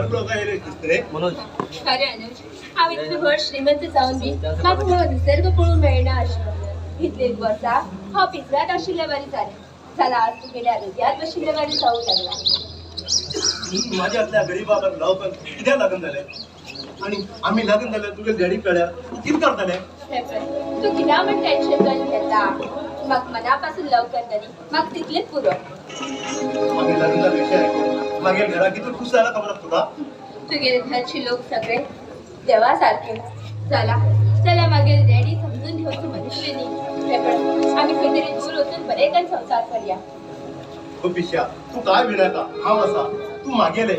लोक आयले रे मनोज खरे अनुज हांव इतले व्हड श्रीमंत जावन बी म्हाका हो निसर्ग पळोवंक मेळना आशिल्लो इतले वर्सां हांव पिंजऱ्यांत आशिल्लें बरें जालें चला आज तुगेल्या हृदयात बशिल्लें बरें जावंक लागलां माझ्या आपल्या गरीबाबर लवकर कित्याक लग्न जालें आणि आम्ही लग्न जाल्यार तुगे डॅडी कळ्यार कितें करतले हे पळय तूं कित्याक म्हण टेन्शन करून घेता म्हाका मना पासून लव करतली म्हाका तितलेंच पुरो मागे लग्न जाल्यार मागे घरा किती खुश जाला खबर तुका तुगेले घरचे लोक सगळे देवा सारखे चला चला मागीर डॅडी समजून घेवचो मनुष्य न्ही हे पळय आमी खंय तरी दूर वचून बरेकन संवसार करया हो पिश्या तू काय विनाका हांव आसा तू मागेले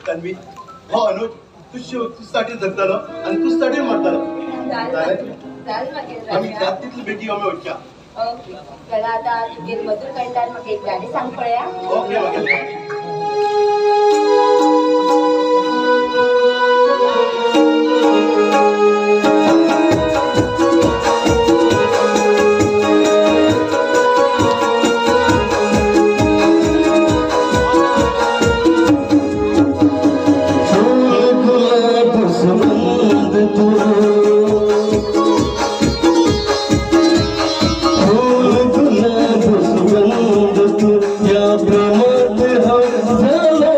तन्वी हो अनुज तुझ्यासाठी जगतलो आणि तुझ्यासाठी मरतलो जाल मागीर आम्ही जात तितली बेटी आम्ही वचच्या ओके चला आता तुगेले मधुर कंठार म्हाका एक गाडी सांग पळया ओके मागेले तू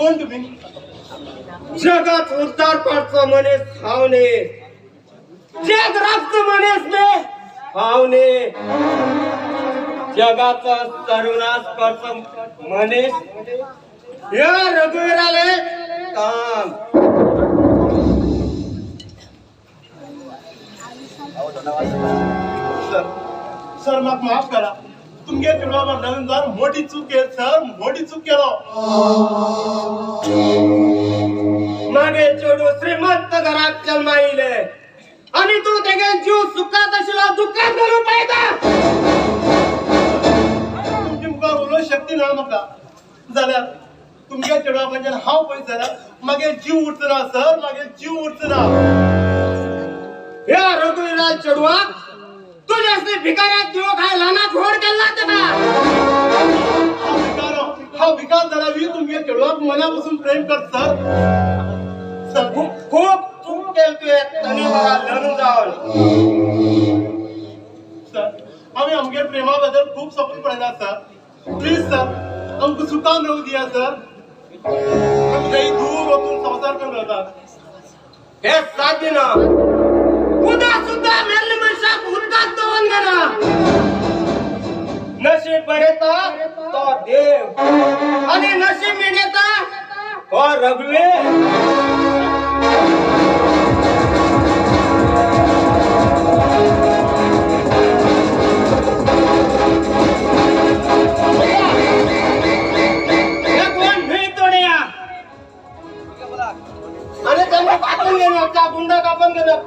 कोण तुम्ही? जगात उद्धार करतो मनेस हावने, जग राखत मनेस ने हावने, जगाचा सर्वनाश करतो मनेस या रघुवीराले काम. सर माफ माफ करा. तुमगे चेडवा नवीन जाण मोठी चूक केली सर, मोठी चूक केलो. मागे चेडू श्रीमंत घरात जन्माईले आणि तू तेगे जीव सुखात आशिल्लो दुःखात घालून पायता. तुमची मुखार उलोवंक शक्ती ना म्हाका. जाल्यार तुमगे चेडवा म्हणजे हांव पळयत जाल्यार मागे जीव उरचो ना सर, मागे जीव उरचो ना. या रघुवीरा चेडवा तुझ्यासनी भिकाऱ्यात जीव खायला ना झोड केला तेका. हा विकास झाला तुमगे चेडवाक मनापासून प्रेम कर सर. सर खूप चूक केलतोय तरी मला लग्न जावन. सर आम्ही आमगे प्रेमा बद्दल खूप सपोर्ट पडला सर. प्लीज सर आमकां सुखान राहू दिया सर. आम्ही काही दूर वचून संसार करून राहतात. हे साध्य ना. उद्या सुद्धा मेल्ली मनशाक उदकात दवन गेला. नशीब बरेता तो देव आणि नशीब मिळेता तो रघुवीर. आणि त्यांना कापून घेणार, त्या गुंडा कापून घेणार.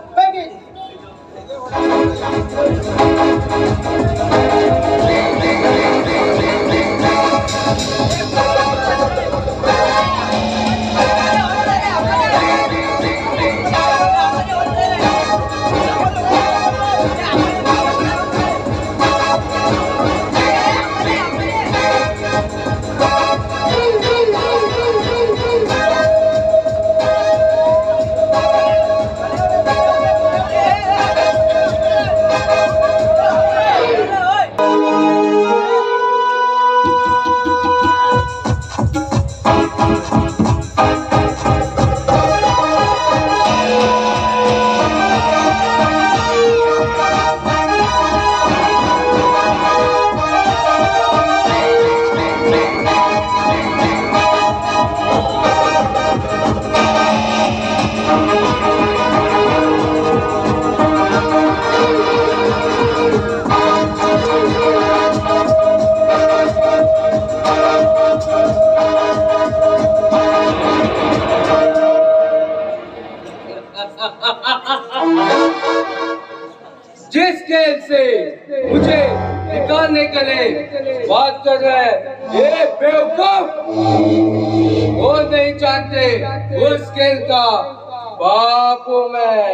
जिस खेल से मुझे निकालने के लिए बात कर रहे हैं ये बेवकूफ, वो नहीं जानते उस खेल का बाप हूं मैं.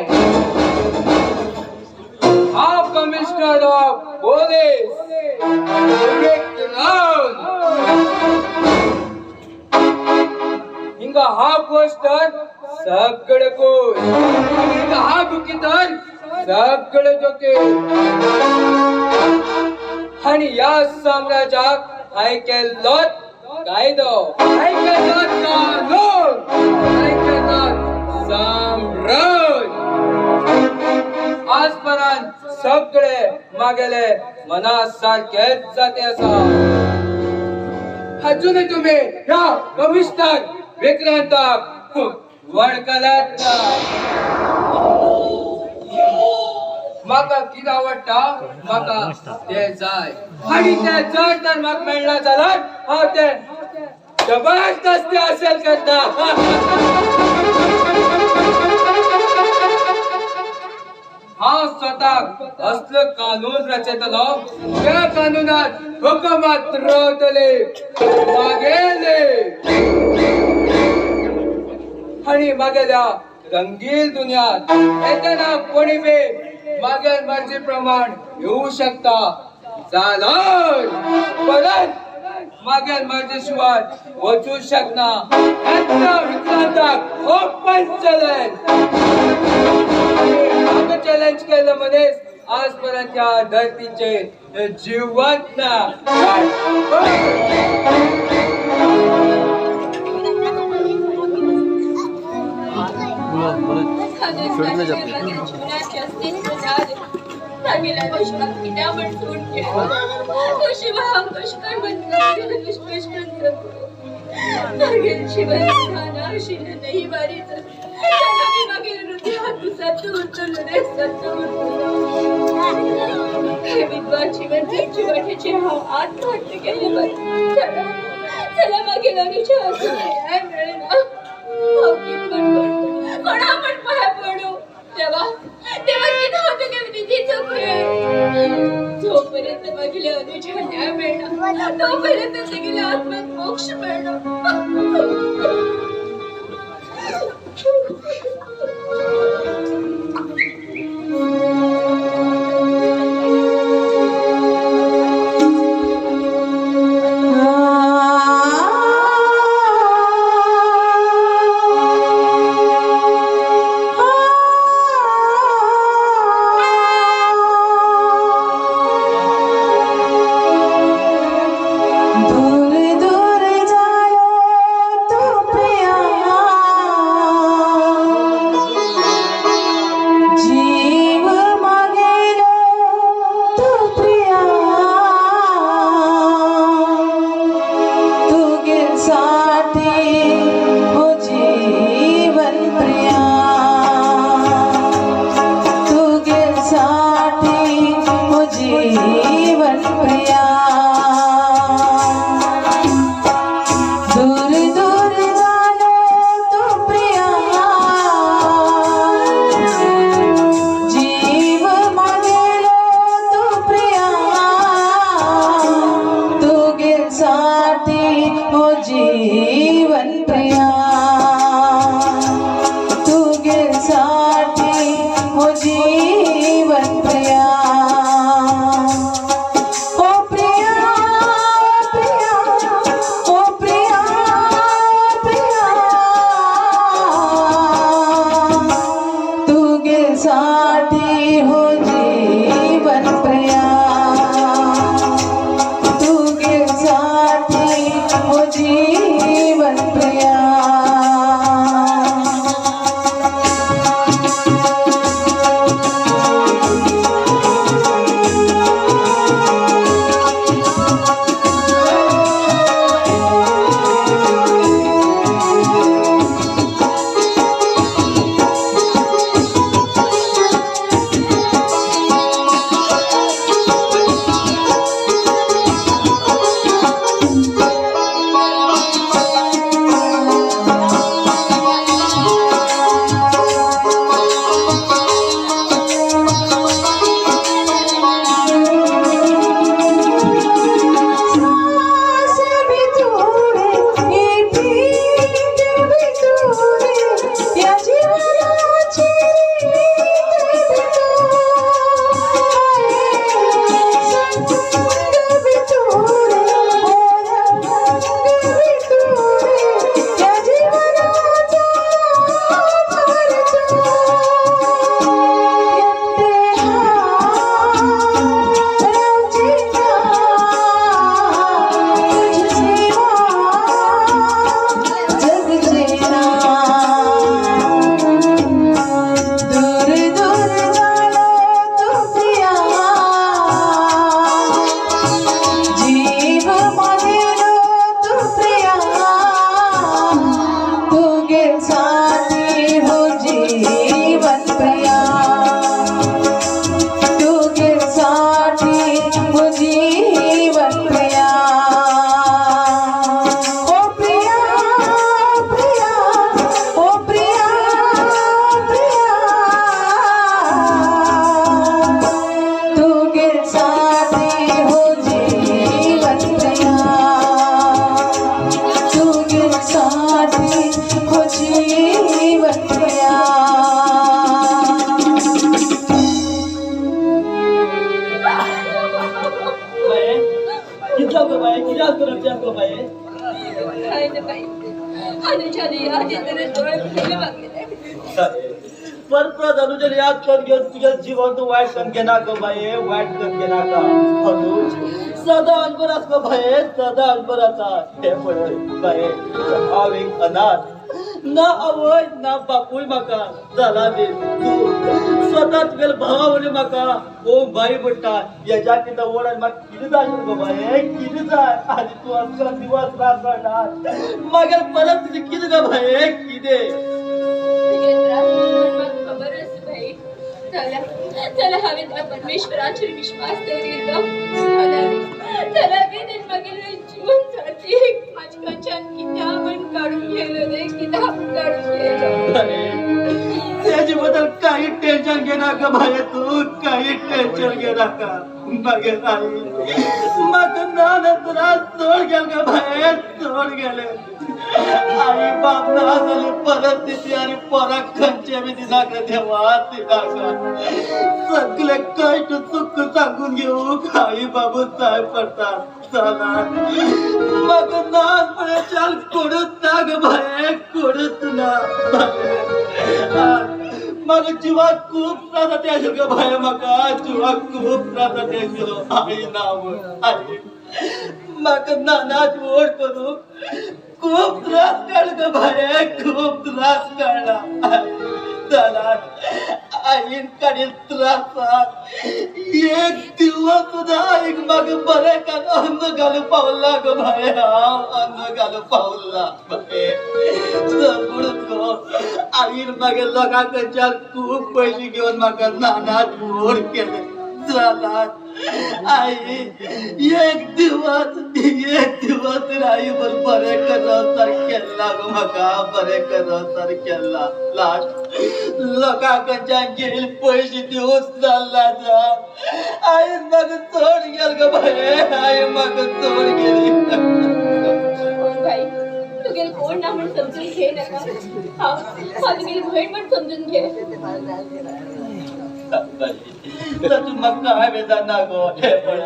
हाफ कमिश्नर ऑफ पुलिस हिंगा हाफ पोस्टर सगळं हिंगा हा बुकीतर सगळे जोके आणि या साम्राज्यात ऐकेलोत कायदो, ऐकेलोत कानून, ऐकेलोत साम्राज्य. आजपर्यंत सगळे मागेले मनासारखेच जाते असा. अजूनही तुम्ही ह्या कमिशनर विक्रांताक वळखलात ना. माका कितें आवडटा माका ते जाय आणि ते जर तर म्हाका मेळना जाल्यार हांव ते जबरदस्ती हासिल करता. हांव स्वताक असलो कानून रचयतलो त्या कानूनात हुकुमात रावतले मागेले. कोणी मागेल्या रंगील दुनियात येताना कोणी बी मागेल मर्जी प्रमाण येऊ शकता. झालं परत मागेल मर्जी शिवाय वचू शकना. विक्रांताक ओपन चॅलेंज चॅलेंज केलं मध्येच आजपर्यंत या धरतीचे जिवंत ना. आत्महत्या केली चला मागे लागण्याच्या कोणा पण पाया पडू तेव्हा किती होतं की तिचं जोपर्यंत मागील अनुच्या न्याय मिळणार तोपर्यंत गेल्या आत्म्यात मोक्ष झालं पाहिजे अनुजाने याद येताना डोळे फुटले बघले परत अनुजन याद कर घेऊन तुझ्या जीवन तू वाईट कन घे नाका बाये वाईट कन घे नाका अनुज सदा अनबराच का बाये सदा अनबराचा हे पडय बाये हाव एक अनाथ ना आवय ना बापूय म्हाका जाला बी तू स्वताच गेल भावावले म्हाका ओ बाई म्हणटा हेज्या किता ओढान म्हाका कितें जाय गो बाये कितें जाय आनी तू असलो दिवस रात करणार मागीर परत तुजें कितें गो बाये कितें खबरच भाई त्याला हवे त्या परमेश्वराचे विश्वास दवरिलो त्याला मी मागील जीवन जाते माझी कचान किताबन काढून गेलो रे किताब काढून गेलो त्याच्या बद्दल काही टेन्शन घे नका भाई तू काही टेन्शन घे नका मागे नाही मग नाना तुला सोड गेल का भाई सोड गेले आई बाप ना झाली परिस्थिती आणि पराग खंचे मी दिला का देवा दिला का सगळे कष्ट सुख सांगून घेऊ आई बाबू साहेब पडतात चला मग नाच पडे चाल कोडत ना ग भाई कोडत ना मग जीवात खूप त्रास येईल ग भाई मका जीवात खूप त्रास येईल आई नाव आई मग नानाच ओढ करू खूप त्रास काढ ग भाई खूप त्रास काढला चला आईन काढील त्रास एक दिवस सुद्धा एक मग बरे का अन्न घालू पावला ग भाई अन्न घालू पावला गो आईन मागे लोकांच्या खूप पैसे घेऊन म्हाका नानाच ओढ केले चला आई एक दिवस आई बर बरे करव तर केला गो म्हाका बरे करव तर केला लास्ट लोकांच्या गेल पैसे दिवस चालला जा आई मग चोड गेल ग भाई आई मग चोड गेली भाई तू गेल कोण ना म्हणून समजून घे नका माझी गेली बहीण पण समजून घे तू मग काय बेजार ना गो हे पण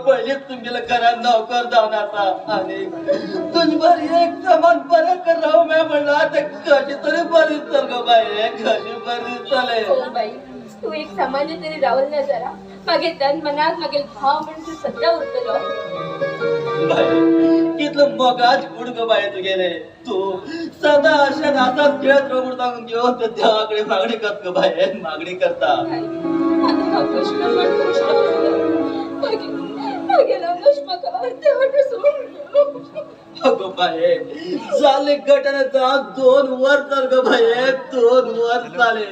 पहिलेच तुमच्या घरात नोकर जाऊन आता आणि तुझी बरी एक समान बरं कर राहू मी म्हणला तर कशी तरी बरी चल ग बाई कशी बरी चले हो बाई तू एक सामान्य तरी राहुल ना जरा मागे तन मनात मागे भाव म्हणून तू सध्या उरतलो बाई कितलं मगाच गुड ग बाई तू गेले तू सदा अशा नातात खेळत रोबड सांगून घेऊन तर देवाकडे मागणी करत ग बाई मागणी करता आता हा प्रश्न पण मागे लावूनच मका तेवढं सोडलं अगो बाई झाले गटाने जाऊन 2 वर्ष ग बाई 2 वर्ष झाले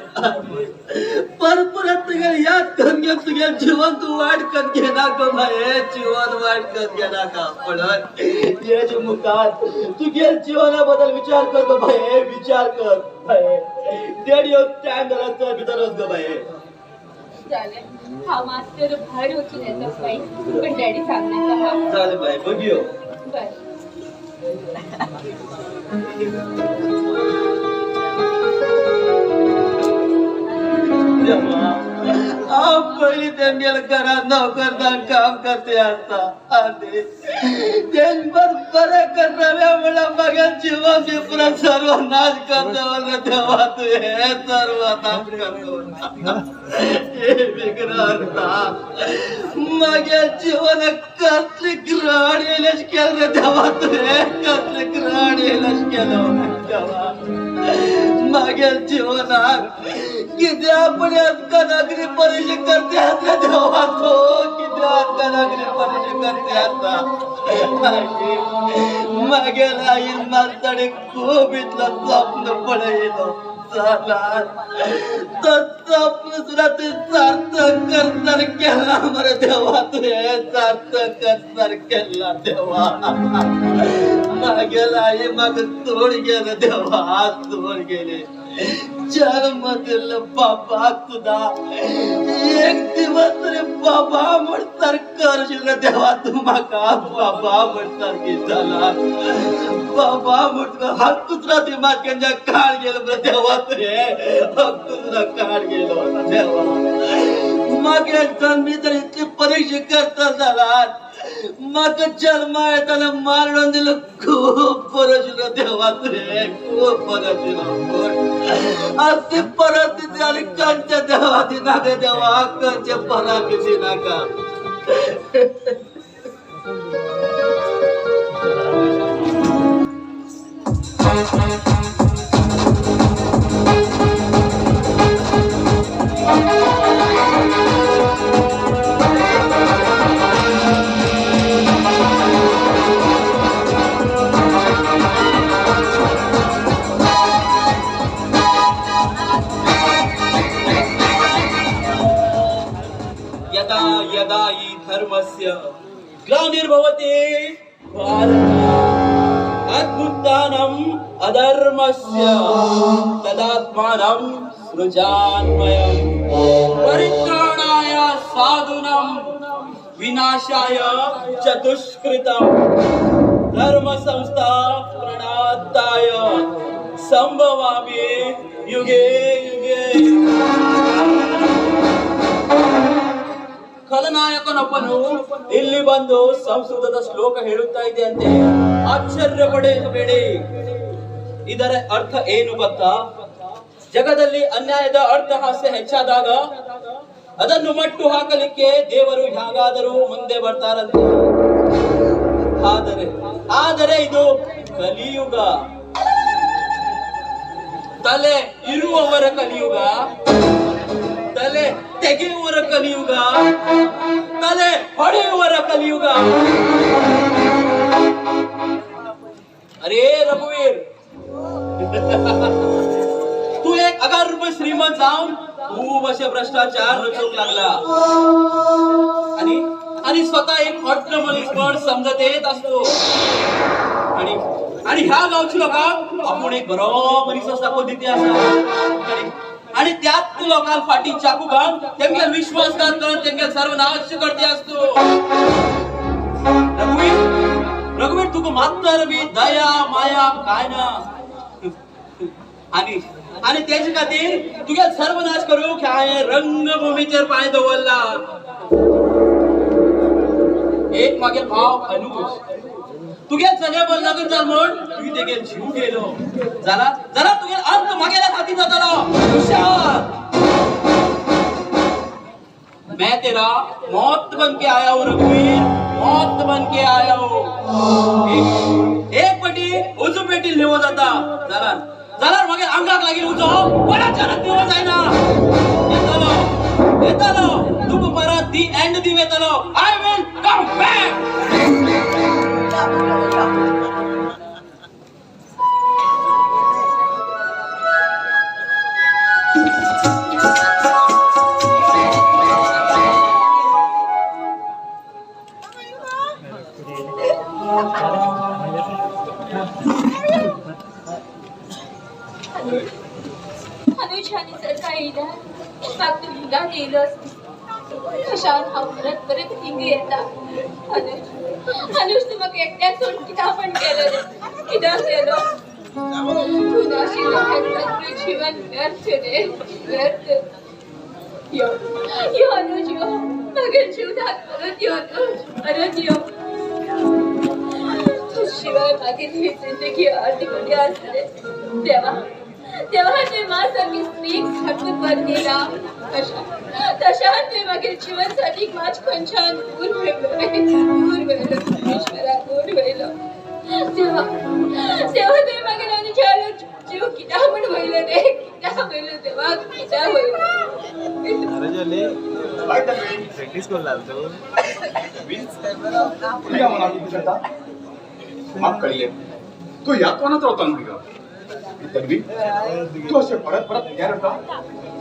परत याद करून घे तुझ्या जीवन तू वाट कर घेणार ग बाई जीवन वाट कर घेणार का पण याच्या मुखात तुझ्या जीवनाबद्दल विचार कर ग बाई विचार कर बाई डॅडी टाइम झाला तर भीतरच ग बाई झालं हा मास्तर भाड होती नाही बाई पण डॅडी सांगण्याचा हा चालेल बाई बघियो बरं पहिली त्यांनी घरात नोकरदार काम करते आता आणि दिनभर बरे करणाऱ्या मला बघा जीवन विपुरा सर्व नाश करतो तेव्हा तू हे सर्व नाश करतो हे विग्रहता माझ्या जीवन कसली ग्रहण येलच केलं तेव्हा तू हे कसली ग्रहण येलच केलं तेव्हा माझ्या जीवनात किती आपण कनागरी परिचय करते आता तेव्हा तो किती कनागरी परिचय करते आता मागेल आई माणसाने खूप इथलं स्वप्न पडेल तर स्वप्न सुद्धा ते सार्थक करणार केला बरं तेव्हा तू हे सार्थक करणार केला तेव्हा मागेल आई मग तोड गेलं तेव्हा तोड गेले जन्मदिल बाबा तुझा एक दिवस तरी बाबा म्हणतर करशील तेव्हा तू माका बाबा म्हणतर की झाला बाबा म्हणतो हा कुत्रा ते मागच्या काळ गेलो तेव्हा तुझे कुत्रा काळ गेलो तेव्हा मागे जन्मी तर इतकी परीक्षा करता झाला म्हाका जन्मा येताना मारून दिलं खूप बरं शिलो देवा तुझे खूप बरं शिलो आज ती परिस्थिती आणि कंच्या देवा दिना गे देवा कंच्या पराकी दिना का यदा यदा हि धर्मस्य ग्लानिर्भवति भारत अद्भुतानम् अधर्मस्य तदात्मानं सृजान्मयम् परित्राणाय साधूनां विनाशाय चतुष्कृतम् धर्म संस्थापनार्थाय संभवामि युगे युगे ಖಲನಾಯಕನೊಬ್ಬನು ಇಲ್ಲಿ ಬಂದು ಸಂಸ್ಕೃತದ ಶ್ಲೋಕ ಹೇಳುತ್ತಾ ಇದೆ ಅಂತೆ ಆಶ್ಚರ್ಯ ಪಡೆಯಬೇಡಿ ಇದರ ಅರ್ಥ ಏನು ಗೊತ್ತಾ ಜಗದಲ್ಲಿ ಅನ್ಯಾಯದ ಅರ್ಥಹಾಸ್ಯ ಹೆಚ್ಚಾದಾಗ ಅದನ್ನು ಮಟ್ಟು ಹಾಕಲಿಕ್ಕೆ ದೇವರು ಹೇಗಾದರೂ ಮುಂದೆ ಬರ್ತಾರಂತೆ ಆದರೆ ಇದು ಕಲಿಯುಗ ತಲೆ ಇರುವವರ ಕಲಿಯುಗ ತಲೆ ತೆಗೆಯುವರ ಕಲಿಯುಗ ತಲೆ ಹೊಡೆಯುವರ ಕಲಿಯುಗ अरे रघुवीर तू एक अगर्भ श्रीमंत जाऊन खूप असे भ्रष्टाचार रचूक लागला आणि स्वतः एक हॉट मनीस पण समजत येत असतो आणि ह्या गावची लोक आपण एक बरो मनीस दाखवून देते असं आणि त्यात लोकांना फाटी चाकू घालून त्यांना विश्वासघात करून त्यांना सर्वनाश करते असतो रघुवीर तुका मात्र बी दया माया काय ना आणि त्याच्या खातीर तुझ्या सर्वनाश करू काय रंगभूमीचेर पाय दवरला एक मागे भाव अनुज तुझ्या सगळ्या बदलागून चाल म्हण तुझी तेगे जीव गेलो जरा तुझे अंत मागेला हाती जातालो हुशार मैं तेरा मौत बन के आया हूँ रघुवीर मौत बन के आया हूँ एक पटी उजू पेटी लेवो जाता जरा मागे अंगाक लागील उजो बरा जरा दिवस आहे ना येतालो तुका परत दी एंड दिवेतालो आय विल कम बॅक अनुजाने जर काही येणार मग तू हिंगा गेलंस कशावर हा परत हिंग येता अनुज तू मग एकट्यात सोड किती पण केलं रे किती केलं तुझ्याशी लोकांचं जीवन व्यर्थ रे व्यर्थ यो अनुज यो मगर जीवनात परत यो परत यो शिवाय मागे ही जिंदगी अर्धी कुठे असते तेव्हा ते माझ्यासारखी स्त्री हटून वर गेला तशा ते मागे जीवनसाठी माझ खंचान दूर व्हायलो ईश्वरा दूर व्हायलो तेव्हा ते मागे अनुजाला जीव किती पण व्हायलो रे किती व्हायलो तेव्हा किती व्हायलो अरे जले प्रॅक्टिस करू लागतो माफ कळले तू या कोणाचा होता मुलगा तन्वी तू असे परत विचार होता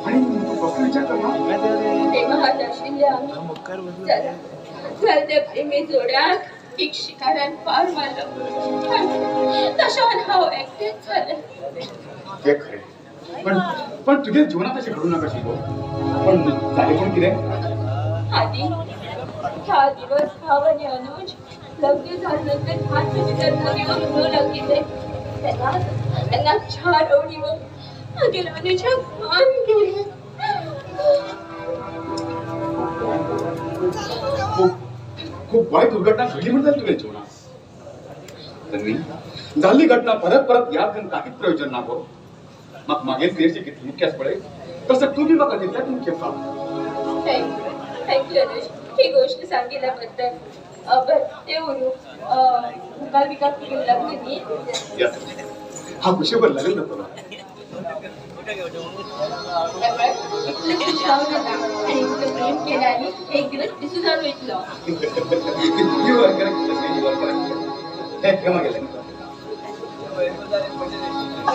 आणि तू फक्त विचार कर ना तेव्हा दर्शनले आम्ही चल ते प्रेमी जोड्याक एक शिकाऱ्यान पार मारलं तशान हाव एकटेच झालं ते खरे पण तुझ्या जीवनात असे घडू नका शिको पण झाले पण किती आधी हा दिवस भाव आणि अनुज लग्न झाल्यानंतर हात विचारता घेऊन न लागले त्यांना 4 ओळीवर मागील अनुजा मान गेले खूप वाईट दुर्घटना घडली म्हणतात तुझ्या जीवनात तन्वी झाली घटना परत परत याद घेऊन काहीच प्रयोजन नको मग मागेल तेरची किती मुख्याच पडेल तसं तुम्ही बघा तिथल्या मुख्य थँक्यू अनुज ही गोष्ट सांगितल्याबद्दल बरं ते उरू काल विकास तुझे लग्न नाही हा खुशीवर लागेल ना तुला इतलं खुशावलं ना आणि इतकं प्रेम केलं आणि एक दिवस दिसून जाऊन भेटलो You are correct, Tanvi, you are correct. हे केव्हा गेलं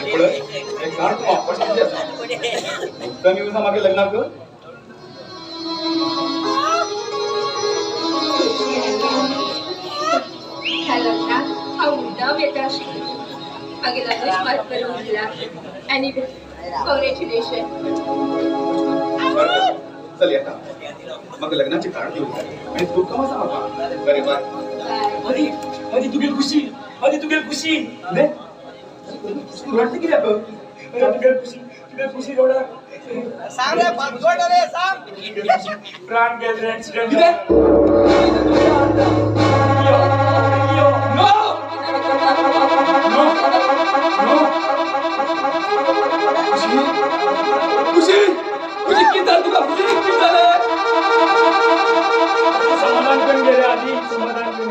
पुढे एक कार्ड वापस किती असतं उत्तम दिवसा मागे लग्न कर ह्या लग्नात हा मुद्दाम येता शिकलो मागे लग्नच पास करून दिला आणि कॉंग्रॅच्युलेशन चल येता मग लग्नाची कार्ड घेऊन जा. आणि तू कमाचा बाबा बरे बाय आधी आधी तुगे खुशी ने तू रडते की रे तुगे खुशी रोडा प्राण गेले ऍक्सिडेंट खुशी खुशी किती झालं तुला खुशी किती झालं समाधान पण गेले आधी समाधान पण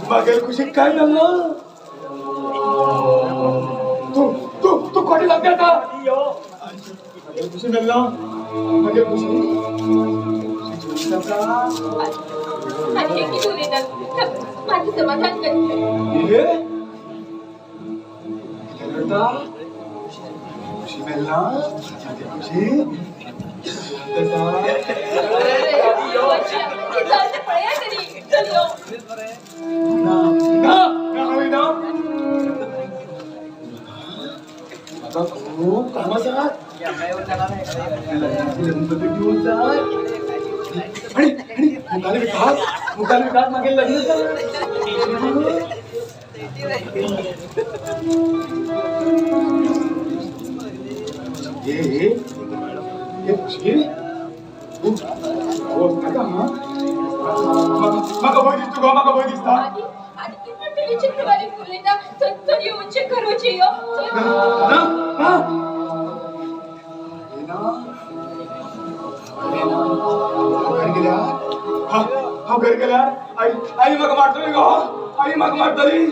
मागेल खुशी काय झालं तू तू तू कोणी लागते आता मागेल खुशी मिळलं मागेल खुशी आणि हे किती येतात माझं समाधान करते ये बेटा खुशी मिळला मागेल खुशी ना ना हवी ना आता खूप कामाचा मुकाली विकास मागे लग्न ये खुशी माका भय दिसतो ग माका भय दिसता आणि किती ते विचित्रवाली फुले ना तर येऊन चेक करूची यो ना ना घर गेल्या हा घर गेल्या आई आई माका मारतली ग आई माका मारतली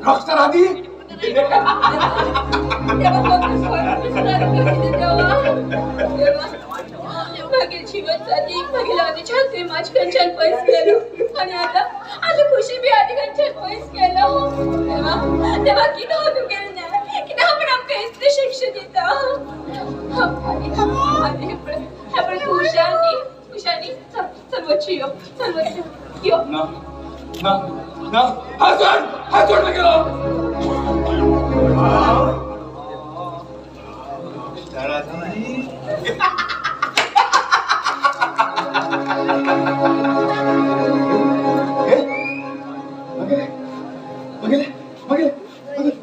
रॉकस्टार आधी मागील जीवन साठी मागील आधीच्या हाती माझी कंचन पैस केलं आणि आता खुशी बी आधी कंचन पैस केलं तेव्हा किती होतो गेलं नाही किती आपण आमका इतके शिक्षण देतं आपण खुशानी सर्वोच्च यो ना ना ना हात सोड गेलो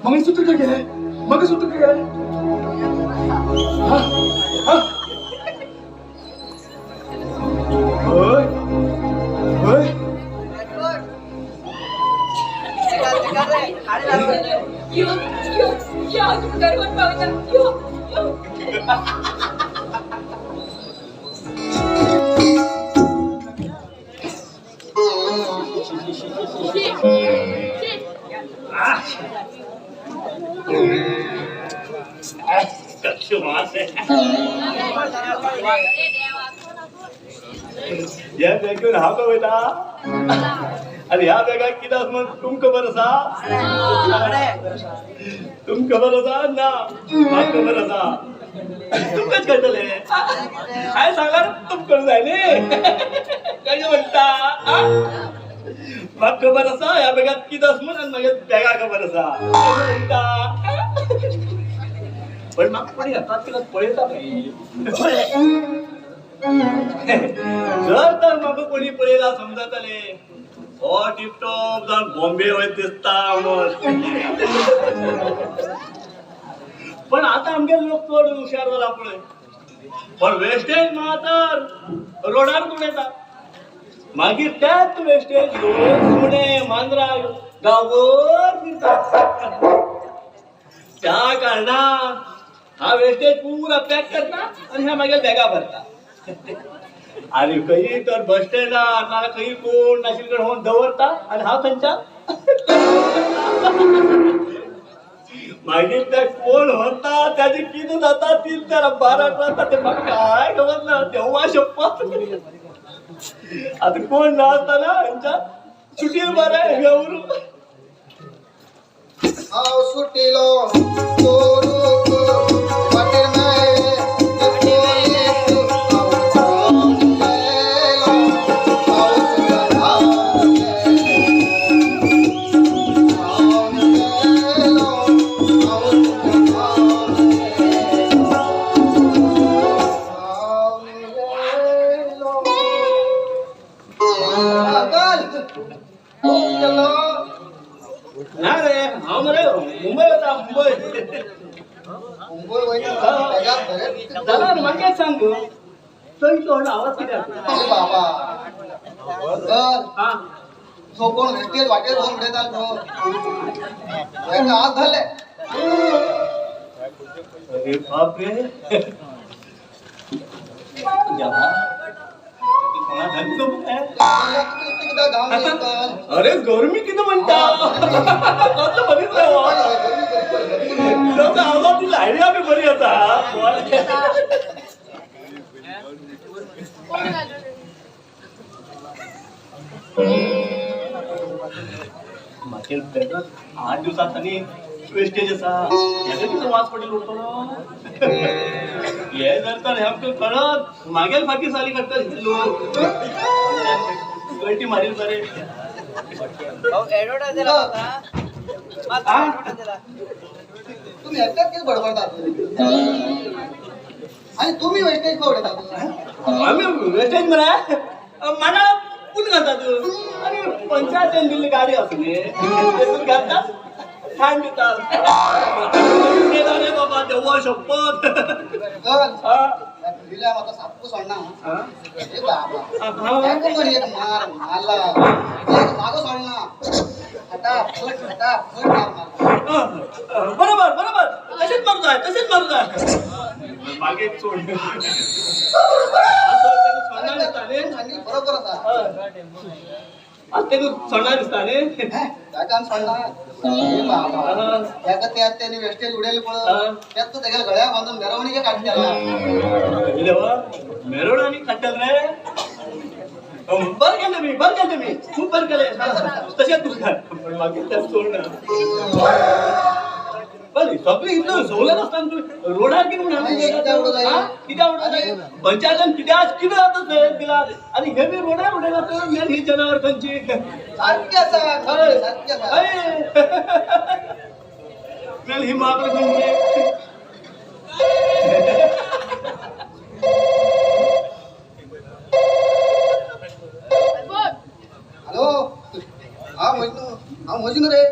मग सूत्र काय केलंय मग सूत्र काय केलंय होय होय या बँकेवर हा का बेटा आणि ह्या बॅगात किती मग तुमका खबर असा तुमका खबर असा ना म्हाका खबर असा तुमकाच कळतले काय सांगणार तुमकडे जायले काय म्हणता म्हाका खबर असा ह्या बॅगात किती म्हणून आणि माझ्या बॅगा खबर असा काय म्हणता पण म्हाका कोणी हातात तिला पळयता नाही जर तर म्हाका कोणी पळयला समजतले हो टिपटॉप जावन बॉम्बे वयत दिसता पण आता आमगे लोक चड हुशार जाला पळय पण वेस्टेज मातर रोडार उडयता मागीर त्याच वेस्टेज पुणे मांद्रा गांवभर फिरता त्या कारणान हा वेस्टेज पुरा पॅक करता आणि ह्या मागीर बॅगा भरता आणि खंय तर बस स्टँडार ना खंय कोण नाशिल्ले होऊन दवरता आणि हांव थंयच्या मागीर ते कोण व्हरता त्याची कितें जाता 3-12 जाता ते म्हाका काय खबर ना देवा शपथ आता कोण ना असताना हांच्या सुटीर बरें घेवन हांव सुटिलो तोरूक वाटेर मेळ्ळे ना रे हांव मरे मुंबय वता मुंबय मुंबय वयता बॅगात भरत जाल्यार म्हाका सांग थंय तो आवाज कित्याक बाबा हा तो कोण वेस्टेज वाटेर होऊन उडयता तो बॅगा आज धरले अरे बाप रे देवा कोणा धंदो अरे गरमी किती म्हणता कसं बरीच आवाज ती आयडिया बी बरी आता मागील 8 दिवसात आणि वेस्टेज असा याचा किती वास पडेल उरतो हे जर तर हे कळत मागेल फाटी साली करतात लोक गळटी मारील बरे तुम्ही एकटाच किती बडबडतात आणि तुम्ही वेस्टेज का उडयता आम्ही वेस्टेज म्हणा मला पूल घालतात आणि पंचायत दिल्ली गाडी असली घालतात छान देतात बाबा देवा शपथ दिल्या म्हाका साप्पू सोडना ए बाबा एक मार मारला एक मागो सोडना फटाफट मार बरोबर बरोबर तसेच मारू जाय मागे सोड बरोबर असा ते सोडणार दिसता न्ही काय काम सोडना ए बाबा त्याका त्याने वेस्टेज उडेल पण त्यात तो त्याच्या गळ्या बांधून मिरवणुकी काढताना देवा मेरोडानी काढतात रे बर केलं मी खूप बर केले तसेच तुझ्या पण मागे त्यात सोडणार पण सगळी इथं सोडलं नसताना तू रोडार किती आवडत पंचायतन किती आज किती जात तिला आणि हे मी रोडार उडेला तर मेन ही जनावर त्यांची मेन ही मागं त्यांची हॅलो हा मोजून रे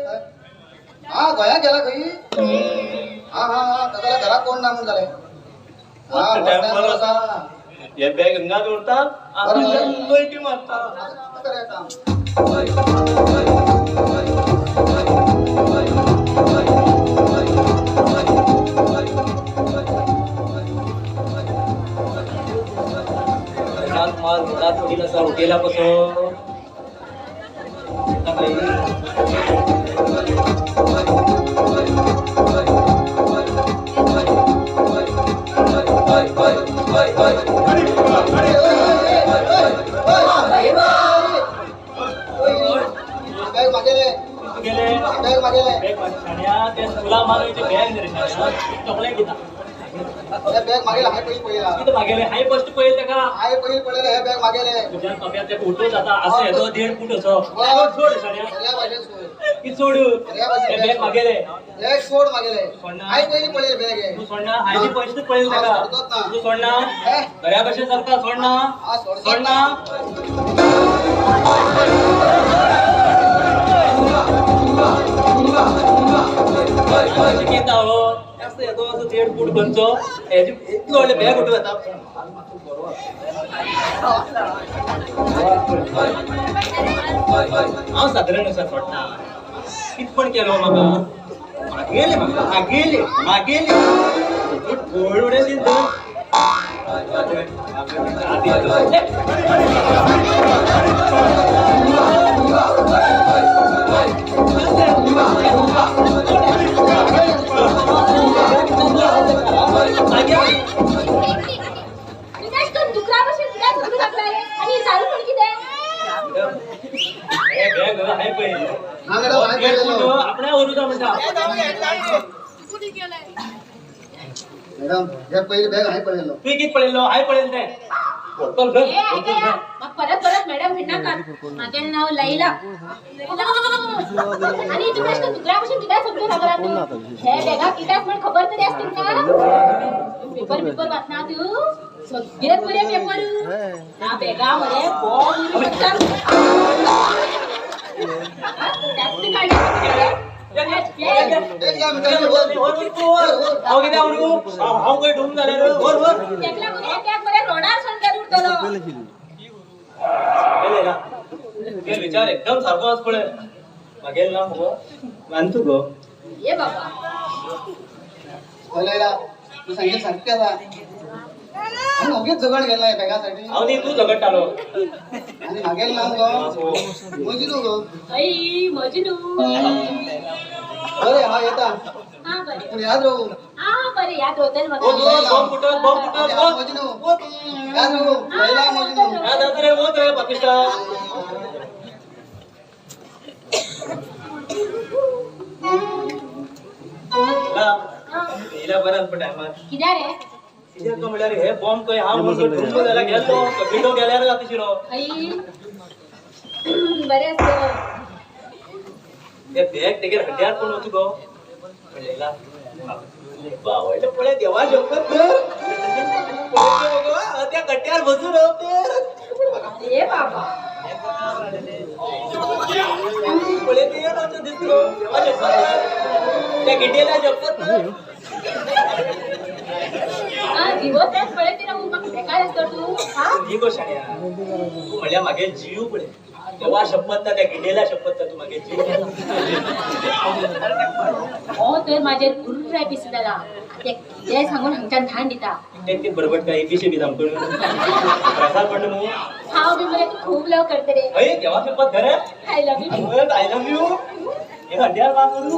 हा गोया गेला खंय हा त्याला घरात कोण ना म्हणून झालंय हे बॅग हंगात उडतात आणि मारतात गेल्यापासून गेले बॅग मागेले बॅग माझ्या शाण्या ते तुला मागायचे बॅग रे शाण्या चॉकलेट घेता हे बॅग मागेला हाय पहिली पहिला तिथं मागेले हाय फर्स्ट पहिले त्या का हाय पहिली पडलेला हे बॅग मागेले तुझ्या कप्यात ते फोटो जाता असं येतो 1.5 फूट असं सोड शाण्या सगळ्या भाषेत सोय की सोडू हे बॅग मागेले एक सोड मागेले सोडणार. हाय पहिली पडलेली बॅग आहे तू सोडणार हायची पैसे पहिले त्या हा, सोडतोच का ना. तू सोडणार घऱ्या भाषेत सारखा सोडणार हा सोडतो सोडणार शिकत आहोत जास्त येतो असं 1.5 फूट बनतो याची इतकं वाटलं बॅग उठू आता हांव साधारण असं सोडणार कित पण केलो म्हाका मागेले गोड उडे दिल विनाश तो दुसरा वर्ष तुला झोपू लागलाय आणि चालू पण किती बॅग हाय पहिले हा मॅडम हाय पहिलेलो आपल्या वरूचा म्हणता मॅडम हे पहिली बॅग हाय पहिलेलो तू किती पडेल हाय पडेल ते बोटल घे मग परत म्हणा का माझे नाव लैला आणि तू प्रश्न दुसऱ्यापासून किती समजून लागला तू हे बेगा किती पण खबर तरी असतील का पेपर वाचना तू सगळ्यात बरे पेपर ना बेगा मध्ये बॉल विचार एकदम सारखो पडे मागेल ना गो मानतो गो ये बाबा बोलायला तू सांगितलं सारखे आता आणि उगीच जगड गेलाय बॅगासाठी हांव नी तू झगडट आलो आणि मागेल ना गो म्हणजे तू गो आई मजनू अरे हा येता हा बरे पण याद राहू हा बरे याद होते बॉम्ब फुटत मजनू याद राहू लैला मजनू रे होत रे पाकिस्तान हिला बराच पण टायमार किती रे कित्याक तो म्हणल्यार हे बॉम्ब खंय हांव म्हणून ढुंगो जाल्यार गेलो विडो गेल्यार जातशिरो आई बरे असतो ते बॅग तेगे हड्ड्यार कोण होती गो म्हणलेला बावळले पळे देवा शपथ कर त्या गट्ट्यावर बसून राहते ए बाबा पळे ते असं दिसलो देवा शपथ कर त्या गिड्डेला शपथ कर हा दिवस त्याच पळे तिला मग काय असतो तू हा ही गोष्ट तू म्हणल्या मागे जीव पळे तेव्हा शपथ ना त्या गिड्डेला शपथ तू मागे जीव हो तर माझे गुरु राय पिसला ते सांगून हांच्यान धान दिता ते बरोबर काय एपीसी बी जामतो प्रसाद पण मग हाव बी मला तू खूप लव करते रे अरे तेव्हा शपथ करे I love you I love you हे हड्ड्यार काम करू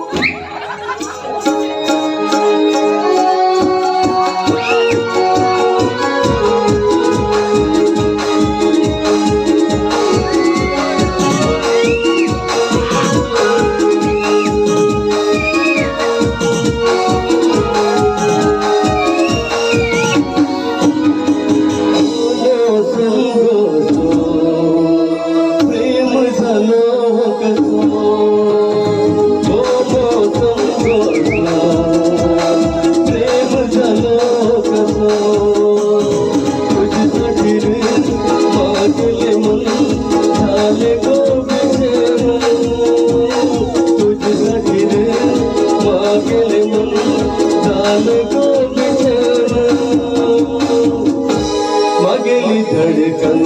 मगली धड़कन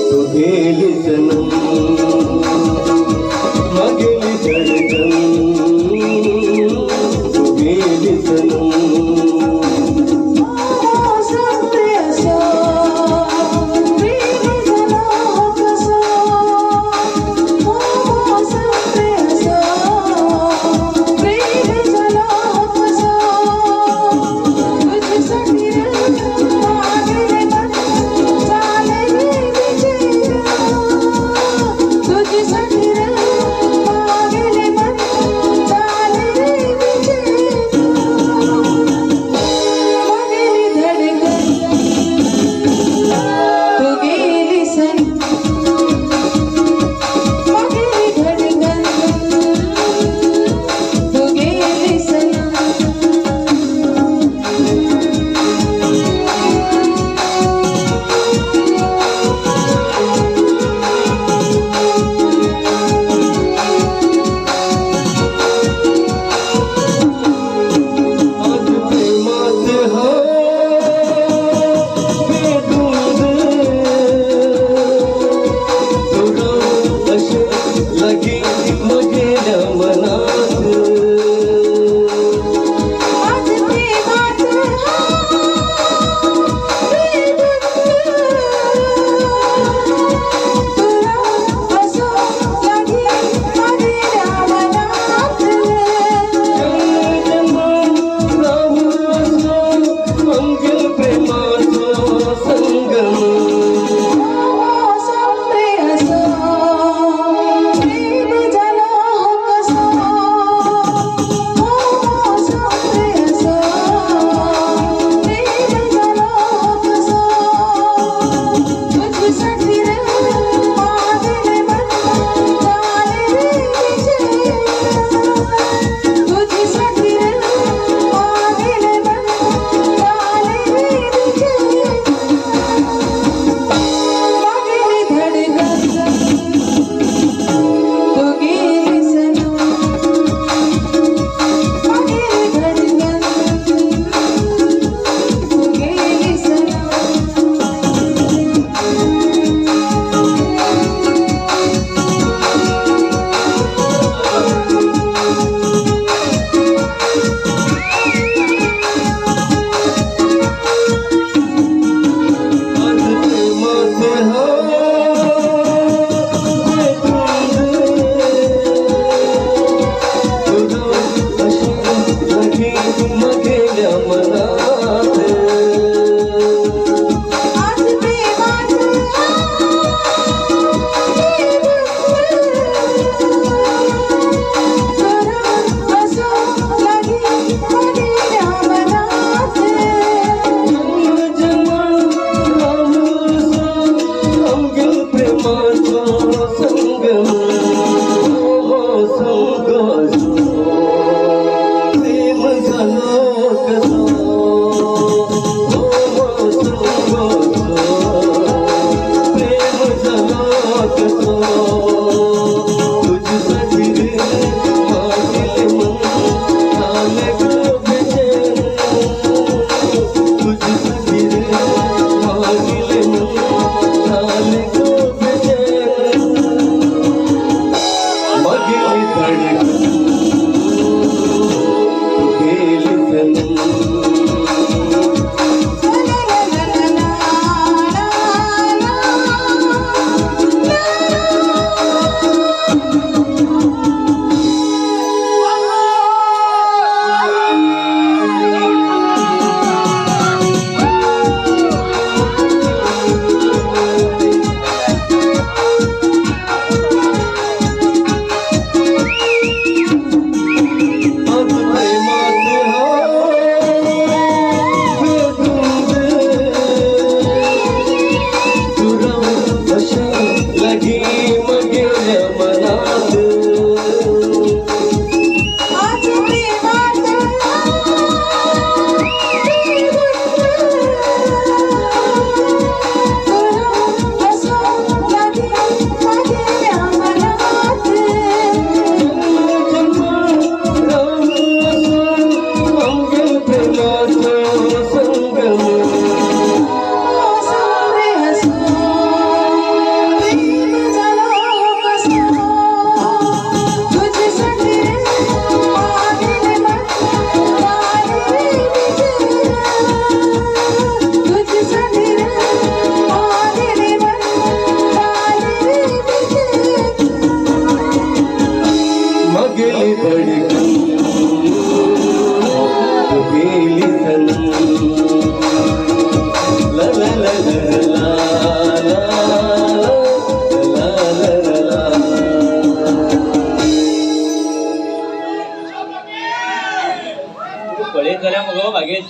तो गेली सनम मगली धड़कन तो गेली सनम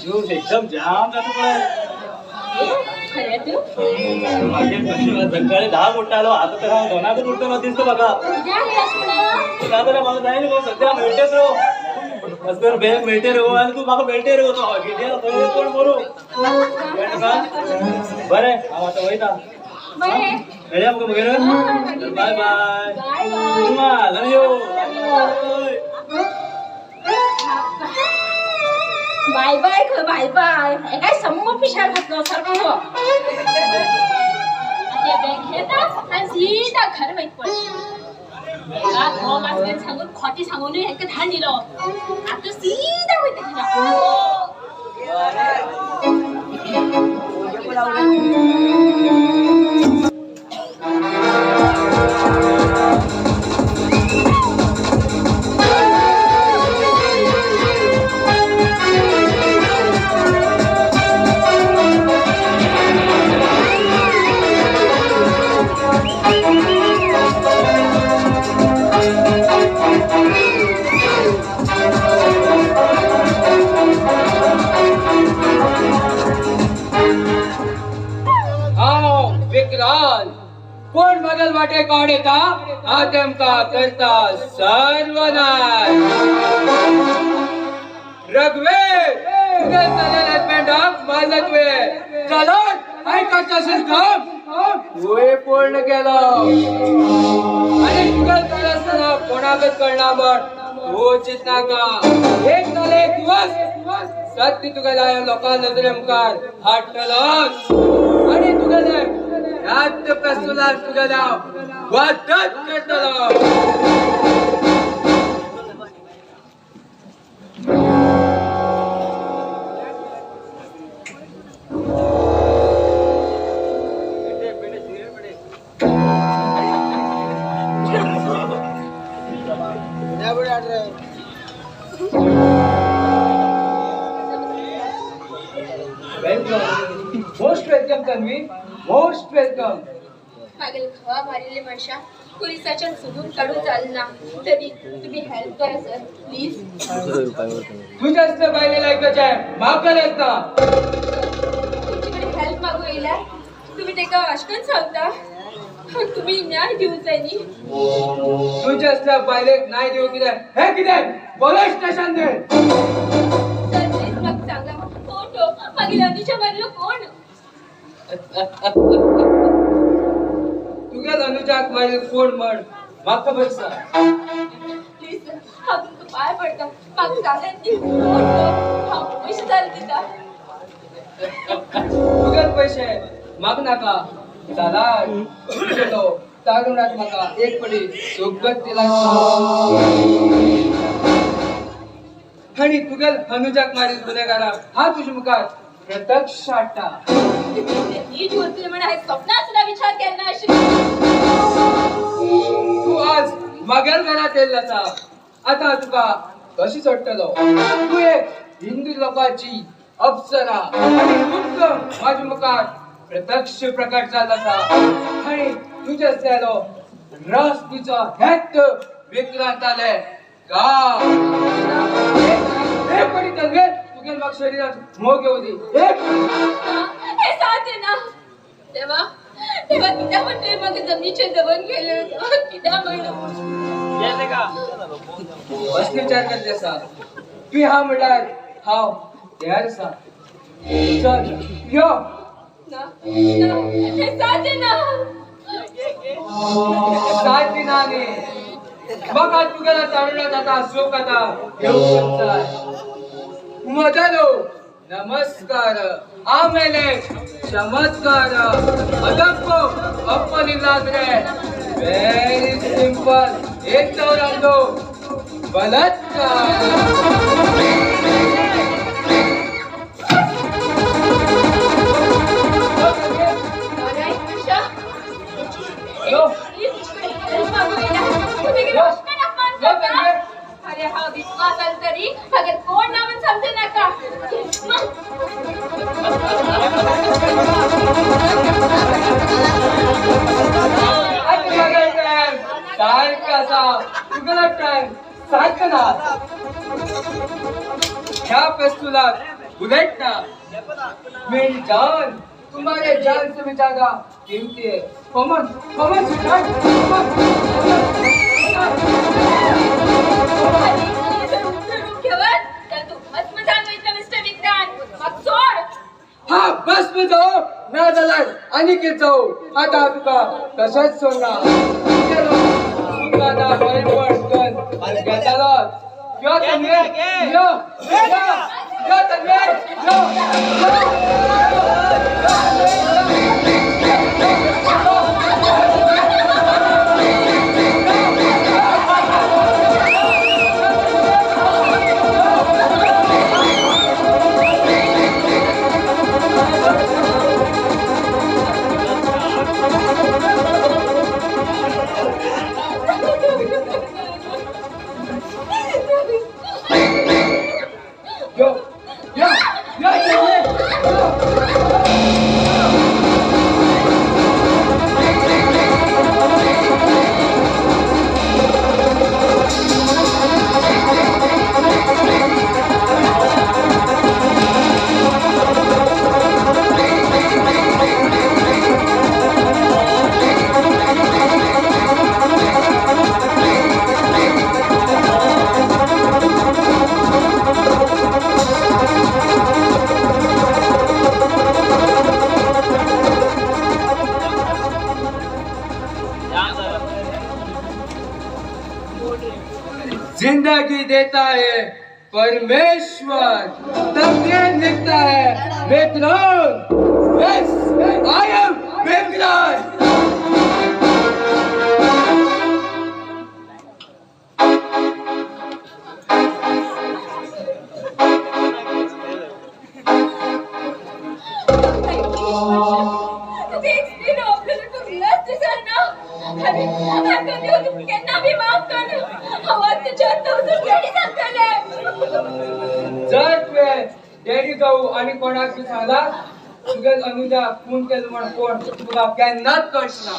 ज्यूस एकदम जाम जातो खरं तू मागे सकाळी 10 उठलो आता तर 2 उठलो दिसतो बघा उद्या येस म्हणा दादा मला जाईल मग सध्या मिळतेच रो मस्कर बॅग मिळते रो आणि तू माका मिळते रो तो किती कोण बोलू बरे आता वैता बरे रेडी आपको वगैरे bye bye bye love you bye bye bye bye काय समोर पिशार घातलो सर्व ते बॅग घेता आणि सीधा घर माहित पडते सांगून खोटी सांगून एक धान दिलं आता सीधा होते विक्रांत कोण बगल वाटे काढेता आतमका करता सर्वनाश रघुवीर तुझे चालेल पेंडाक मालकवे चलत ऐकायचं असेल काम होय पूर्ण केलं आणि तुझं काय असताना कोणाकच कळणार पण हो चिंता का एक झाले एक दिवस सत्य तुका जाय लोकां नजरे मुखार हाडटलोच आणि तुका जाय यात प्रस्तुलार तुका जाव वादत करतलो most welcome Tanvi most welcome मागील खवा मारिले मनशा पोलिसाच्या सुदून काढून चालना तरी तुम्ही हेल्प करा सर प्लीज तुझ्याच बायले लायकाचे आहे मागले असता तुमच्याकडे हेल्प मागू येला तुम्ही तेका वाशकन सांगता तुम्ही न्याय दिवचाय नी तुझ्याच बायले नाही देऊ किती हे किती police station they sir please मग सांगा कोण तो मागील अनुच्या मरलो कोण तुझ्या अनुजात माझे कोण म्हण मागचा बसता प्लीज सर हा तुमचं पाय पडता माग सांगा ती कोण तो हा पैसे चाल दिता तुझ्यात पैसे माग नाका चला चलो तारुणात माका एक पडी सोबत तिला आणि तुगल अनुजाक मारील गुन्हेगारा हा तुझ्या मुखार प्रत्यक्ष आटा नीट होतील म्हणा हे स्वप्नात सुद्धा विचार केला अशी तू आज मागेल घरात येयलाचा आता तुका कशी चडटलो तू एक हिंदू लोकांची अप्सरा आणि तुमचं माझ्या मुखार प्रत्यक्ष प्रकट झाला आणि तुझ्या जालो रस तुझा हेत विक्रांत आले का एक पडी तलवे तुगेल मग शरीरात मोग येऊ दे एक हे साथे ना तेव्हा तेव्हा किती म्हणते मग जमिनीचे दबन केलं किती म्हणलं गेले का बस विचार करते असा तू हा म्हणणार हाव तयार असा चल यो ना हे साथे ना सात दिनाने मग आज तुला तारुण्यात आता शोक आता घेऊ शकताय ಮೊದಲು ನಮಸ್ಕಾರ ಆಮೇಲೆ ಚಮತ್ಕಾರ ಅದಕ್ಕೂ ಅಪ್ಪನಿಲ್ಲಾದ್ರೆ ವೆರಿ ಸಿಂಪಲ್ ಎಂತವ್ರೊಂದು ಬಲತ್ಕಾರ अरे हा विश्वास आल तरी अगर कोण नाव समजे नका ह्या पेस्तुलात बुलेट ना मेरी जान, तुम्हारे जान से भी ज्यादा कीमती है। कॉमन कॉमन मिस्टर विक्रांत मग सोड. हा बस में जाओ ना दलाल आणि की जाऊ आता तुका तसंच सोडणार तुका ना बळपण आणि घेताला यो तन्ने यो तन्ने जिंदगी देता है परमेश्वर, तकदीर लिखता है Vikrant. Yes, I am Vikrant. जर डेरी जाऊ आणि कोणाक सांगला तुझे अनुजा फोन केलं म्हण कोण तुला केन्नाच कळना.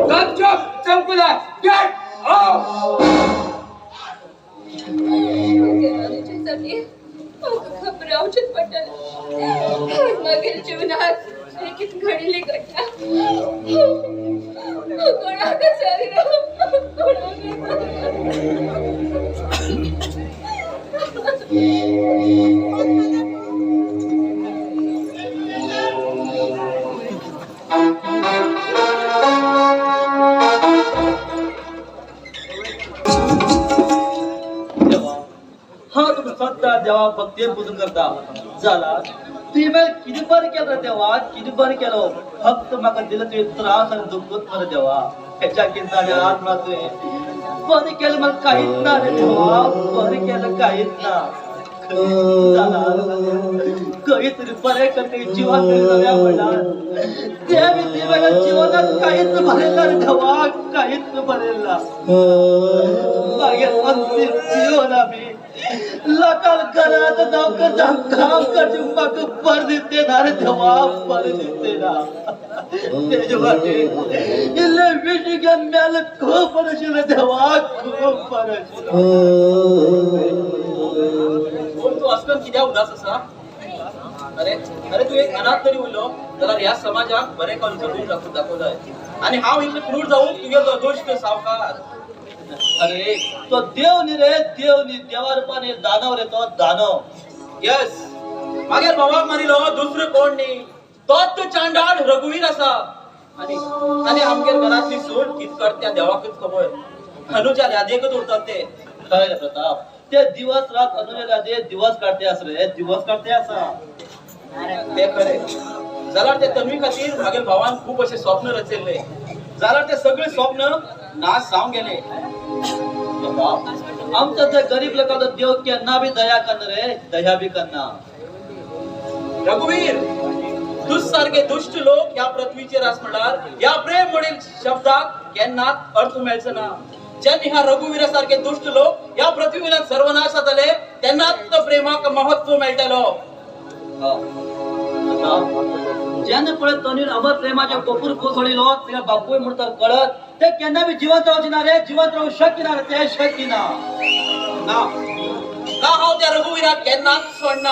गपचूप चमकुला गेट आउट. घबरावचेच पडटलें मागीर जीवनात कितें घडिल्ली घटना कोणाकच सांगना. हा तुम्ही सत्ता देवा भक्ती पुजून करता झाला ती वेळ किती बरं केलं देवा किती बरं केलं फक्त म्हाका दिलं तुझे त्रास आणि दुःखच बरं देवा ह्याच्या किंवा आज मला तुझे बरं केलं मला काहीच ना रे देवा बरं केलं काहीच ना काहीतरी बरे करते जीवन जीवनात काहीच भरेल रे देवा काहीच भरेल जीवन आम्ही लोकाल घरात नौकर जाऊन काम करते मग पर देते ना रे देवा पर देते ना त्याच्यामध्ये इल्ले विषय मेल खूप परशील देवा खूप परशील. तू असं कित्या उदास असा अरे अरे तू एक अनाथ तरी उरलो जाल्यार ह्या समाजाक बरें कल्चर दाखवताय आणि हांव इतले क्रूर जाऊन तुगे दोश्ट सावकार. अरे तो देव नी रे देव नी देवा रूपान एक दानव रे तो दानव. यस मागीर भावाक मारिलो दुसरो कोण न्ही तोच तो चांडाळ रघुवीर असा आणि आणि आमगेर घरातली सूट कित करत्या देवाकच खबर. अनुजा यादेकच उरतात ते काय रे प्रताप ते दिवस रात अनुजा दे दिवस काढते अस रे दिवस काढते असा ते खरे. जाल्यार ते तन्वी खातीर मागीर भावान खूप असे स्वप्न रचयल्ले जाल्यार ते सगळे स्वप्न नाश जावन गेले. आमचं ते गरीब लोकांना देव केन्ना बी दया करना रे दया बी करना. रघुवीर तुझ सारखे दुष्ट लोक या पृथ्वीचेर आस म्हणल्यार या प्रेम म्हणील शब्दाक केन्नाच अर्थ मेळचो ना. जेन्ना ह्या रघुवीरा सारखे दुष्ट लोक या पृथ्वीवेल्यान सर्वनाश जातले तेन्नाच तो प्रेमाक महत्व मेळटलो. जेन्ना पळय तन्वीन अमर प्रेमाचे कपूर कोसळिलो तिका बापूय म्हणटा कळत ते केन्ना बी जिवंत रावचे ना रे जिवंत रावू शक्य ना रे ते शक्य ना. ना हांव त्या रघुवीराक केन्नाच सोडना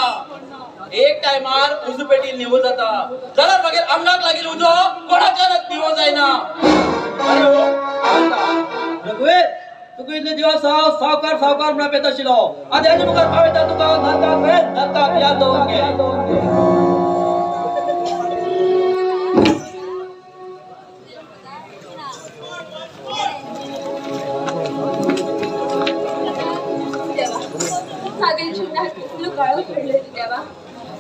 एक टायमार उजो पेटी निवो जाता जाल्यार मागीर आंगाक लागील उजो कोणाच्यानच निवो जायना अरे हो रघुवीर तुका इतले दिवस सावकार सावकार म्हणून पेत आशिल्लो आतां हेजे मुखार पावयता तुका नरकाक याद दवरून घे मागील जीवनात कितलो काळो पडले देवा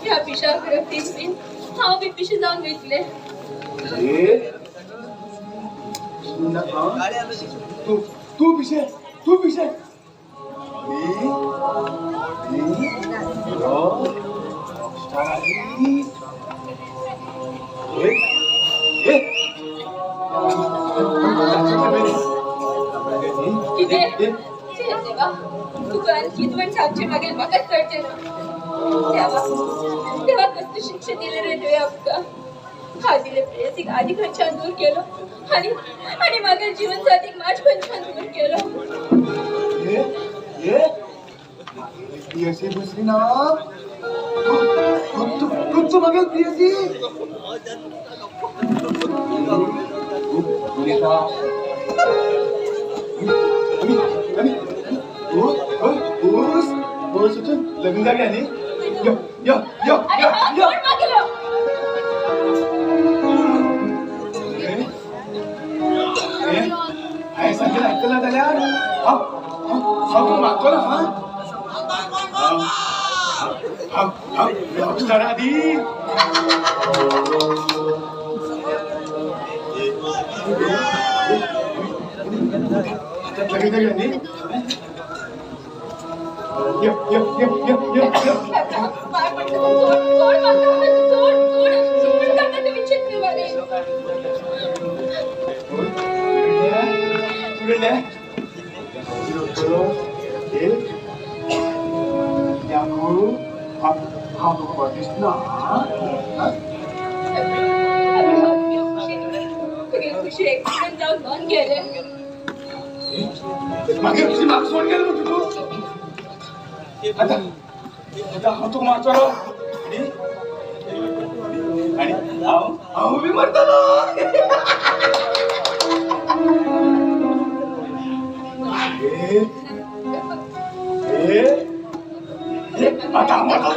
ह्या पिशा करपीच बीन हांव बी पिशे जावन वयतले तू पिशे कितें देवा तुका आणखी पण सांगचे मागीर म्हाकाच कळचे ना देवा देवा कसली शिक्षा दिले रे तुवें आमकां हा दिले प्रेयसीक आदी खंयच्यान दूर केलो आणि मागीर जीवन साथीक माज खंयच्यान दूर केलो प्रियसी दुसरी ना तू बघेल प्रियसी लग्न झाले आणि अरे हा कोण मागेलो हाय सांगेल ऐकलं झाल्यार तू मागतो ना आधी जाऊन गेले मागे तुझी माग सोड गेलं मग तू आता हा तू मारतो आणि आऊ बी मरतो आता मरतो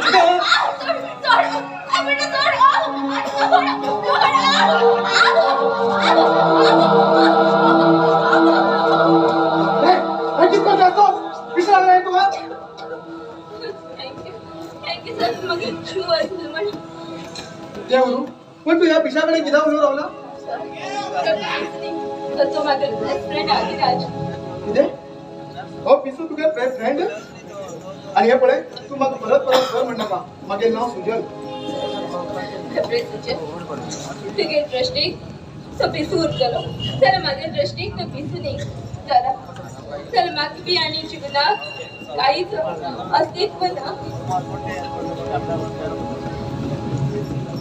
पण तू या पिशाकडे किती उभं राहला तो माझा बेस्ट फ्रेंड आदिराज हो पिसू तुगे फ्रेंड आणि हे पळे तू म्हाका परत कर म्हणनाका मागे नाव सुजल तुगे दृष्टीक तो पिसू उरतलो जाल्यार म्हागे दृष्टीक तो पिसू न्ही जाल्यार म्हाका बी आनी जिवनाक काहीच अस्तित्व ना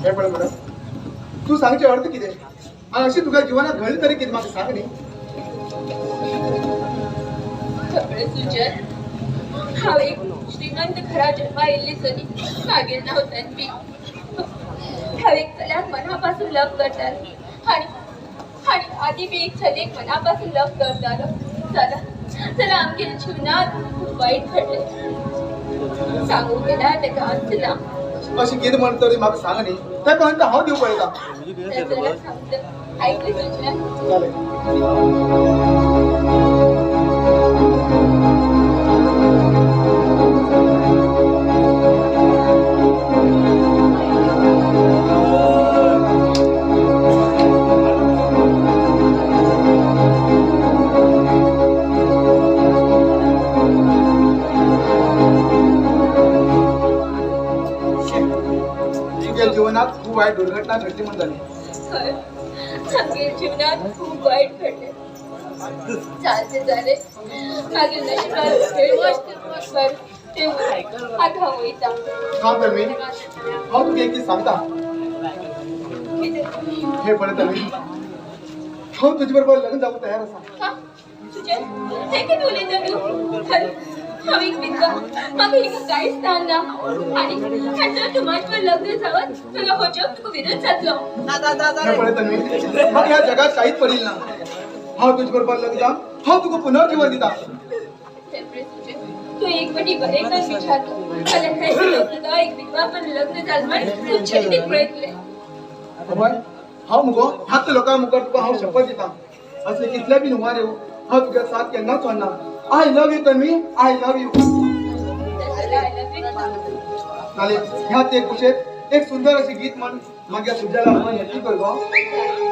हे पळे बरं तू सांगचे अर्थ कितें आणि अशी तुका जीवनात घडली तरी कितें म्हाका सांग न्ही खबरे सुजल हांव एक श्रीमंत घरा जन्मा येयल्ली चली मागीर नांव तन्वी हांव एक चल्याक मनापासून लव करताली आणि आधी बी एक चलयेक मनापासून लव करतालो जाल्यार आमच्या जीवनात खूप वाईट घडलें सांगूंक गेल्यार तेका अंत ना अशी कितें म्हण तरी म्हाका सांग न्ही तें पर्यंत हांव दिवं पळयता जाल्यार सांगता आयकली सुजल जीवनात खूप वाईट दुर्घटना घडली म्हणून झाली आमच्या जीवनात खूप वाईट घडले चालते झाले मागील नशिबार ते आता वयता हा तर मी हांव तुका एक दीस सांगता हे पळय तन्वी हांव तुजे बरोबर लग्न जावंक तयार आसा तुझे हे किती उलयता तूं हांव एक विधवा म्हाका हिंगा कांयच जायना आनी जर तूं म्हाजे लग्न जावत जाल्यार हो जग तुका विरोध जातलो नाही पळय तन्वी मग ह्या जगात काहीच पडील ना हांव तुजे बरोबर लग्न जावन हांव तुका पुनर्जीवन दिता तू एक बटी बरे कर विचारतो जाल्यार हें लग्न एक विधवा पण लग्न जाल म्हण तूं चिंतीत पळयतले बाय हांव मुगो ह्याच लोकां मुखार तुका हांव शपथ दिता असले कितले बी नुवार येवं हांव तुगे साथ केन्नाच सोडना I love you Tanvi I love you नाले ह्याच एक कुशेत एक सुंदर अशी गीत म्हण मागे सुजाला म्हण येती कर गो माही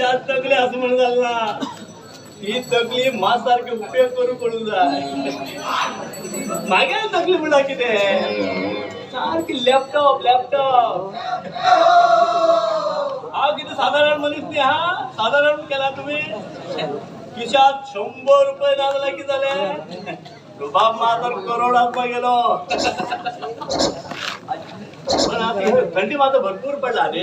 खिशात तकले असं म्हणून झालं ना ही तकली मास सारखे उपयोग करू पडून जाय मागे तकली म्हणा किती सारखी लॅपटॉप हा किती साधारण मनीस नाही हा साधारण केला तुम्ही खिशात 100 रुपये लागला की झाले बाप माझा करोडात गेलो पण आता थंडी माझं भरपूर पडला रे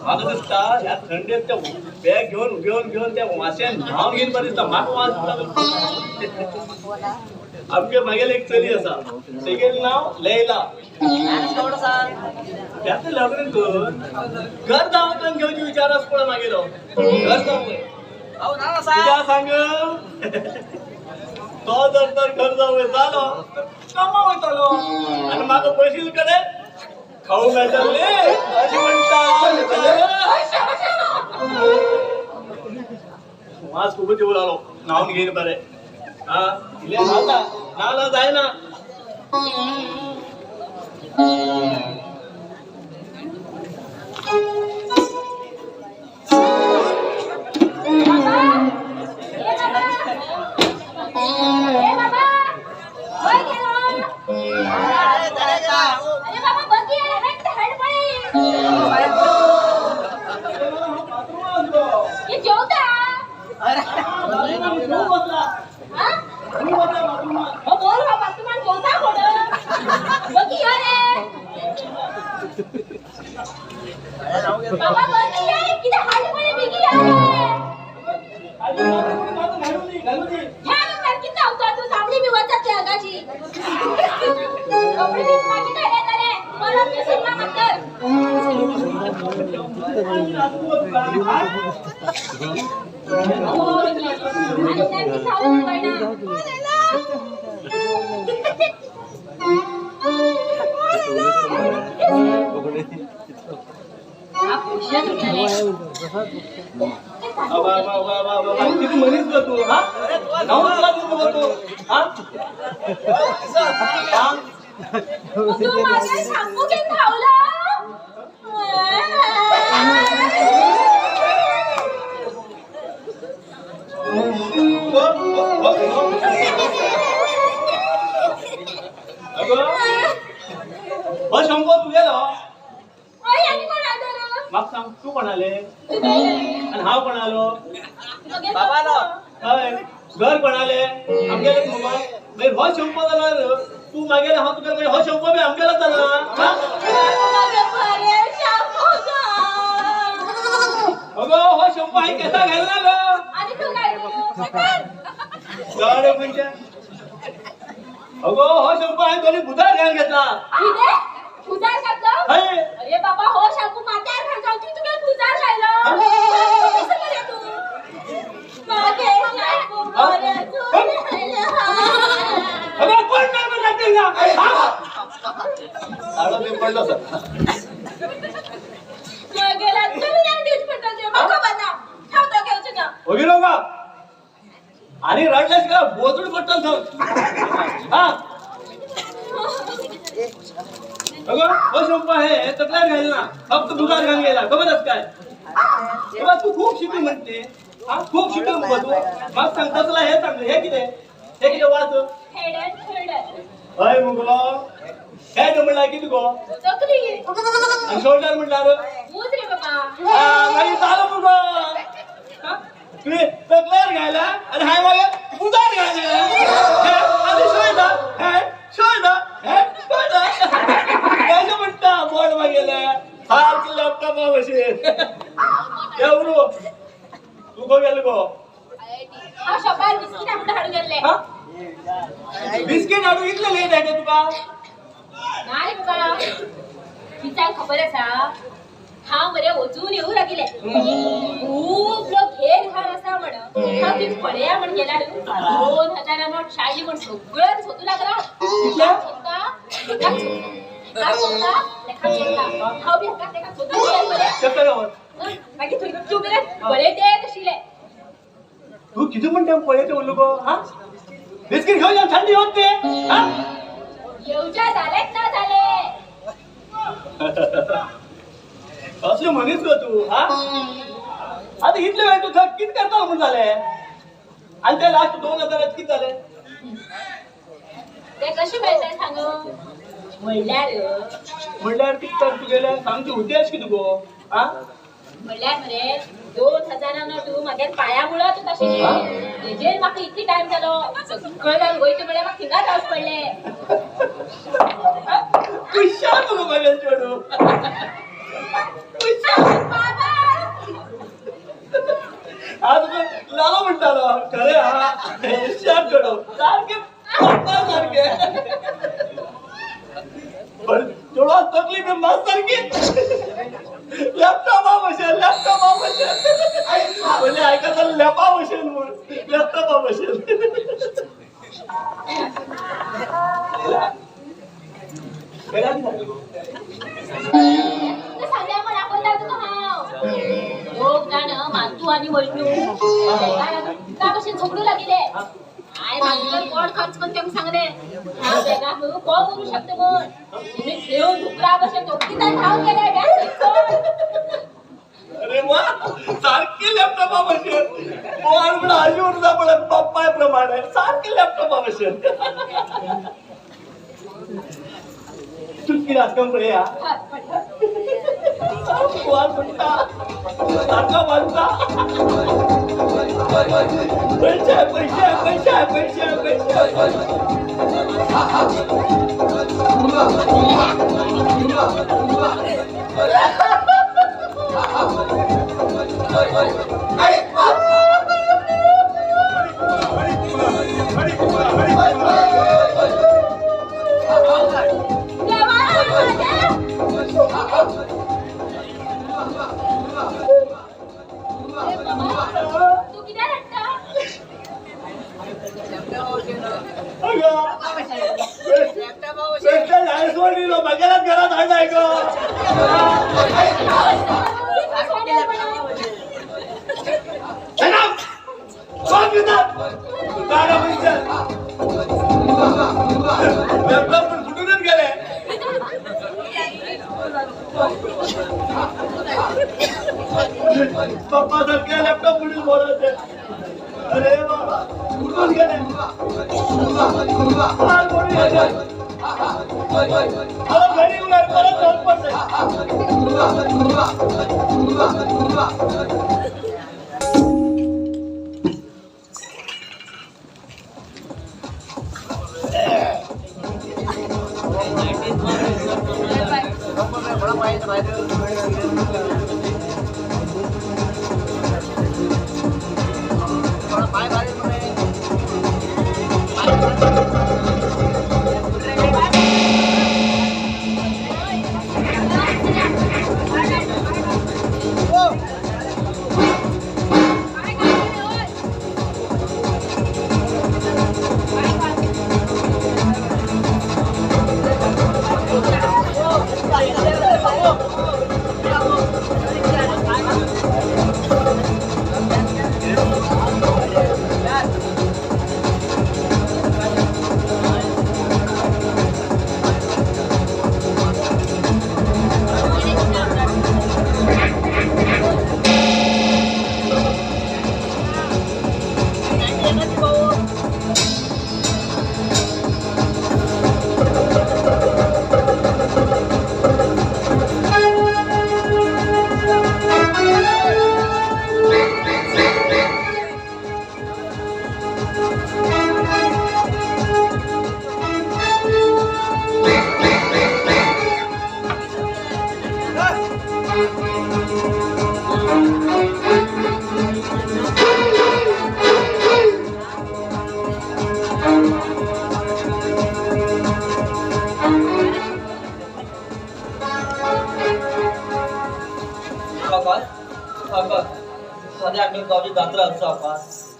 मला दिसता या थंडीत त्या बॅग घेऊन त्या माश्यान नाव घेऊन बरेच माग वाच आमच्या मागेला एक चली असा तेगेल नाव लैला त्याचं लग्न करून घर जावं घेऊन विचारच पण मागेलो घर जावं सांग तो जर घर जावं झालो कमावतो आणि माझं पैसे कडे खाऊ घालले अशी म्हणतात आज खूपच येऊ लागलो नावून घेईन बरे हा नाला जाय ना मग सांग तू कोणाले आणि हा कोणालो घर कोणाले आमगेले मग हो शंप झाला तू मागेले हा तुझ्या हो शंप बी आमगेला झाला अगो हो शंप आहे कसा घालला ग म्हणजे अगो हो शंप आहे दोन्ही बुधार घाल घेतला खुदार घातलं अरे बाबा हो शाकू मात्यार घालतो तू तुला खुदार घाललं कसं करे तू मागे शाकू बोले तू अबे कोण नाही म्हणते ना आला ते पडलं सर गेला तुम्ही नाही दिस पडतो ते बाबा बना ठेवतो घेऊच ना वगैरे का आणि रडलेस का बोचून पडतो सर हा अगं हो शंप आहे तकला घाल ना फक्त दुधार घाल गेला खबरच काय तेव्हा तू खूप शिकू म्हणते हा खूप शिकू तू मग सांग कसला हे सांग हे किती वाच हय मुगलो काय म्हणला किती गो आणि शोल्डर म्हणणार चालू मुग तुम्ही तकल्यार घायला आणि हाय मागे दुधार घाल म्हणता बोर्ड मागेला सारखी लॅपटॉप एवढू तू गो गेलो गो बिस्किट हाडू इतले लेट आहे तुका नाही बाबा तिचा खबर असा हा मरे वचून येऊ लागले खूप लोक घेर घाल असा म्हण हा ती पळया म्हण गेला 2000 नोट शाळी म्हण सगळं होतू लागला तू किती म्हणते पळेचे बोललो गो हा बिस्किट घेऊन जाऊन थंडी होते हा येऊच्या झालेत ना झाले असं म्हणीस ग तू हा आता इतले वेळ तू थक किती करता म्हणून झाले आणि ते लास्ट 2000 किती झाले ते कशी मिळतात सांगू म्हणल्यार किती तर तू गेल्या सांगची उद्देश किती गो हा म्हणल्यार मरे 2000 तू माझ्या पायामुळं तू कशी जे म्हाका इतकी टाइम जालो कळलं गोयचे म्हळ्यार म्हाका थिंगाच रावच पडले हुशार मगो माझ्या चेडू आज लालो म्हणटालो खरे हा हुशार चेडू सारखे सारखे पण थोडा तकलीफ आहे मास्तर की लॅपटॉपा बसेल म्हणजे ऐकायचा लॅपा बसेल म्हणून लॅपटॉपा बसेल सांगा मला आपण लोक जाण मातू आणि वैष्णू का कशी झगडू लागले काय मागील कोण खर्च करते मग सांगणे हा बेगा कोण करू शकते मग तुम्ही घेऊन दुकरा बसे तो किती धाव केले अरे वा सारखे लॅपटॉपा बसेल बोल म्हणून आजी उडदा पडत पप्पा प्रमाणे सारखे लॅपटॉपा बसेल चुटकी राजकम रे या वाल म्हणता सारखा म्हणता तू किती रडता माझ्याच घरात आणलाय ग लॅपटॉप पण फुटूनच गेले पप्पा सारखे लॅपटॉप फुटून बोलत अरे बाबा फुटून गेले घरी परत जाऊन पडले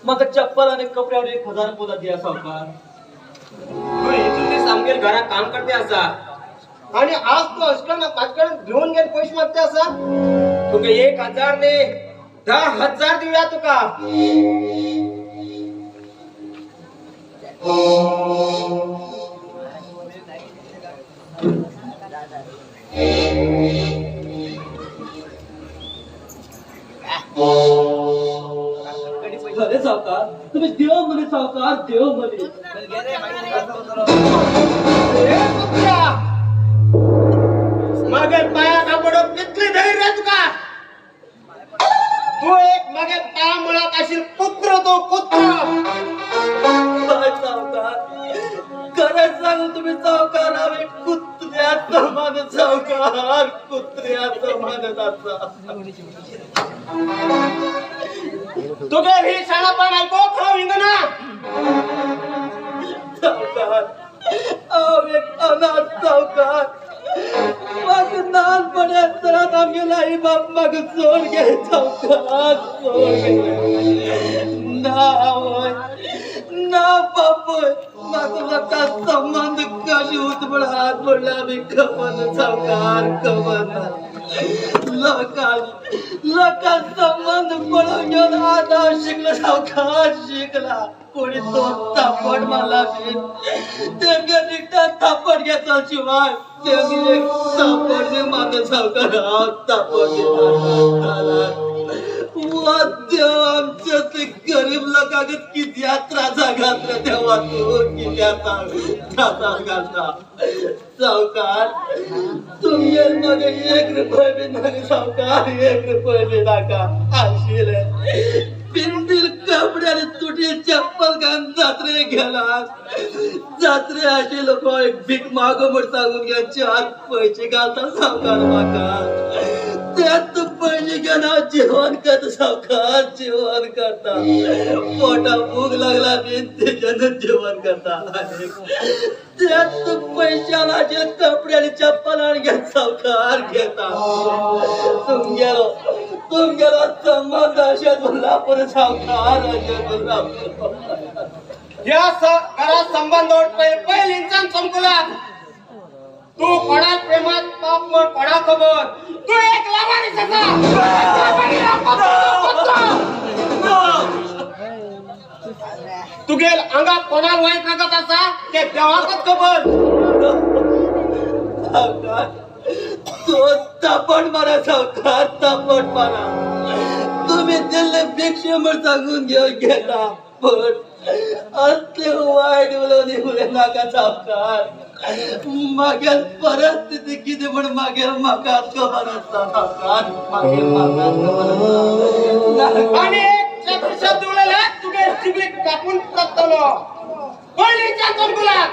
मग चप्पल आणि कपड्यावर 1000 पोदा दिया सावकार सामकेल घरात काम करते असा आणि आज तू अशकन पाचकन घेऊन गेले पैसे मागते असा तुका 1000 ने 10,000 दिव्या तुका खरे सावकार तुम्ही देव म्हणे सावकार देव म्हणे मागे पाया कापडो कितली धैर्य तुका तू एक मागे पाया मुळात असेल पुत्र तो पुत्र काय सावकार खरंच सांगू तुम्ही सावकार आम्ही कुत्र्याचं मानत सावकार कुत्र्याचं मानत असा तुगे ही शाळा पण ऐको खाऊ इंगना सावकार आम्ही एक अनाथ सावकार मग लहानपणी असताना आम्ही आई बाप मग सोड घे सावकार सोड घे ना बाप माझा संबंध कशी उतबळ हात पडला मी कमन सावकार कमन लोकां संबंध पळून घेऊन आता शिकला सावकार शिकला कोणी तो थापड मला ते निघता थापड घेता शिवाय ते एक थापड माझा सावकार थापड घेता आमच्या ते गरीब लोकांना किती त्रासा घातला तेव्हा तू किती त्रासात घातला सावकार तुम्ही मग 1 रुपये बी नाही सावकार 1 रुपये बी नका आशील पिंतील कपड्याने तुटी चप्पल घालून जात्रे गेला जात्रे असे लोक एक भीक मागो म्हणून सांगून घ्यायचे हात पैसे घालतात सावकार माका त्यात पैसे घेणार जेवण करत सावकार जेवण करता पोटा भूक लागला बी त्याच्यानं जेवण करता त्यात पैशाला जे कपडे आणि चप्पल आणि घेत सावकार घेता तुम गेलो संबंध अशात बोलला पण सावकार अशात बोलला या घरात संबंध पहिले इंसान संकुला तू कोणा प्रेमात पाप मग कोणा खबर तू एक लावारीस तू गेल अंगात कोणाला वाईट लागत असा ते देवाकच खबर सावकार तो तापड मारा सावकार तापड मारा तुम्ही दिले भिक्षेवर सांगून घेऊन गेला पण असले वाईट बोलवले नका सावकार मागेल परिस्थिती किती पण मागेल मागात खबर असता सावकार मागेल मागात खबर आणि एक शब्द उडला तुगे चिबली कापून टाकतो पहिली चांचन गुलाब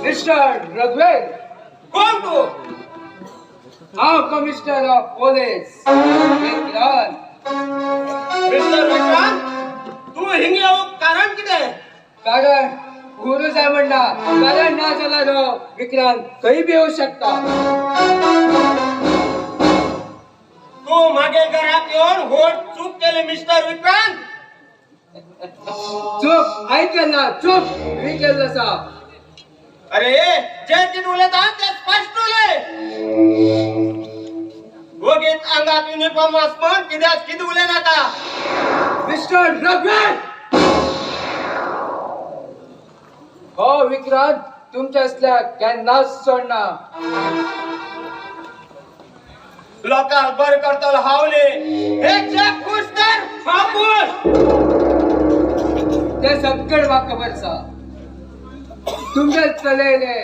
मिस्टर रघुवीर कोण तू हाँ commissioner of police Vikrant mister Vikrant तू हिंग येऊ कारण किती कारण गुरु साहेब म्हणला कारण ना झाला तो विक्रांत काही बी होऊ शकता तू मागेल घरात येऊन होट चूक केले मिस्टर विक्रांत चूक ऐकला चूक मी केलं सा अरे जे तीन उलयतात ते स्पष्ट उलय वगीत अंगात युनिफॉर्म आसपण कित्याक कितें उलयनाका मिस्टर रघुवीर हो विक्रांत तुमच्या असल्या केन्नाच सोडना लोकांक बरें करतलो हावले हे जग खुश कर हापूस ते सगळं म्हाका खबर आसा तुमचे चलयले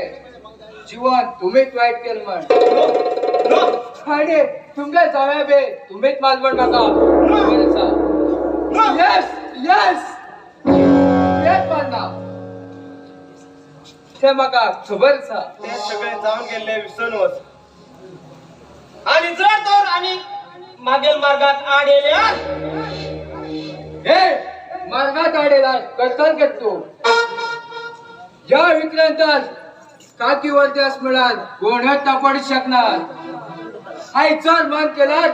जीवन तुम्हीच वाईट केलं म्हण आणि तुमच्या जाव्या बे तुम्हीच मालवण म्हाका खबर आसा यस यस तेच मानना ते म्हाका खबर आसा ते सगळे जावन गेल्ले विसरून वच आणि जर तर आणि मागील मार्गात आड येल्यार हे मार्गात आडेला करताल का तू या विक्रांतात काकी वर्ध्यास मिळाल कोणच तापड शकणार आई चल मान केल्यार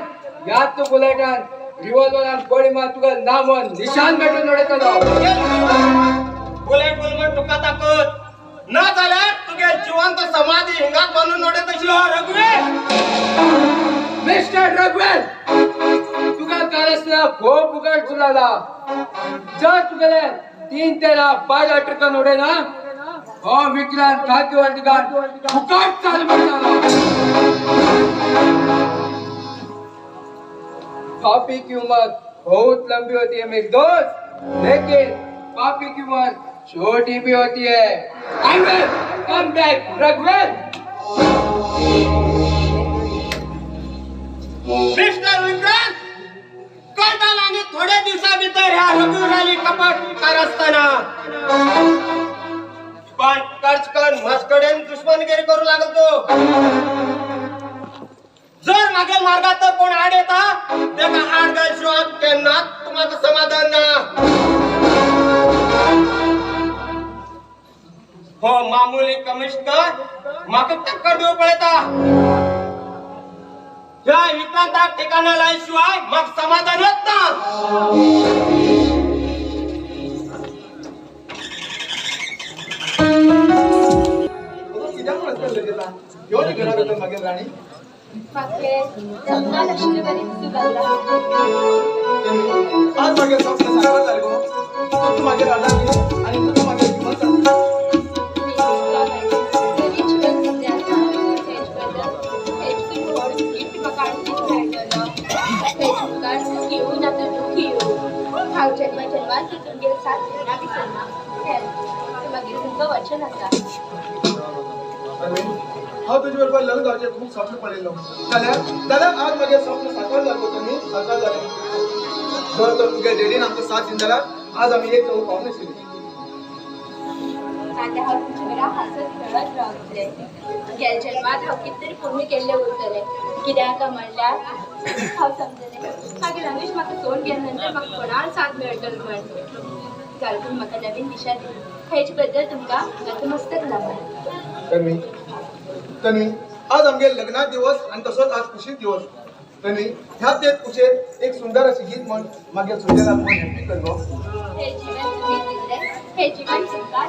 यात तू बुलेटान रिव्हॉल्वरान गोळी मार तुका नाम निशान भेटून उडयतलो बुलेट बुलमट तुका ताकद ना जाल्यार तुगे जिवंत समाधी हिंगात बांदून उडयत आशिल्लो रघुवीर मिस्टर रघुवीर तुका असताना खूप उघड तुला जर तुगेले 3 ते 12 टक्के उडे ना हो विक्रांत खातीवर ठिकाण फुकट चाल म्हणताना कॉफी की उम्र बहुत लंबी होती है मेरे दोस्त, लेकिन कॉफी की उम्र छोटी भी होती है। आई विल कम बैक रघुवीर। मिस्टर विक्रांत कळताना आणि थोड्या दिवसाभितर ह्या रघुवीराली कपाट कारस्थाना पण कर्चकन मस्कडेन दुश्मनगिरी करू लागतो। जर मागील मार्गात कोण आड येता तेका आड घालशिवाय केन्नाच तुम्हाला समाधान ना। हो मामुली कमिशनर म्हाका टक्कर देऊ पळयता ह्या विक्रांताक ठिकाणा लायशिवाय म्हाका समाधानच ना। कित्याक म्हणत गेला ह्यो घरा भितर मागीर राणी मागे जंगल आशिल्ले बरे दिसू लागला आज मागीर स्वप्न साकार जालें गो तूं मागीर राडा आनी तुका मागीर किंमत वचन आसा हांव तुजे बरोबर लग्न जावचें खूब स्वप्न पळयलो जाल्यार आज मागीर स्वप्न साकार जालें तुमी साकार जालें जर तर तुगे डेडीन आमकां साथ दिली जाल्यार आज आमी एक चवथ पावनाशिल्ली आतां हांव तुमचे बरोबर हांसत खेळत रावतलें गेल्या जन्मांत हांव कितें तरी पुण्य केल्लें उरतलें कित्याक म्हणल्यार हांव समजलें मागीर रमेश म्हाका सोड गेले नंतर म्हाका कोणाक साथ मेळटलो म्हण जाल्यार तुमी म्हाका नवीन दिशा दिली हेचे बद्दल तुमकां नतमस्तक नमन। तन्वी आज आमगे लग्ना दिवस आनी तसोच आज खुशी दिवस तन्वी ह्या तेच कुशेर एक सुंदर अशी गीत म्हण मागीर सुंदर मन हॅपी कर गो हे जीवन तुम्ही दिले हे जीवन तुमकां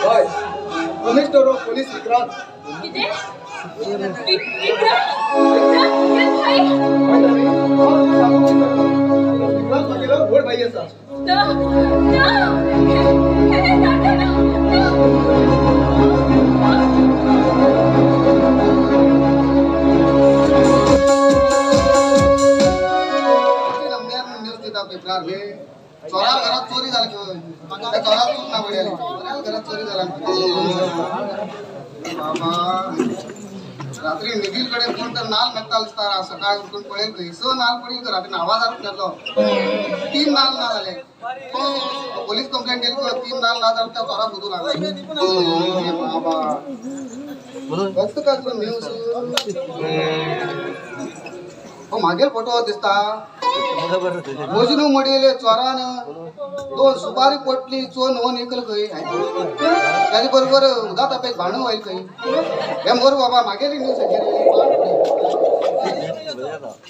हय कमिशनर ऑफ पोलीस विक्रांत किती विक्रांत भाई विक्रांत मागेलो व्हड भाई आसा पेपरार चोरा घरात चोरी झाली त्या चोरात चूक ना पडेल घरात चोरी झाला बाबा रात्री निखिलकडे कोण तर नाल मेकता दिसता सकाळी उठून पळेल खंयसो नाल पडेल का रात्री आवाज जालो 3 नाल ना झाले पोलीस कंप्लेंट केली 3 नाल ना झाले त्या चोरा शोधू लागला बाबा फक्त का न्यूज मागेल फोटो दिसता मोजनू मडीले चोरान 2 सुपारी पोटली चोन होऊन एकल खंय त्याच्या बरोबर उदात आपे भांडण व्हायला खंय हे मोर बाबा मागेली न्यूज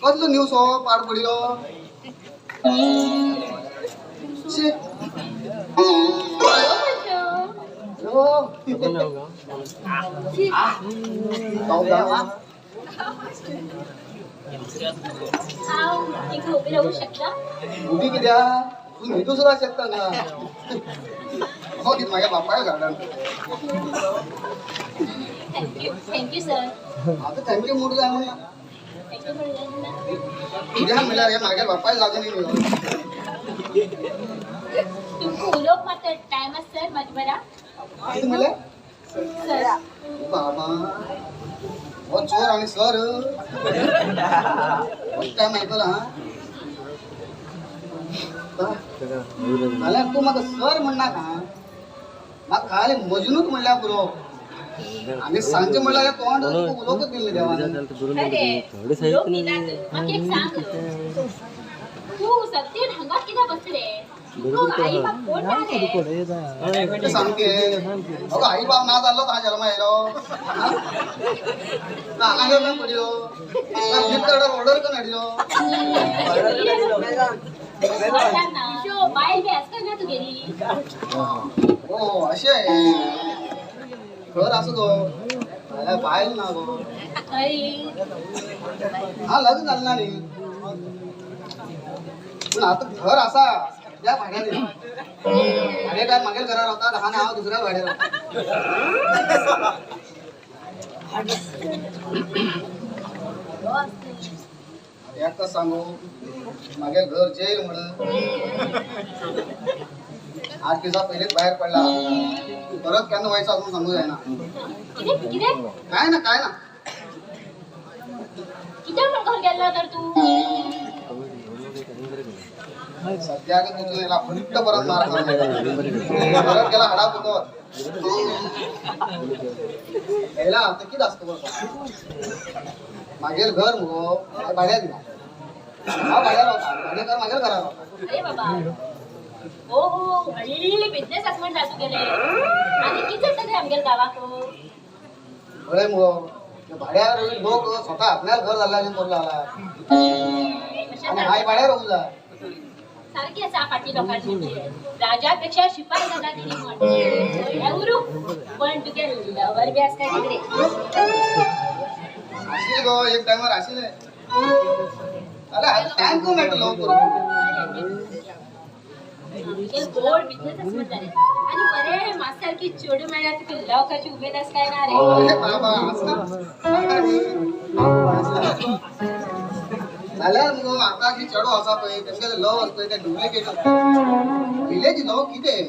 कसलो न्यूज हो पाड पडिलो इकडे उभी राहू शकता उभी कित्या तू न्हिदू सुद्धा शकता ना हो ती माझ्या बापाय गार्डन थँक्यू सर आता थँक्यू मूड जाय म्हणून थँक्यू म्हणलं कित्याक म्हणल्यार हे माझ्या बापाय लागून तुमको उलोवप मात्र टाइम आसा सर माझी बरा कितें म्हणलें सर बाबा हो चोर आणि सर टाइम ऐकला नाल्यार तू म्हाका सर म्हणना का म्हाका खाली मजनूच म्हणल्या पुरो आनी सांजे म्हणल्यार तोंड उलोवंकच दिल्लें देवान अरे लोक निघात म्हाका एक सांग तू सत्तेन हांगा कित्याक बसले तुका आई बाप कोण जाले सांगते अगो आई बाप ना जाल्लो ता जन्म आयलो ना हांगा येवन पडलो ना फ्लिपकार्टार ऑर्डर करून हाडलो शो बायल बी आसता ना तुगेली ओ अशें घर आसा गो बायल ना गो अरे हा लग्न जालें ना न्ही पूण आतां घर आसा त्या भाड्यान भाडेकार मागेल घरा रावता आनी हांव दुसऱ्या भाड्यार रावता एका सांगू मागेल घर जेल म्हणून 8 दिवसा पयलींच भायर पडला परत केन्ना वयचा अजून सांगू जायना काय ना कित्याक म्हण घर गेल्लो तर तू सद्याक तुझं याला फुट्ट परत मार परत गेला हाडा पुतो यायला आता किती असतं बरं मागेल घर मुगो भाड्यात दिला हा भाड्यात रावता भाडेकार मागेल घरा रावता अरे बाबा हो व्हडली बिझनेस आसा म्हण जातू गेले आनी कितें जाता रे आमगेर गावाक कळ्ळें मुगो भाड्यार लोक स्वता आपल्याला घर जाल्ल्या करून लागला आनी हाय भाड्यार रावूंक जाय सारखी आसा फाटी लोकांची राजापेक्षा शिपाई जाता तिणी म्हण एवरू पण तुगे लवर बी आसता तिकडे आशिल्लें गो एक टायमार आशिल्लें जाल्यार टायम मेळटलो गोड बिझनेस आसा म्हणटाले आनी बरे मास्सारकी चेडू मेळ्ळ्यार तुका लवकाची उमेद आसा काय ना रे बाबा जाल्यार मुगो आतां जी चेडो आसा पळय तेंगे लव आसा पळय ते डुप्लिकेट विलेज लव कितें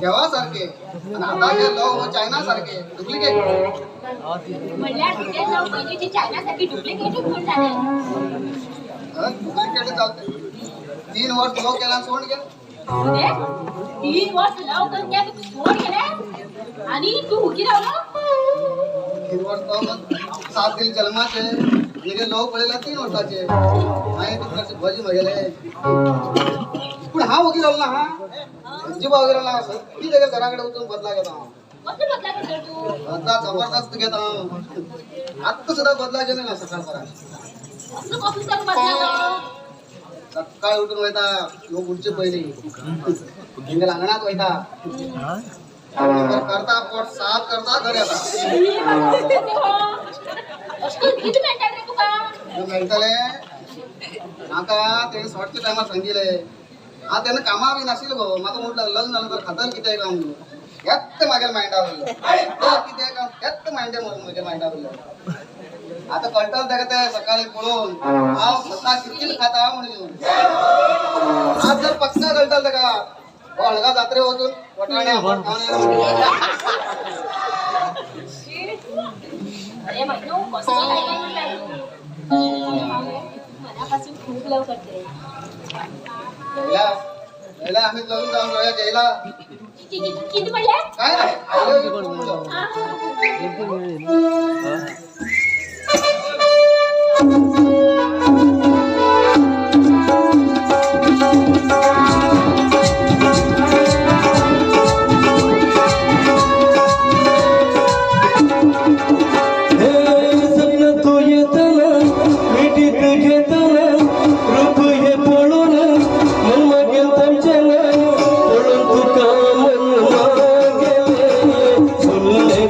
देवा सारखे आनी आतांचे लव चायना सारखे डुप्लिकेट म्हणल्यार तुगे लव पयलींची चायना सारकी डुप्लिकेटूच म्हण जालें डुप्लिकेट चालते 3 वर्स लव केला सोड गेला कितें 3 वर्स लव करून घ्या तुका सोड गेले आनी तू हुकी रावलो 3 वर्स तो 7 दिन जन्माचे मेरे लव पळयला 3 वर्साचे हांवें तुमचे भजी म्हगेले पूण हांव वकील रावलो ना जी वकील रावला ती तेगे घरा कडेन वचून बदला घेता हांव कसलो बदला घेतलो तू बदला जबरदस्त घेता हांव आत्तां सुद्दां बदला गेले ना सकाळ परां कसलो कसलो बदला सकाळी उठून वयता लोक उठचे पयलीं तेंगे आंगणात वयता करता पोट साफ करता घरी येता किती मेळटा रे तुका मेळटले म्हाका तेणी शॉर्टच्या टायमार सांगिले हांव तेन्ना कामा बी नाशिल्लो गो म्हाका म्हटलं लग्न जालें तर खातर कितें काम न्हू येत्त म्हागेल्या मायंडा उरलो कितें काम येत्त मायंडे म्हगे मायंडा उरलो आता कळटल तेका ते सकाळी पळोवन हांव सकाळ कितकीत खाता म्हणून आज जर पक्का कळटल तेका हळगा जात्रे वचून वटाणे आंबट खावन येयला अरे म्हणू कसं काय मनापासून खूप लव करते यायला आम्ही लग्न जाऊन जाऊया गेला किती पडले काय नाही आय लव्ह यू म्हणलं. फुल्ले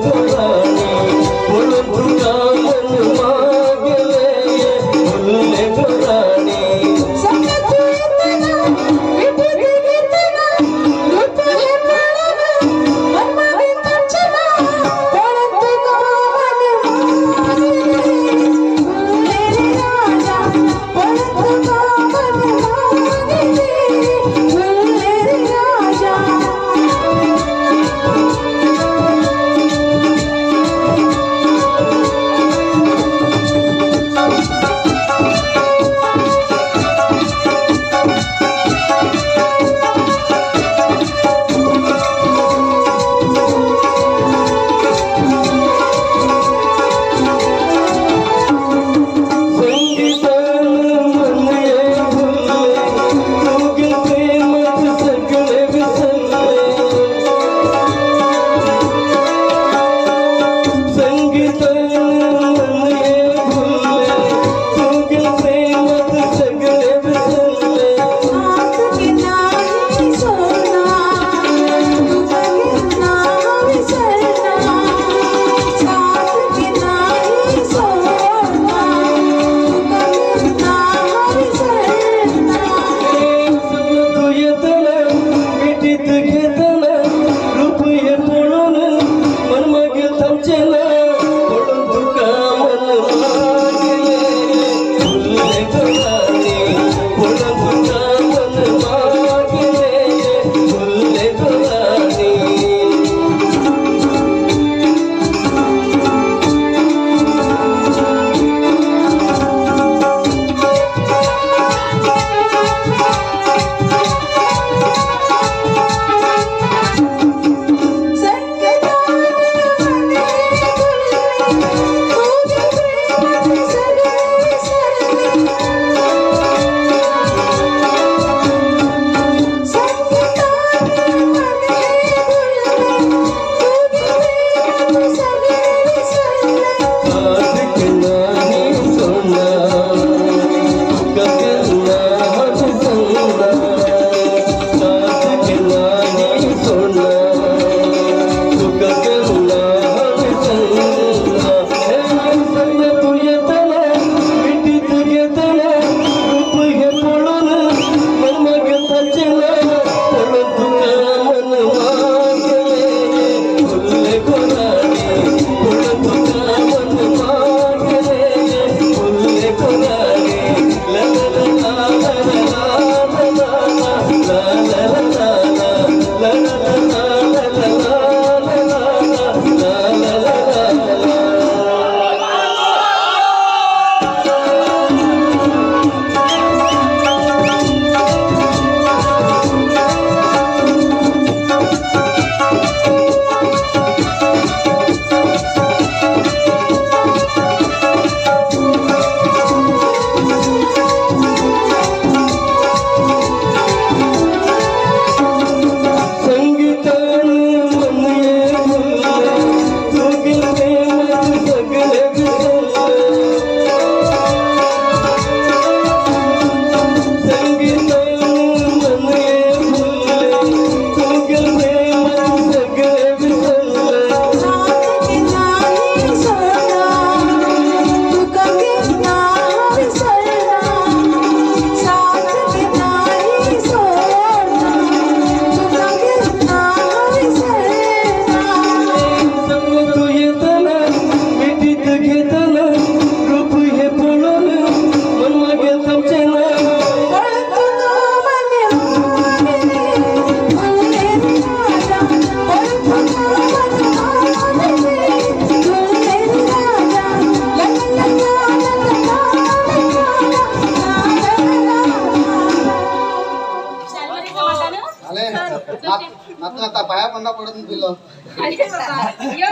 बाबा यो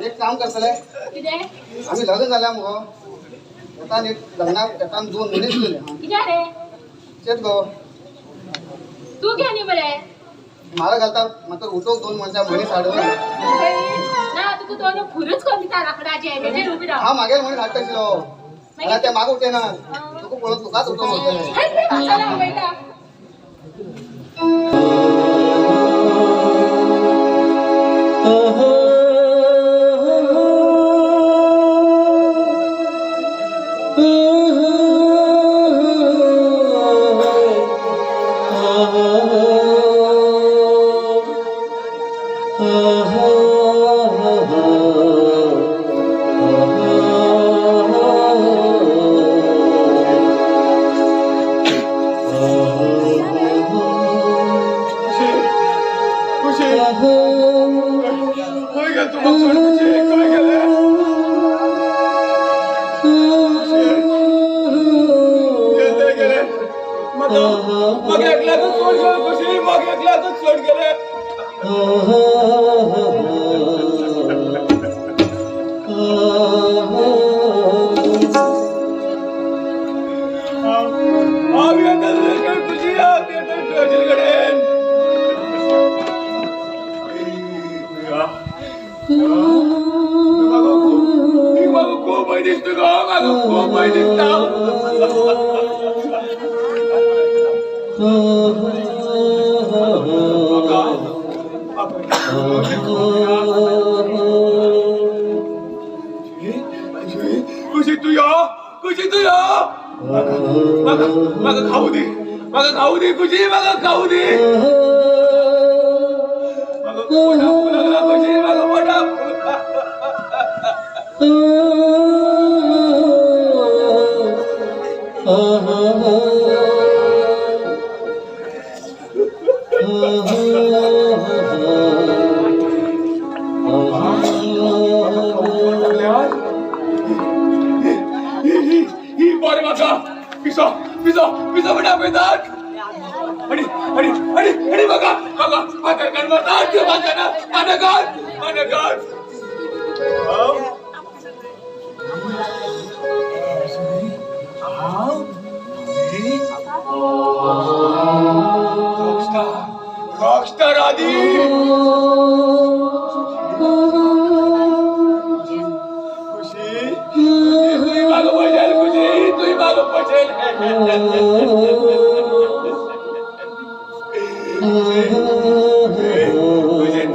एक काम करतले कितें आम्ही लग्न झाल्या मुगो येतान एक लग्नाक येतान 2 मनीस दिले कितें रे तेच गो तू घे न्ही मरे मला घालतात मात्र उठोक 2 मनशां मनीस हाडून ना तुका तो खरूच कमी दिता लाकडाचे तेजेर उबी राव हा मागेर मनीस हाडटाशिलो मला ते माग उठे ना तुका पळोवन तुकाच उठोवंक म्हणटले चला वयता Rockstar Adi!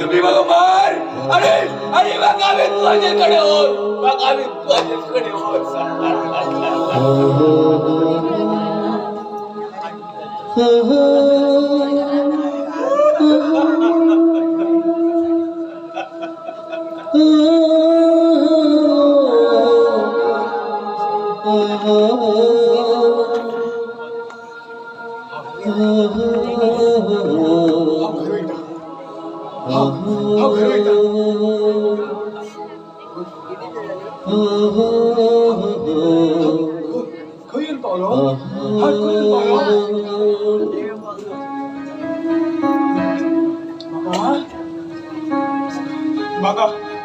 तुम्ही बघा मार अरे अरे बघावे तुझ्याकडे हो बघावे तुझ्याकडे हो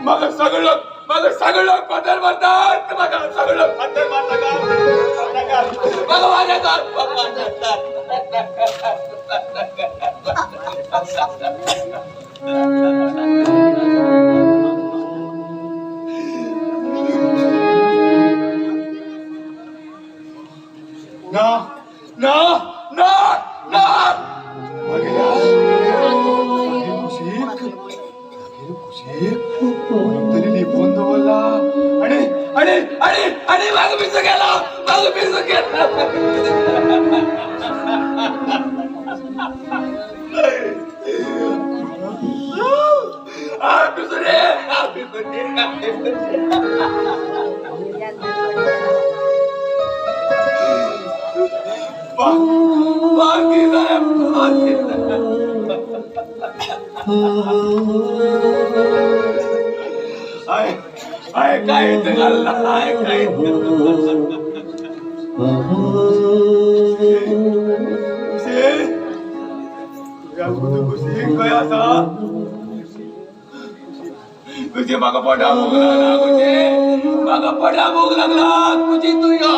मग सगळं पदर मारतात मग सगळं पदर मारतात मग माझ्या ना ना ना ना तरी बंद बोलला आणि आणि आणि आणि माग पिस गेला माग पिस गेला दुसरे काय तुझे म्हाका पडा भोग लागला तुझे म्हाका पडा भोग लागला तुझी तू यो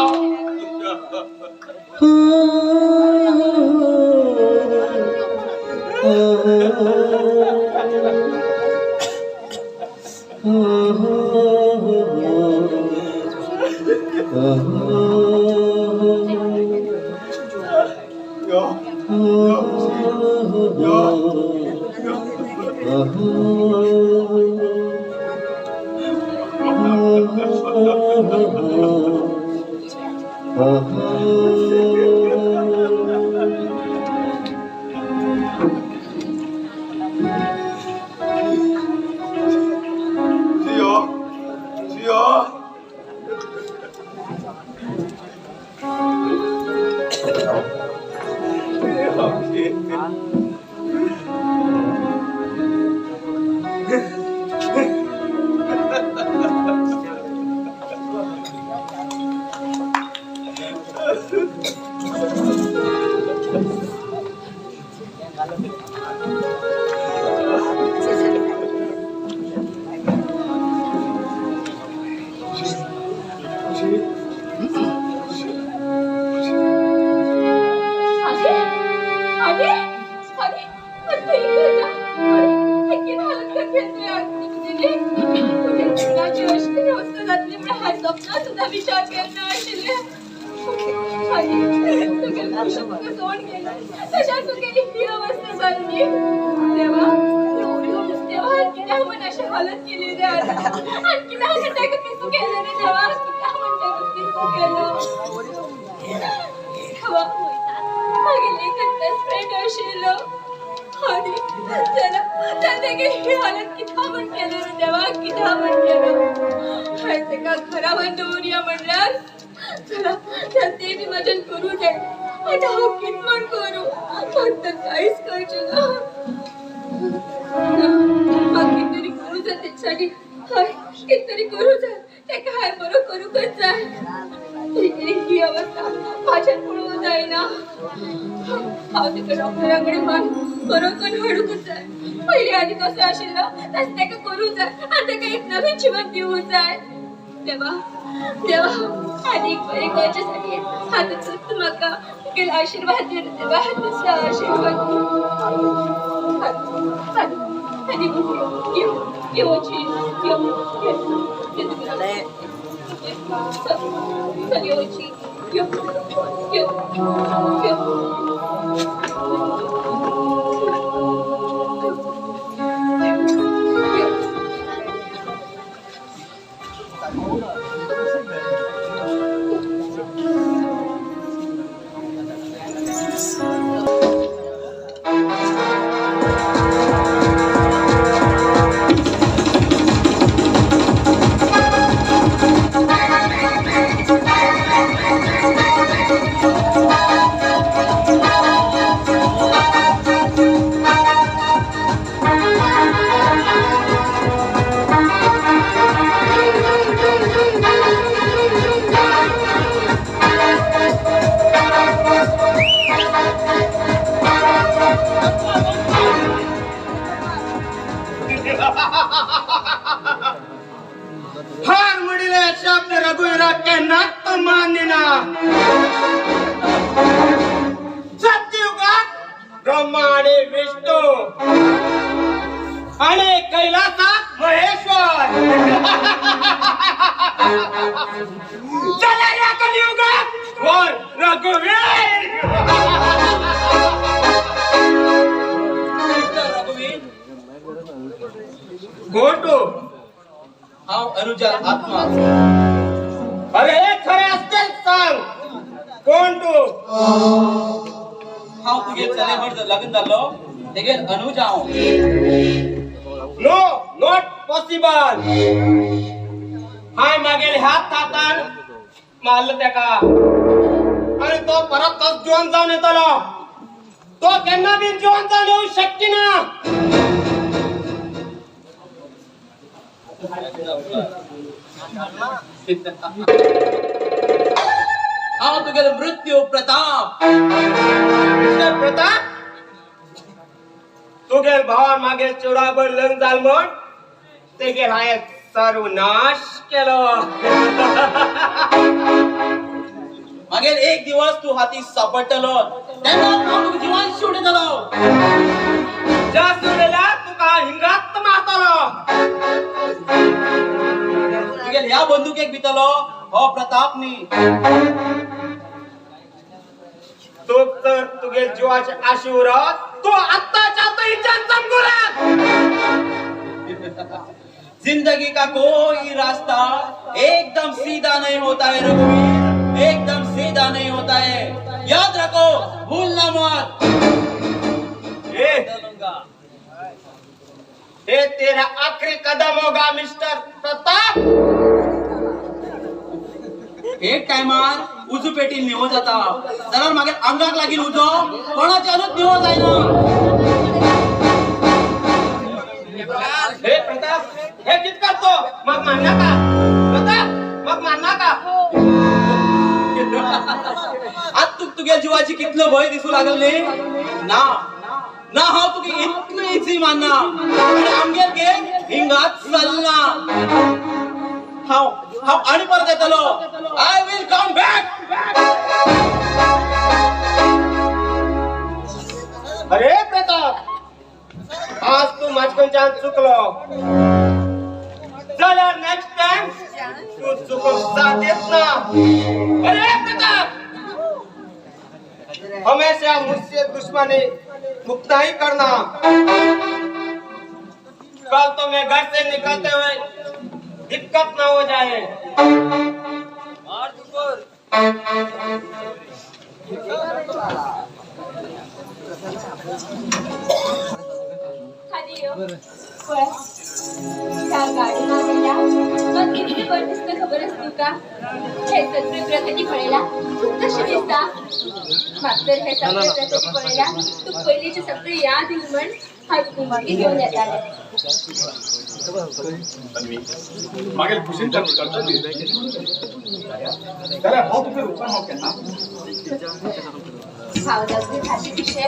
आशीर्वाद देवा दुसरा आशीर्वाद अनुजा आत्मा अरे खरे असते सांग कोण तू हांव तुगे चले लग्न जाल्लो तेगेर अनुजा हांव नो नॉट पॉसिबल हाय मागेल हात हातान मारलं त्याका आणि तो परत तस जीवन जाऊन येतलो तो केन्ना बी जीवन जाऊन येऊ शक्य ना हांव तुगेलो मृत्यू प्रताप प्रताप तुगेल भावान मागे चुडाबर लग्न जाल म्हण तेगे हायें सर्वनाश केलो. मागीर एक दिवस तू हाती सापडटलो तेन्ना हांव तुका जिवान सोडितलो. ज्या सोडल्यार तुका हिंगात मारतलो. तुगेल ह्या बंदुकेक भितलो हो प्रताप न्ही. तू तर तुगे जीवाचे आशी उरत तू आत्ताच्या आत्ता चमकुरात. जिंदगी का कोई रास्ता एकदम सीधा नहीं होता है रघुवीर, एकदम सीधा नहीं होता है. याद रखो, भूलना मत. ये तेरा आखिरी कदम होगा मिस्टर प्रताप. एक टायमार उजू पेटील निवो जाता जाल्यार मागीर आंगाक लागील उजो कोणाचे अनुच निवो जायना. हे प्रताप हे कित करतो मग मान्य का. प्रताप मग मान्य का. आज तुगे जीवाची कितलो भय दिसू लागले. ना ना हांव तुका इतलो इझी मानना. आमगेर घे हिंगात चलना. हांव आनी परत येतलो. I will come back. अरे प्रताप आज तू माझ्याकडच्यान चुकलो जाल्यार नेक्स्ट टाइम तू चुकून साथ देत ना. अरे प्रताप हमेशा मुझसे दुश्मनी मुक्त ही करना. कल तो मैं घर से निकलते हुए दिक्कत ना हो जाए. खाली येऊ. होय. त्या गाडीला गेला मग किती वर दिसतं खबरच तुका. हे सगळे प्रगती पळयला तू कशी दिसता. मात्र हे सगळे प्रगती पळयला तू पयलीची सगळी याद येईल म्हण हाय कुंभाकी घेऊन येताले. मागील खुशीन करता जाल्यार हांव तुका उपकार हांव केन्ना. हांव लग्न झाले विषय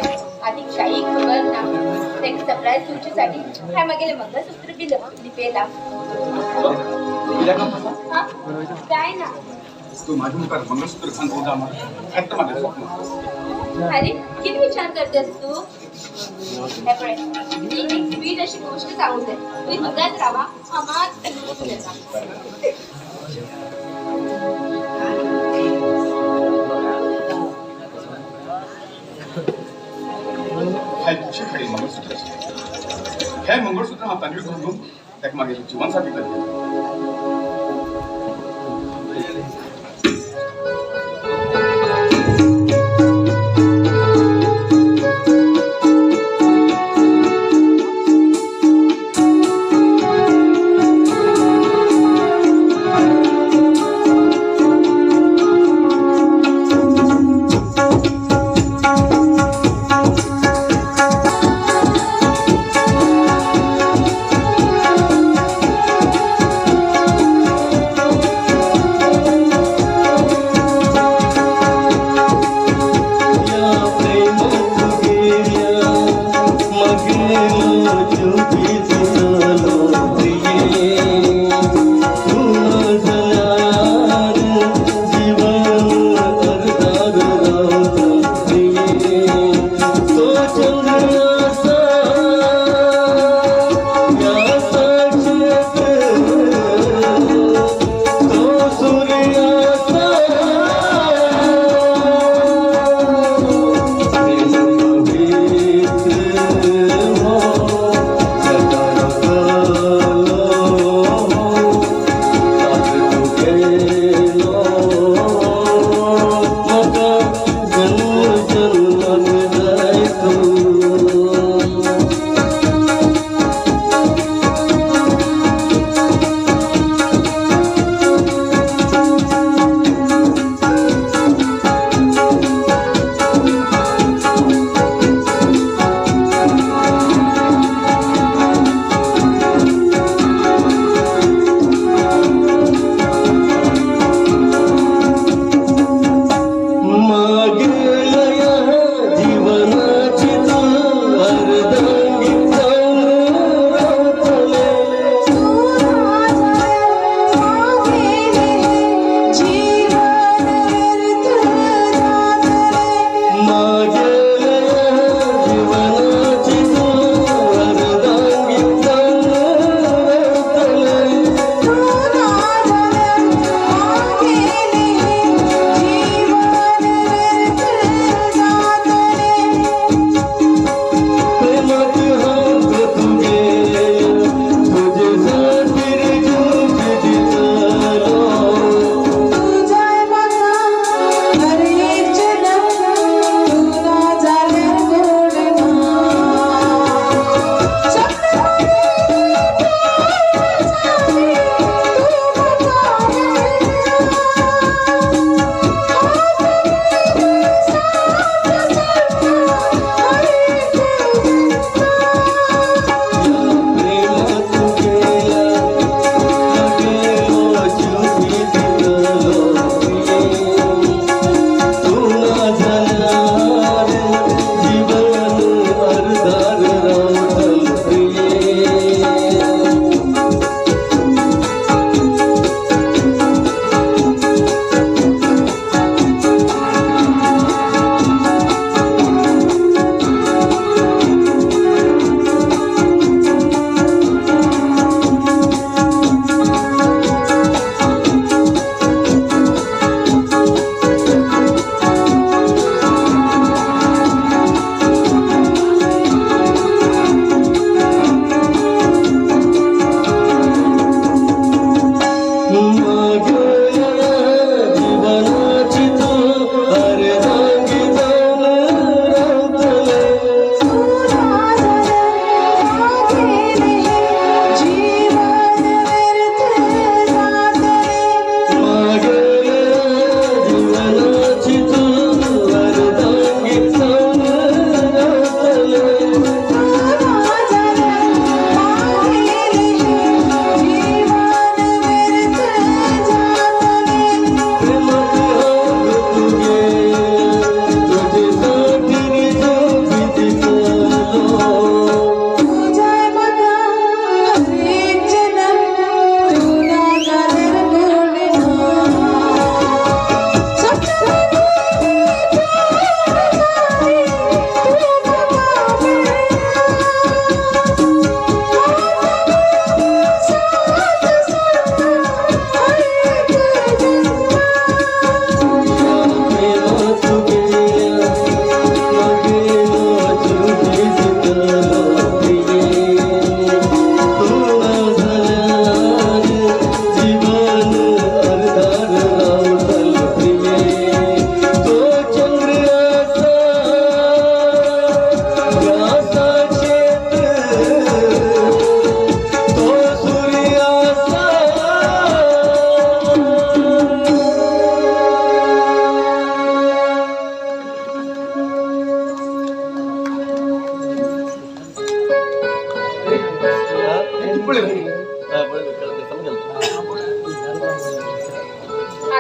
आनी शाही खबर ना. तेका सरप्राईज दिवचेसाठी हाय मागेले मंगळसूत्र बी लिपेला. हा काय ना. तू माझ्या मुखार मंगळसूत्र घालून जा मग हेच माझें स्वप्न. अरे किती विचार करतेस तू. हे पळय एक स्वीट अशी गोष्ट सांगू दे. तुम्ही बघत राहा आम्हाला हे खुशी खरी मंगळसूत्र हे मंगळसूत्र हांव तांदूळ घालून ताका मागीर जिवन साथी करतलो.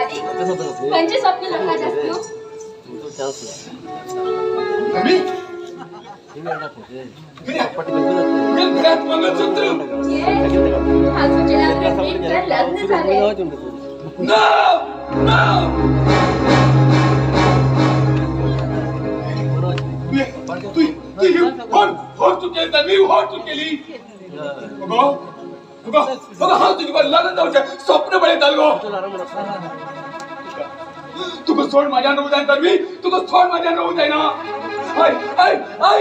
आधी म्हणजे स्वप्न नकाच असतो. घरात मंगळसूत्र हा सुचेला तर लग्न झाले. हो चुकेल तर मी हो चुकेली हा तुझी लग्न जाऊच्या स्वप्न पडे चालगो तुका सोड माझ्या नऊ जाईन तन्वी तुका सोड माझ्या नऊ जाईन I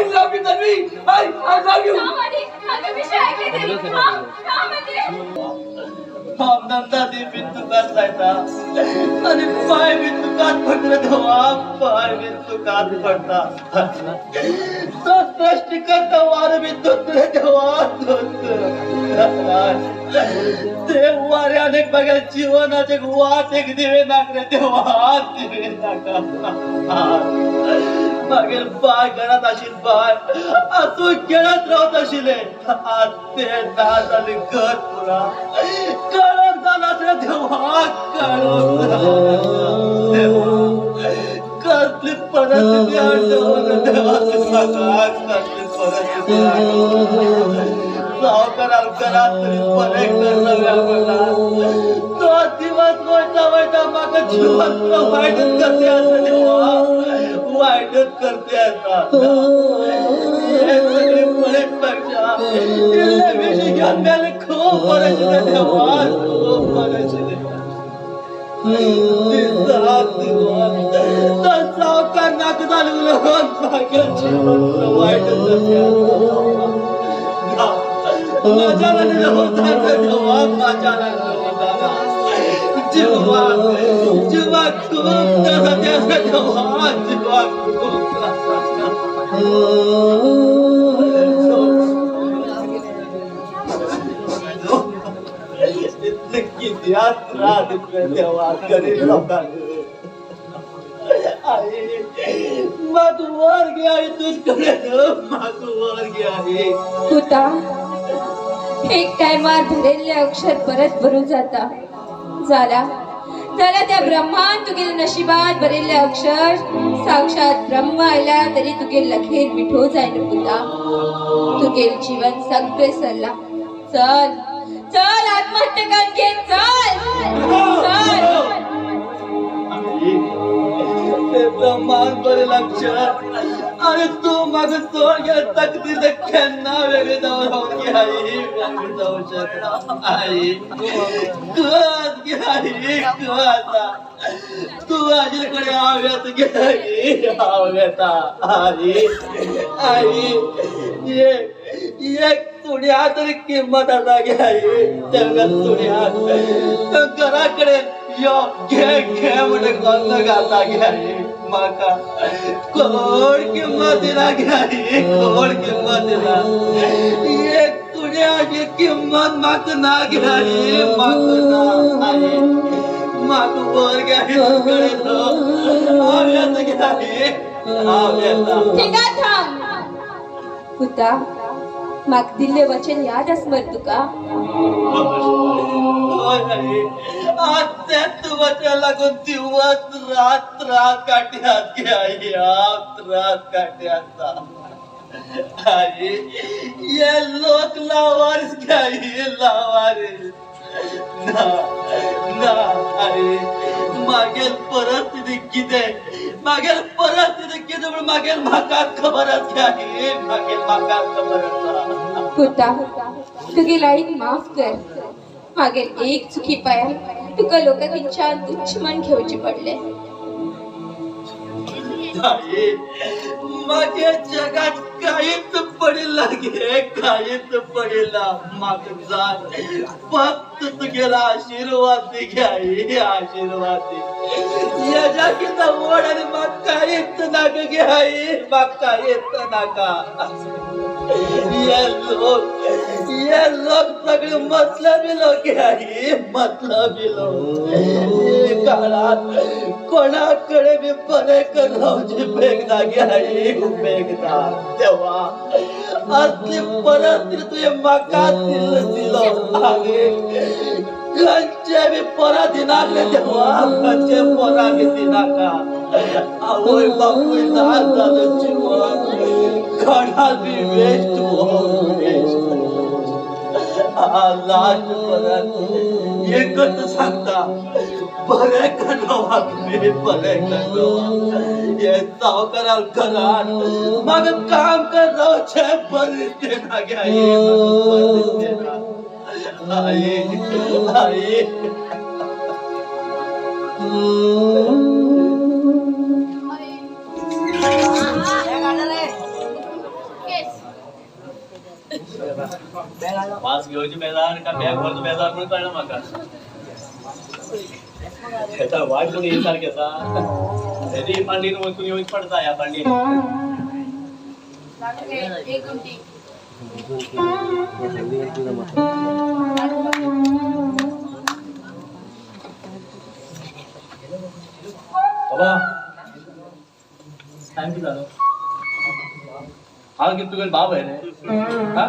love you Tanvi I love you Nanda Devi तुकात जायचा आणि पाय बी तुकात पडलं तेव्हा पाय बी तुकात पडता तो सृष्टीकर्ता वार बी धुतले तेव्हा ते वारे अनेक बघा जीवनाचे वाट एक दिवे नाकरे तेव्हा दिवे नाका मागील बाय घरात आशिल बाय तू खेळत राहत आशिले आज ते नाच आणि घर पुरा काळोख झाला रे देवा कसली परिस्थिती आठवण देवा कसली परिस्थिती सावकाराल घरात तरी बरे करणं तो दिवस वयता वयता माका जीवन वाईटच करते असं देवा वाईटच करते आता हे सगळे पळेपेक्षा विषय घेऊन गेले खूप बरेचसे देवा खूप बरेचसे सावकार नाक झाले मागे जीवन वाईटच करते माझ्याला होता माझ्याला होता जीवा जीवा खूप जीवा जीवा खूप किती यात्रा तेव्हा गरीब लोकांना मागू वर गया तुझकडे मागू वर गया तुता एक टायमार भरेले अक्षर परत भरून जाता झाला त्याला त्या ब्रह्मान तुगेल नशिबात भरेले अक्षर साक्षात ब्रह्म आयला तरी तुगेल लखेर मिठो जाईन पुता तुगेल जीवन सगळे सरला चल चल आत्महत्या करून घे चल ते ब्रह्मांड बरे लक्षात आणि तू मग सोड घ्या तकदीर खेळना वेगळे जाऊन घे आई वेगळे जाऊ शकता आई कस घे आई कसा तू माझ्याकडे हव्यात घे आई हव्याता आई आई एक तुड्या तरी किंमत आता घे आई जगात तुड्या घराकडे यो घे घे म्हणजे कोण घाता घ्याई माका कोड किंमत दिला घ्याई कोड किंमत दिला एक तुझ्याची किंमत माक ना घ्याई माक ना आई माक वर घ्याई तुकडे तो आव्यात घ्याई आव्यात ठिका थांब पुता माक दिले वचन याद असमर तुका तू वचन लागून दिवस रात काट्यात घ्याई रात काट्यात आई ये लोक लावारीस घ्याई लावारीस ना आई मागेल परिस्थिती किती मागेल परिस्थिती किती पण मागेल म्हाका खबरच घ्याई मागेल म्हाका खबरच पुता तुगे लाईक माफ कर मागेल एक चुकी पाया तुका लोकांच्या दुश्मन घेवचे पडले मागे जगात काहीच पडेल लागे काहीच पडेल माग जाण फक्त तुझ्याला आशीर्वाद घ्याई आशीर्वाद या जागेचा ओढ आणि मग काहीच नाग घ्याई मग काहीच नाका ये लोक सगळे मतलबी लोक आहे, मतलबी लोक. हे काळात कोणाकडे मी बरे करावची बेगदा घ्याई बेगदा तेव्हा असली परिस्थिती तुझे माका दिलो आणि कंचे मी परा दिनाकले तेव्हा कंचे परा घेती नाका आवय बापूय नाक झालं जीवन घडा बी वेस्ट लास्ट परत एकच सांगता बरे करवा तुम्ही बरे करवा हे सावकाराल करार मग काम करवचे परिस्थिती ना घ्या आई आई पास घेवची बेजार का बॅग भरतो बेजार म्हणून कळलं म्हाका त्याचा वाट कोणी हे सारखेचा त्याची पांडीन वचून येऊच पडता या पांडीन बाबा टाइम किती झालं हा की तुझे बाप आहे रे हा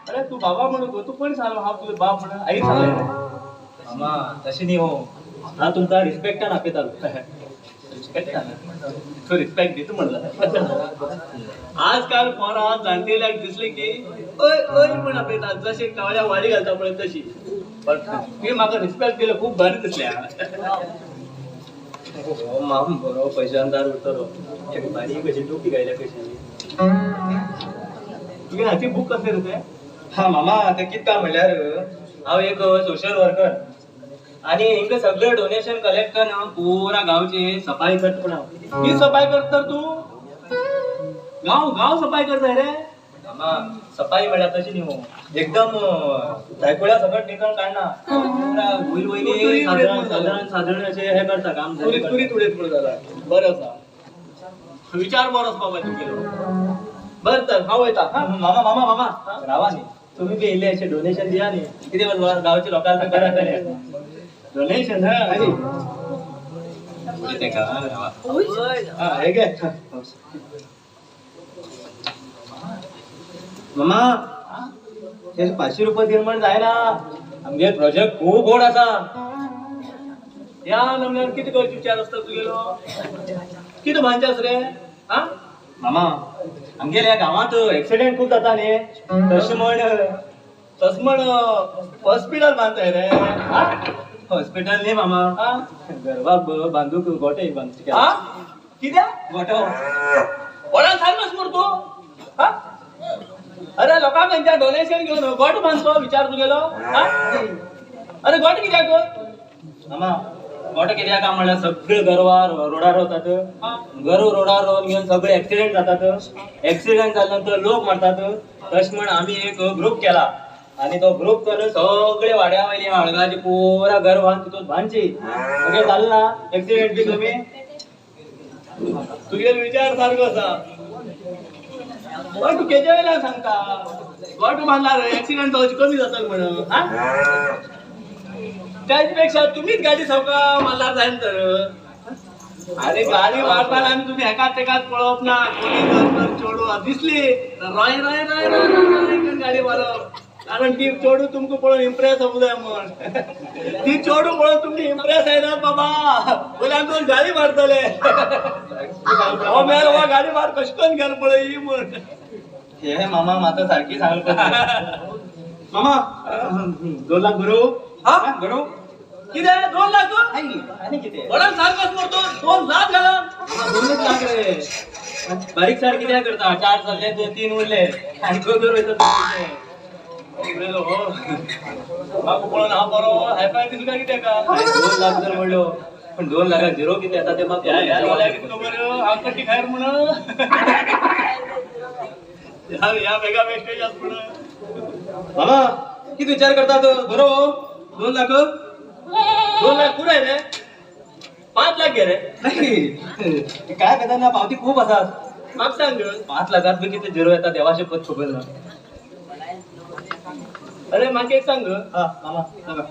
अरे तू बाबा म्हणू तू पण सांग हा तुझे बाप म्हणा आई सांगले रे मामा तशी नाही हो हा तुमचा रिस्पेक्ट आहे ना आपे चालू रिस्पेक्ट आहे तो रिस्पेक्ट देतो म्हणलं आजकाल पोरा जाणटेल्या दिसले की ओय ओय पण आपे जसे कावळ्या वाडी घालता पण तशी पण ते म्हाका रिस्पेक्ट दिलं खूप बरें दिसल्या माम बरो पैशांदार उरतलो एक बारी कशी टोपी घायल्या कशी तुझे हाची बुक कसे रे ते हा मामा ते कित काम म्हणल्यार हांव एक सोशल वर्कर आणि हिंका सगळं डोनेशन कलेक्ट करून पुरा गावची सफाई करता पण हांव ही सफाई करता तू गाव गाव सफाई करताय रे मामा सफाई म्हळ्यार तशी न्ही हो एकदम जायफळ्या सगळं निकळ काढना पुरा वयर वयली साधारण असे हे करता काम तुरी तुडीत पण झाला बरं असा विचार बरोच बाबा तू केलो बर तर हांव वयता हा मामा मामा मामा रावा न्ही तुम्ही बी येयले अशे डोनेशन दिया न्ही कितें म्हणून गावच्या लोकांना करा तरी डोनेशन हा कितें का रावा हा हे घे मामा ते 500 रुपये निर्माण जायना आमगे प्रोजेक्ट खूप व्हड आसा या नमल्यार कितें करची विचार आसता तुगेलो कितें भांचास रे हा मामा आमगेल्या ह्या गावात एक्सिडेंट खूप जाता न्ही तस म्हण हॉस्पिटल बांधताय रे हा हॉस्पिटल न्ही मामा हा गरबाक बांदूक गोटे बांदूक हा कित्याक गोटो कोणाक सांगस मर तू हा अरे लोकांक त्यांच्या डोनेशन घेऊन गोट बांधतो विचार तुगेलो हा अरे गोट कित्याक मामा गोटो कित्याक काय म्हणल्यार सगळे गरवार रोडार वतात गरव रोडार रोवन घेवन सगळे एक्सिडेंट जातात एक्सिडेंट जाल्यानंतर लोक मरतात तशें म्हण आमी एक ग्रुप केला आणि तो ग्रुप करून सगळे वाड्या वयली हळगाची पुरा गरवान तितून बांदची ओके जालें ना एक्सिडेंट बी कमी तुगेलो विचार सारको आसा पण तू केच्या वेळेला सांगता गोट बांधला ऍक्सिडेंट जावची कमी जातात म्हणून हा त्याच्यापेक्षा तुम्हीच गाडी सवका मारल्यार जायना तर अरे गाडी मारताना आम्ही तुम्ही एकाच एकाच पळप ना कोणी चोडू दिसली तर राय राय राय राय राय गाडी मारप कारण ती चोडू तुमका पळोवन इम्प्रेस होऊ जाय म्हण ती चोडू पळोवन तुमची इम्प्रेस आहे ना बाबा बोले आमी दोन गाडी मारतले हो मेळ हो गाडी मार कशी करून गेल पळय म्हण हे मामा माता सारखी सांगलो मामा 2 लाख भरू हा भरू किती 2 लाख आणि किती वडान सांगस मरतो 2 लाख घाला 2 लाख रे बारीक सार किती करता 4 झाले 3 उरले आणि गोदर वयता हो बापू पळोवन हांव बरो हायफाय दिसलो काय कित्याक 2 लाख जर म्हणलो पण 2 लाखाक झिरो किती येता ते म्हाका खबर हांव कशी खायर म्हण या मेगा वेस्टेज आस म्हण मामा किती विचार करता तो बरो 2 लाख 2 लाख पुराय रे 5 लाख घे रे नाही काय करता ना पावती खूप आसात म्हाका सांग 5 लाखात बी किती झिरो येता देवाचे पद खबर ना. अरे म्हाका एक सांग हा मामा सांगा.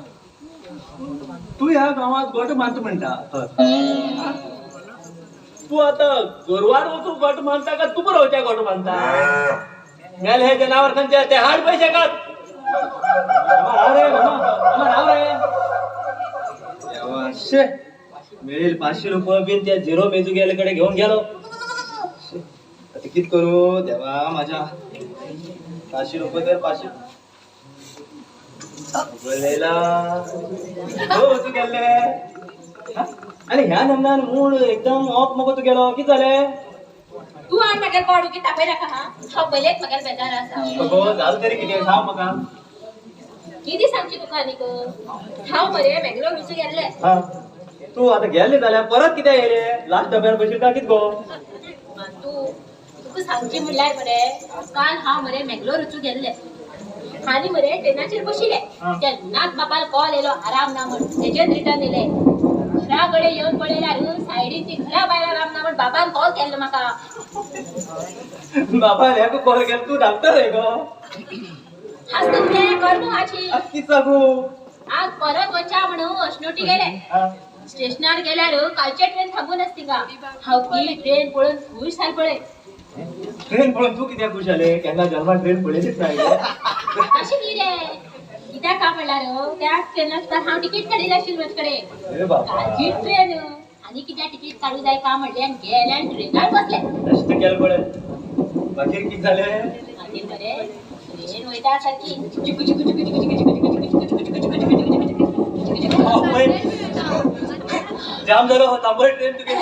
तू ह्या गावात गोट मानता म्हणटा तू आता गोरवार वचून गोट मानता का तू बरोवच्या गोट मानता मेल हे जनावर खंयचे ते हाड पैसे काढ राव रे मामा राव रे. शे मिळेल 500 रुपये बिन त्या झिरो मेजू गेल्याकडे घेऊन गेलो. आता कित करू देवा माझ्या 500 रुपये तर 500 बोलायला हो तू गेले आणि ह्या नंदान मूळ एकदम ऑफ मगो तू गेलो किती झाले. तू आण म्हाका काडू की तापय नाका हा हांव पयलेच म्हाका बेजार आसा. हो झालं तरी किती सांग म्हाका. किती सांगची तुका आनीक हांव मरे मँगलोर वचून गेल्ले. हा तू आता गेले जाल्यार परत कित्याक येयले लास्ट डब्यार बशील का कित गो. तुका सांगची म्हणल्यार मरे काल हांव मरे मँगलोर वचून गेल्ले आनी मरे ट्रेनाचेर बशिले तेन्नाच बापाल कॉल येयलो आराम ना म्हण तेजेच रिटर्न येयले. घरा कडेन येवन पळयल्यार सायडीन ती घरा भायर आराम ना म्हण बाबान कॉल केल्लो म्हाका. बाबा ह्याक कॉल केला तू डॉक्टर आहे गो. हास्त तुले कर हाची कित सांगू आज परत वचा म्हणून अश्नोटी गेले. स्टेशनार गेल्यार कालचे ट्रेन थांबून थिंगा हांव ती ट्रेन पळोवन खुश जाल पळय. ट्रेन पळोवन तू कित्याक खुश जाले केन्ना जन्माक ट्रेन पळयलीच नाही गे. अशी न्ही रे कित्याक काय म्हणल्यार त्या ट्रेनात हांव तिकीट काडिल्ली आशिल्ली म्हजे कडेन. अरे बाबा कालची ट्रेन आनी कित्याक तिकीट काडू जाय का म्हणलें आनी गेले आनी ट्रेनार बसले. कष्ट केलं पळय मागीर कित जालें. मागीर मरे ट्रेन वयता सारकी चिकू चिकू चिकू चिकू चिकू चिकू चिकू चिकू चिकू चिकू चिकू चिकू चिकू जाम जालो होता पळय ट्रेन तुगे.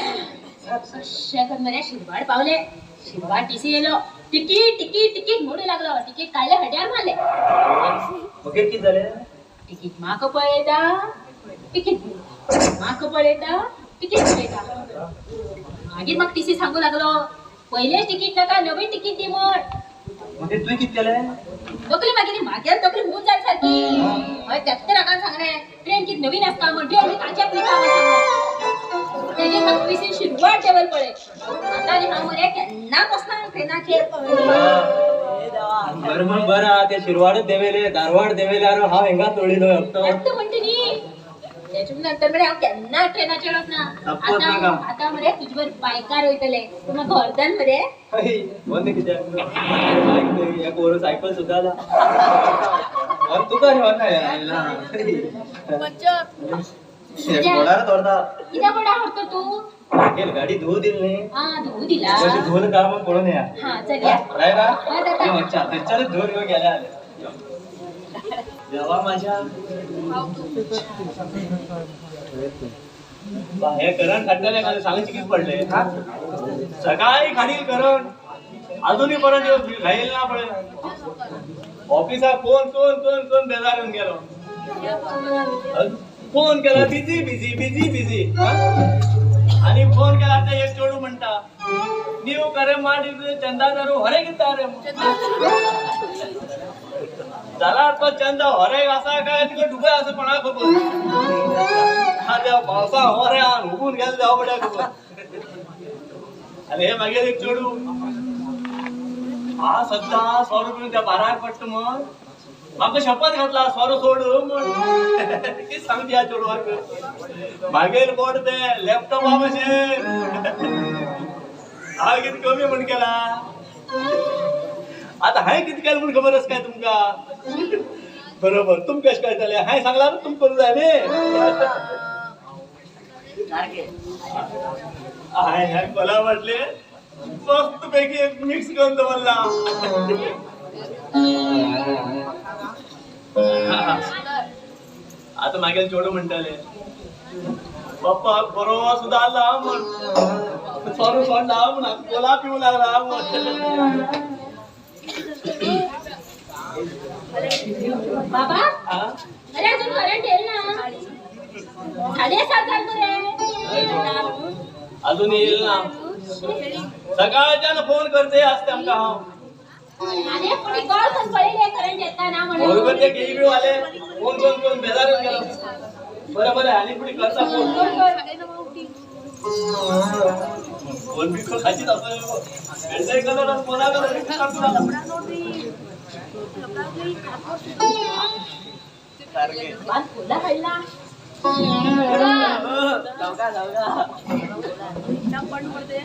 अशें करून मरे शिरवाड पावले. शिरवाड टीसी येयलो तिकीट तिकीट तिकीट म्हणू लागलो. तिकीट काडले हड्यार मारले. मागीर कित जालें. तिकीट म्हाका पळयता तिकीट म्हाका पळयता तिकीट पळयता. मागीर म्हाका टीसी सांगू लागलो पयलेच तिकीट नाका नवीन तिकीट दी म्हण. मागीर तुवें कित केलें. तकली मागीर म्हागेर तकली होऊन जाय सारकी. हय तेच तर हाका सांगलें ट्रेन कित नवीन आसता म्हण ट्रेन कालच्या पयता म्हण तेजे म्हाका पयशे शिरवाड देवल पळय. आता आनी हांव मरे केन्ना बसना ट्रेनाचेर. बरं मग बरं ते शिरवाडच देवेले धारवाड देवेल्यार हांव हिंगा तोडिलो हप्तो. तेच म्हणटा न्ही तेच्या नंतर मरे हांव केन्ना ट्रेनाचेर वचना. तप्पत नाका. आता मरे तुजे बर बायकार वयतले तूं म्हाका अर्दान मरे. बंद कित्याक एक वर सायकल सुद्दां आला. और तुका हेवना यायला घोडार तोडता. कित्याक बडा हरतो तूं. मागीर गाडी धुवू दिली न्ही हा धुवू दिला. कशी धुवून का मग पळोवन या. हा चल या. रायला हय जाता. अच्छा थंयच्यानच धुवून घेऊन गेल्या देवा माझ्या. हे करण खाल्ल्याने मला सांगायची किती पडले सकाळी खाडील करण अजूनही परत दिवस घाईल ना पडे. ऑफिसात फोन कोण कोण कोण बेजार येऊन गेलो. फोन केला बिझी बिझी बिझी बिझी आणि फोन केला आता एक चोडू म्हणता ನೀವು ಕರೆ ಮಾಡಿದ್ರೆ ಚಂದಾದರು ಹೊರಗಿದ್ದಾರೆ झाला तो चंदा ಹೊರಗೆ असा काय तिकडे डुबे असं पण हा त्या पावसा होरे उगून गेले जाऊ पड्या आणि हे मागे एक चोडू हा सध्या 100 रुपये त्या बाराक पडत मग म्हाका शपथ घातला 100 सोड म्हण किती सांगते या चोडवाक मागेर कोण ते लॅपटॉप माशे हा किती कमी म्हण केला आता हाय किती केलं म्हणून खबरच काय तुमका बरोबर तुम कश कळटले हाय सांगला तुम करू जाय रे हाय हाय मला वाटले मस्त पैकी एक मिक्स करून दवरला आता मागेल चोडू म्हणताले पप्पा बरोबर सुद्धा आला म्हण सोडू सोडला म्हणा कोला पिऊ लागला बाबा अरे अजून करंट येईल ना 7:30 झाले अजून येईल ना सकाळच्यान फोन करते असते आमका अरे कोणी कॉल करून पळयले करंट येता ना म्हणून बरोबर ते गेली वाले फोन कोण कोण बेजार येऊन गेलो बरोबर आणि पुढे करता फोन कोण बी खायची कलर कोणा फुला खायला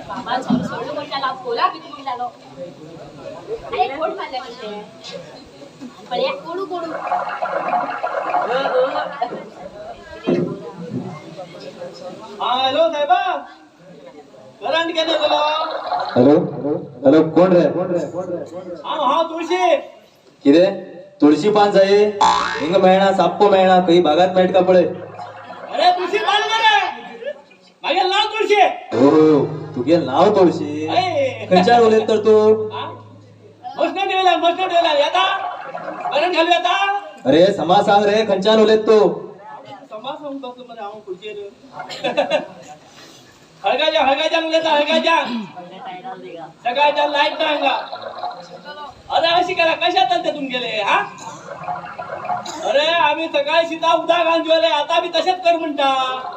बाबा सोडू म्हटला फुला किती लागलो अरे कोण खाल्ल्या कसे बढिया कोडू कोडू हॅलो साहेबा करंट केलं गेलो हॅलो हॅलो कोण रे हा तुळशी किरे तुळशी पान जाये हिंग मेळना साप्पो मेळना काही भागात मेळट का पळे अरे तुळशी पाहिलं रे मागे नाव तुळशी हो तुगे नाव तुळशी खंयच्यार उलयत तर तू मस्त ठेवला येता करंट घालू येता अरे समा सांग रे खंयच्यार उलयत तू समाज सांगू कसं मध्ये हांव खुर्चेर हळगाच्या उलयता हळगाच्या सकाळच्या लाईट ना हांगा अरे अशी करा कशात तुम गेले हा अरे आम्ही सकाळी सीता उदा घालून आता बी तसेच कर म्हणता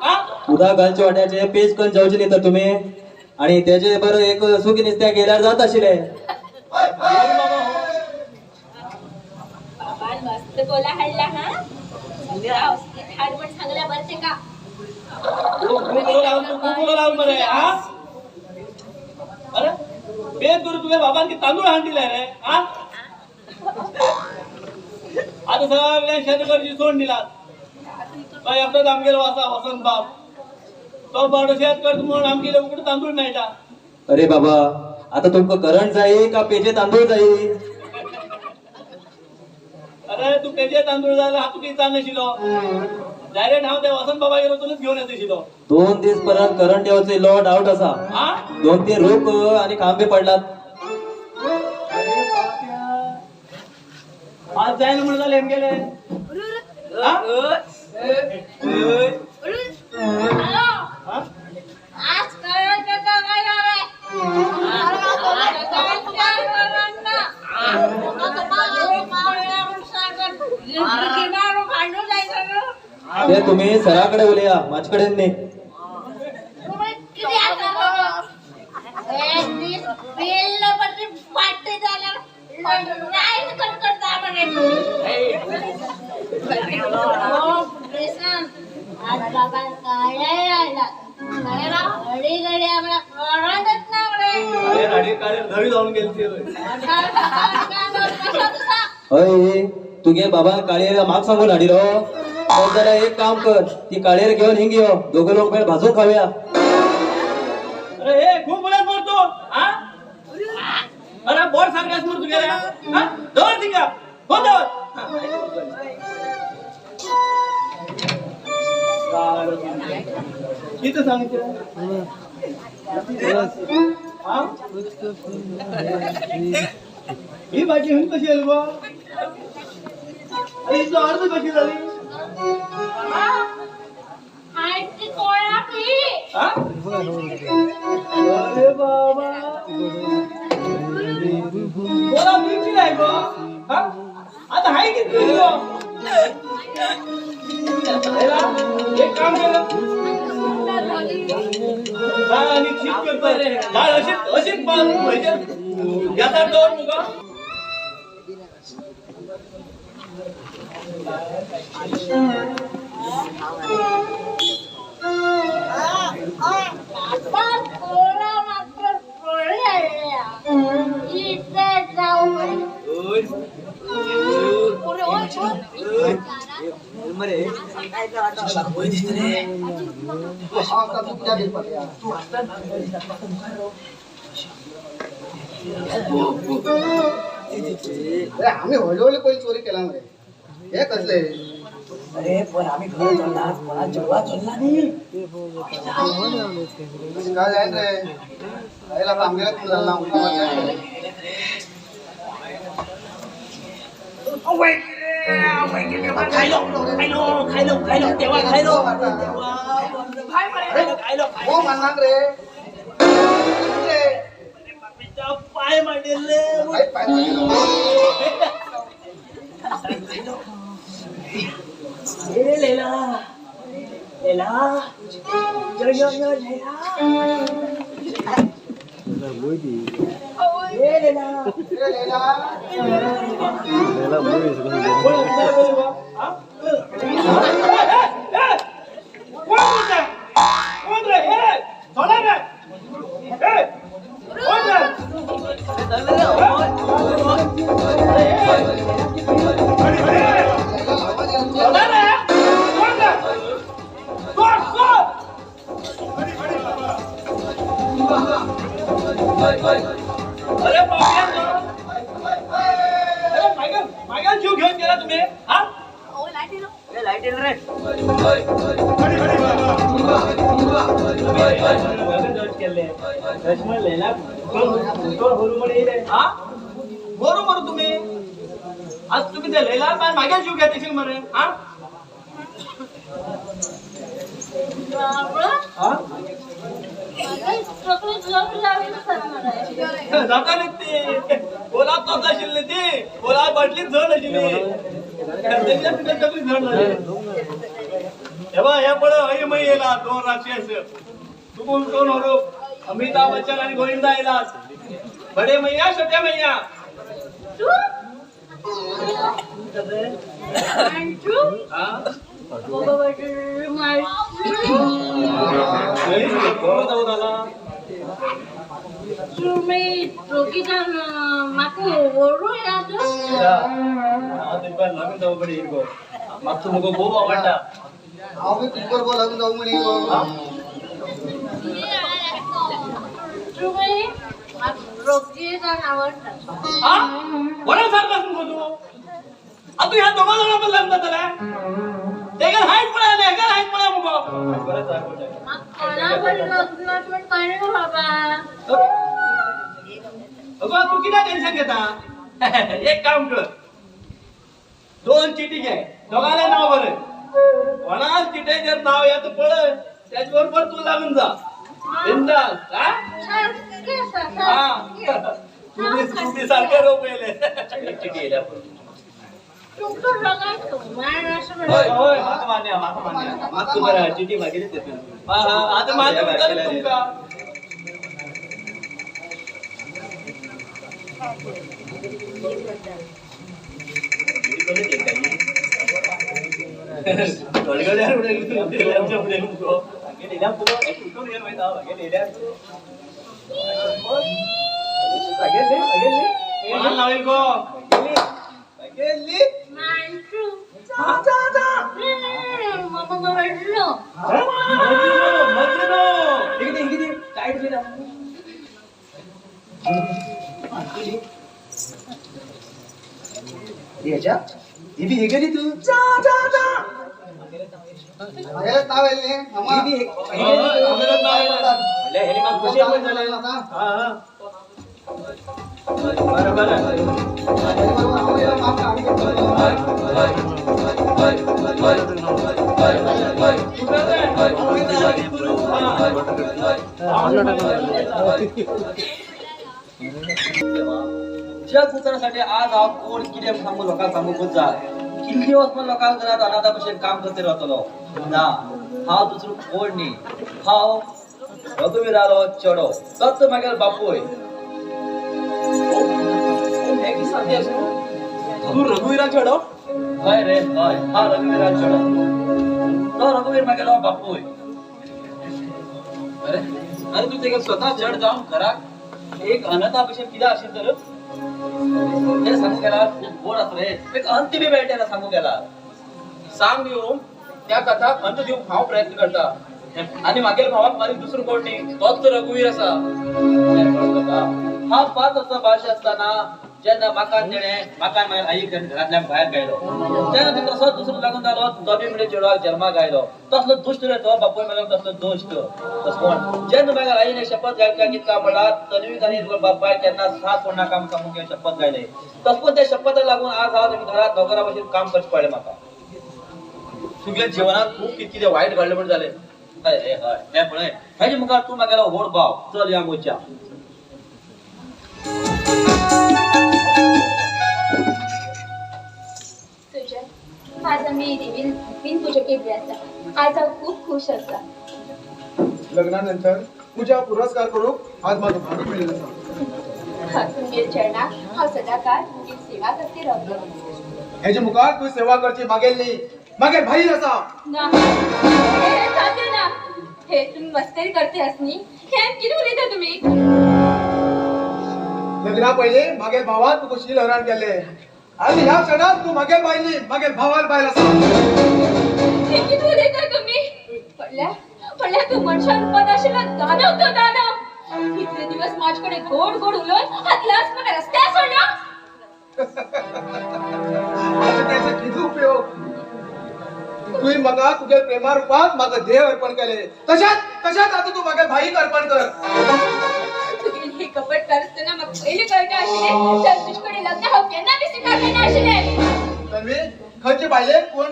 हा उदा घालचे वाट्याचे पेज करून जावचे नाही तर तुम्ही आणि त्याचे बरं एक सुकी नुसत्या गेल्यार जात आशिल्ले बाबा मस्त कोला हाडला हा हाड पण चांगल्या भरते का लावून बरे हा अरे बेद गुरु तुझ्या बाबांनी तांदूळ हांडीला रे हा आता सगळ्या शेतकऱ्याची सोड दिला एकटाच आमगेलो वासा वसंत बाप तो बडो शेतकर म्हणून आमगेले उकडे तांदूळ मेळटा अरे बाबा आता तुमका करंट जाई का पेजे तांदूळ जाई अरे तू पेजे तांदूळ जायला हातून काही चाल नाशिलो डायरेक्ट हांव त्या वसंत बाबा गेलो तुलाच घेऊन येतशिलो 2 दीस परत करंट येवचो इल्लो डाऊट असा हा 2-3 रोख आणि खांबे पडलात आज जायला म्हणून झाले गेले हा? हा? आज करंट काय झालंय ते तुम्ही सराकडे उलया माझ्याकडे नाही घरी जाऊन गेली अय तुगे बाबान काळेर माग सांगून हाडिलो तर जाल्यार एक काम कर ती काळेर घेऊन हिंग यो दोघे लोक मेळ भाजून खावया अरे हे खूप बोलत बोलतो हा अरे बोर्ड सांगायच म्हणून तू गेला हा दोन तिंगा हो दोन किती सांगितलं हा ही भाजी हुन कशी आली बा अरे इथं अर्ध कशी झाली हा अरे बाबा बोला किती आहे गो हा आता हाय किती गो एक काम केलं आणि ठीक करतो डाळ अशीच पाहिजे याचा दोन मुगा आम्ही हळूहळू पहिले चोरी केला मरे हे कसले अरे पण आम्ही घर चालला मला जेव्हा चालला नाही काय जाईन रे आईला कामगिरा कुठं झाला हो म्हणणार रे पाय मांडले लेला अरे मागे जीव घेऊन गेला तुम्ही हा बरोबर तुम्ही आज तुम्ही ते लैला मागे जीव घेत असेल मरे हा जाता नाही ते बोला तोता शिल्ले ते बोला बाटलीत झड अशिले त्याच्या पिठात सगळी झड झाली हे पळ हय मै येला दोन राक्षस तू कोण होरो अमिताभ बच्चन आणि गोविंदा येला बडे मैया छोट्या मैया मग तुमको खूप आवडता आम्ही कुकर बोलावून जाऊ म्हणे बरं सारखं तू तू ह्या दोघा जणांना लग्न झाला ते काय हाईट पळाले काय हाईट पळा मग तू किती टेन्शन घेता एक काम कर 2 चिठी घे दोघांना नाव बरं कोणाला चिठे जर नाव यात पळ त्याचबरोबर तू लागून जा बिंदास तुम्ही सारखे रोप येले चिठी येल्या होय माका मान्य माग तू बरं चिठी मागितली देतो आता माझ्या तुमका इवी हेगेली तू जा जा जा अरे तावेले हमा इवी अमरत नाव ले हेली मग खुशी आपण झाले हां बरं जग उतरण्यासाठी आज हा कोण किती सांगू लोकांना सांगू खूप जा किती दिवस पण लोकांना घरात अनाथापासून काम करते राहतलो ना हा दुसरं कोण नाही हाव रघुवीरालो चढो तत्व मागेल बापूय तू रघुवीरा चढो हय रे हय हा रघुवीरा चढो तो रघुवीर मागेलो बापूय अरे अरे तू ते स्वतः चढ जाऊन घरात एक अनाथापासून किती असेल तर ते सांगू गेला खूप गोड असतो रे एक अंतिमी भेटायला सांगू गेला सांग देऊ त्या कथा अंत देऊ भाव प्रयत्न करता आणि मागील भावात मारी दुसरं कोण नाही तोच तर रघुवीर असा हा 5 वर्षाचा भाषा असताना ज्यांना मकान देणे मकान मागेल आई घरातल्या बाहेर गायलो त्यानंतर तसं दुसरं लागून झालो दोन्ही चेडवा जन्मा गायलो तसलं दुष्ट रे तो बापूय मागेल तसलं दोष्ट तस कोण ज्यांना मागेल आईने शपथ घ्यायला कितका म्हणला तन्वी आणि बापाय त्यांना 7 कोणा काम सांगून घेऊन शपथ गायले तस पण त्या शपथ लागून आज हा तुम्ही घरात दोघांपासून काम करच पडले माका तुझ्या जीवनात खूप किती वाईट घडले पण झाले हे पण ह्याची मुखार तू मागेला होड भाव चल या मोच्या आज आम्ही बिन पूजा केली असा आज खूप खुश असा लग्नानंतर तुझ्या पुरस्कार करूक आज माझं भागी मिळेल असा. तुमगेर चरणा हांव सदांकाळ तुमची सेवा करते रावतलो. हेजे मुखार तू सेवा करची मागेल न्ही मागेल भाई असा. ना हे साध्य ना. हे तुम्ही मस्करी करते असनी हे किती उलयता तुम्ही. लग्ना पहिले मागेल भावान तुका शील हरण केले आणि ह्या क्षणात तू मागेल बायली मागेल भावाल बायल असा. हे किती उलयता तुम्ही. पडल्या तू मनशा रूपात आशिल्लो दानव तो दानव. इतले दिवस माझ्याकडे गोड गोड उलोवन हातलास म्हाका रस्त्यार सोडला. आता त्याचा किती उपयोग. तुही म्हाका तुझ्या प्रेमा रूपात म्हाका देह अर्पण केले तशात आता तू मागेल भाईक अर्पण कर. तुगेली ही कपट करतना म्हाका पयलीं कळटा आशिल्लें तर तुजे लग्न हांव केन्ना बी स्वीकार करना आशिल्लें. तन्वी खंयचे बायले कोण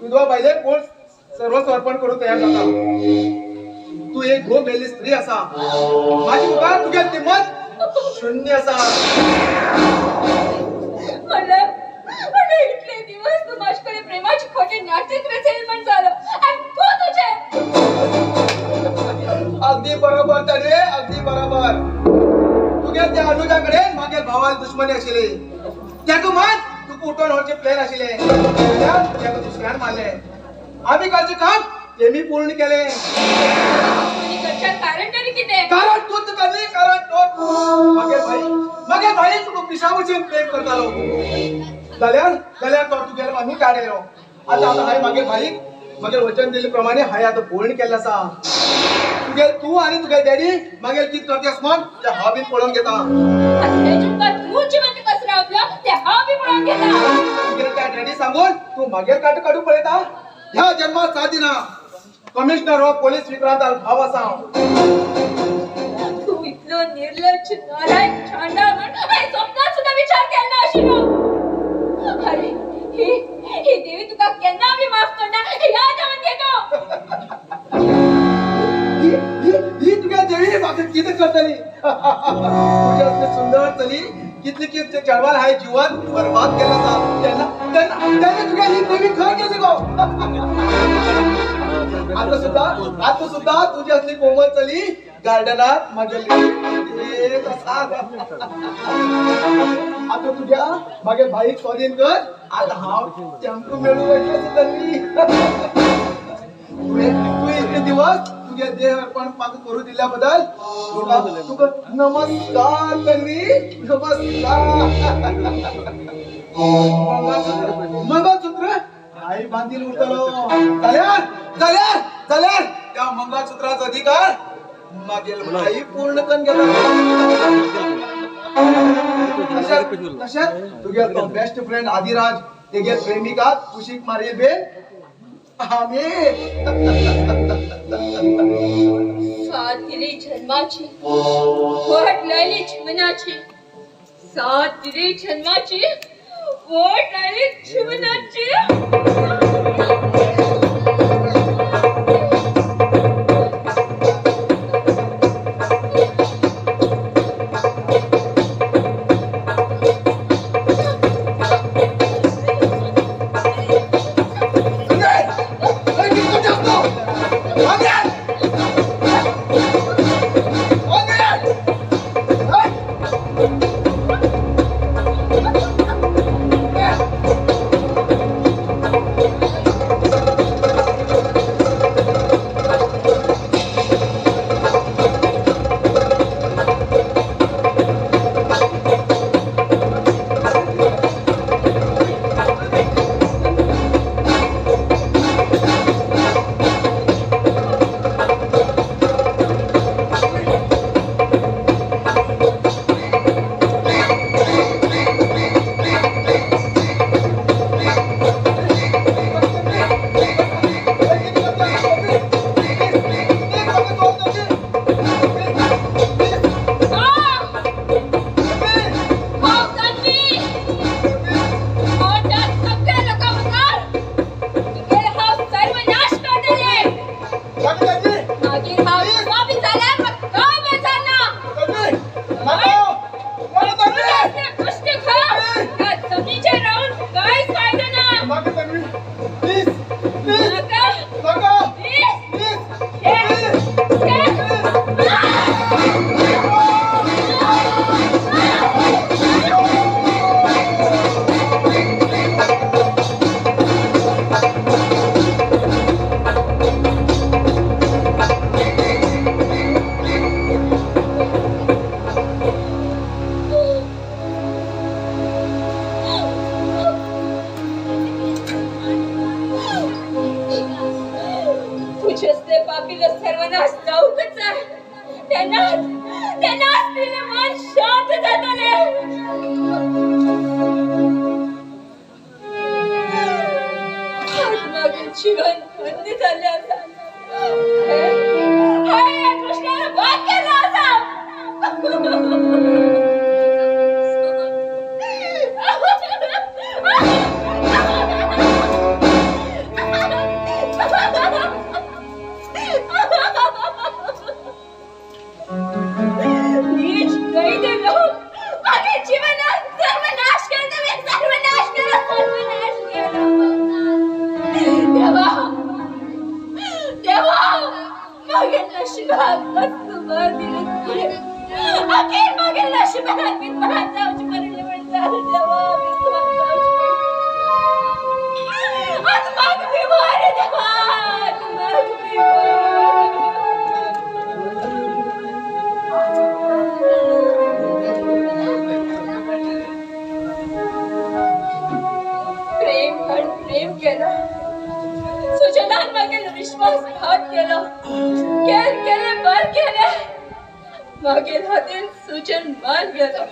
विधवा बायले कोण सर्वस्व अर्पण करूंक तयार जाता. तू एक घो मेली स्त्री असा. माझी मुखार तुगे किंमत शून्य असा. मला इतले दिवस तू माझ्याकडे प्रेमाची खोटे नाटक रचेल पण झालं आणि तू तुझे. अगदी बरोबर तरे अगदी बरोबर. तुगे त्या अनुजाकडे मागेल भावाल दुश्मनी आशिल्ली. त्याका मात तू उठून व्हरचे प्लॅन आशिल्ले त्याका दुसऱ्यान मारले. आम्ही कालचे काम ते मी पूर्ण केले. कारण तरी किती. कारण तूच कधी कारण तूच मागे भाई तुका पिशावचेन प्रेम करतालो. जाल्यार तो तुगेलो आम्ही काढेलो. आता हाय मागे भाई मागे वचन दिले प्रमाणे हाय आता पूर्ण केला असा. तुगे तू आणि तुगे डॅडी मागे कित करतेस मग ते हांव बी पळोवन घेता. तू जिवंत कसं रावतलो ते हांव बी पळोवन घेता. तुगे त्या डॅडी सांगून तू मागे काढू पळयता. ह्या जन्मात साधीना कमिशनर हो पोलीस विक्रांत भाव असा. तू इतलो निर्लज्ज नालायक छांडा म्हण हाय स्वप्नात सुद्धा विचार केला आशिल्लो. अरे ही देवी तुका केन्ना बी माफ करना याद आवन घेतो. ही तुगे देवी म्हाका कितें करतली. तुझे असले सुंदर चली कितली चळवळ हाय जीवन बरबाद केला असा. तेन्ना तुगे ही देवी खंय गेली गो. आता सुद्धा तुझी असली कोमल चली गार्डनात मागे आता तुझ्या मागे भाईक स्वाधीन कर. आता हांव चमकू मिळू तन्वी. तू इतके दिवस तुझे देह अर्पण म्हाका करू दिल्या बद्दल तुका नमस्कार तन्वी नमस्कार. मंगळसूत्र आई बांधील उरतलो. जाल्यार त्या मंगळसूत्राचा अधिकार मागेल भाई पूर्ण करून घेता. तशात तुगे तो बेस्ट फ्रेंड आदिराज तेगे प्रेमिका कुशीक मारील बे आम्ही. साथ दिली जन्माची वाट लायली जीवनाची. साथ दिली जन्माची वाट लायली जीवनाची. असले पापीला सर्वनाश जाऊकच आहे. त्यांना असलेले मन शांत जाताले. आत्मागे जीवन बंद झाले आता. या कृष्णाला बात केला असा. नीच कैदे लोक माझे जीवनात सर्वनाश करते. सर्वनाश केला. देवा मागे नशिबात वस्तू भर दिली. अखेर मागे नशिबात मी पाहत जाऊची पडले म्हणतात. देवा मी पाहत जाऊची पडले. आत्माग बीमार आहे देवा. आत्माग बीमार. प्रेम केलं. सुजनान मागेल विश्वासघात केला. केले बर केले. मागेल हातीन सुजन मान गेला.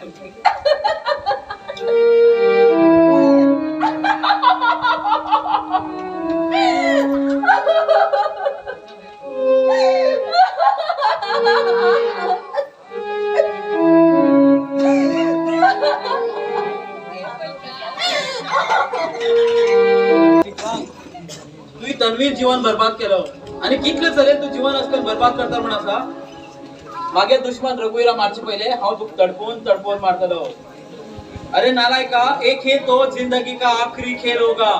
तुझी तन्वीर जीवन बर्बाद केलं आणि कितले चले तू जीवन असकन बर्बाद करता म्हण असा. मागे दुश्मन रघुवीरा मारचे पहिले हांव तुक तडपून मारतलो. अरे नालायका, एक खेळ तो जिंदगी का आखरी खेळ होगा.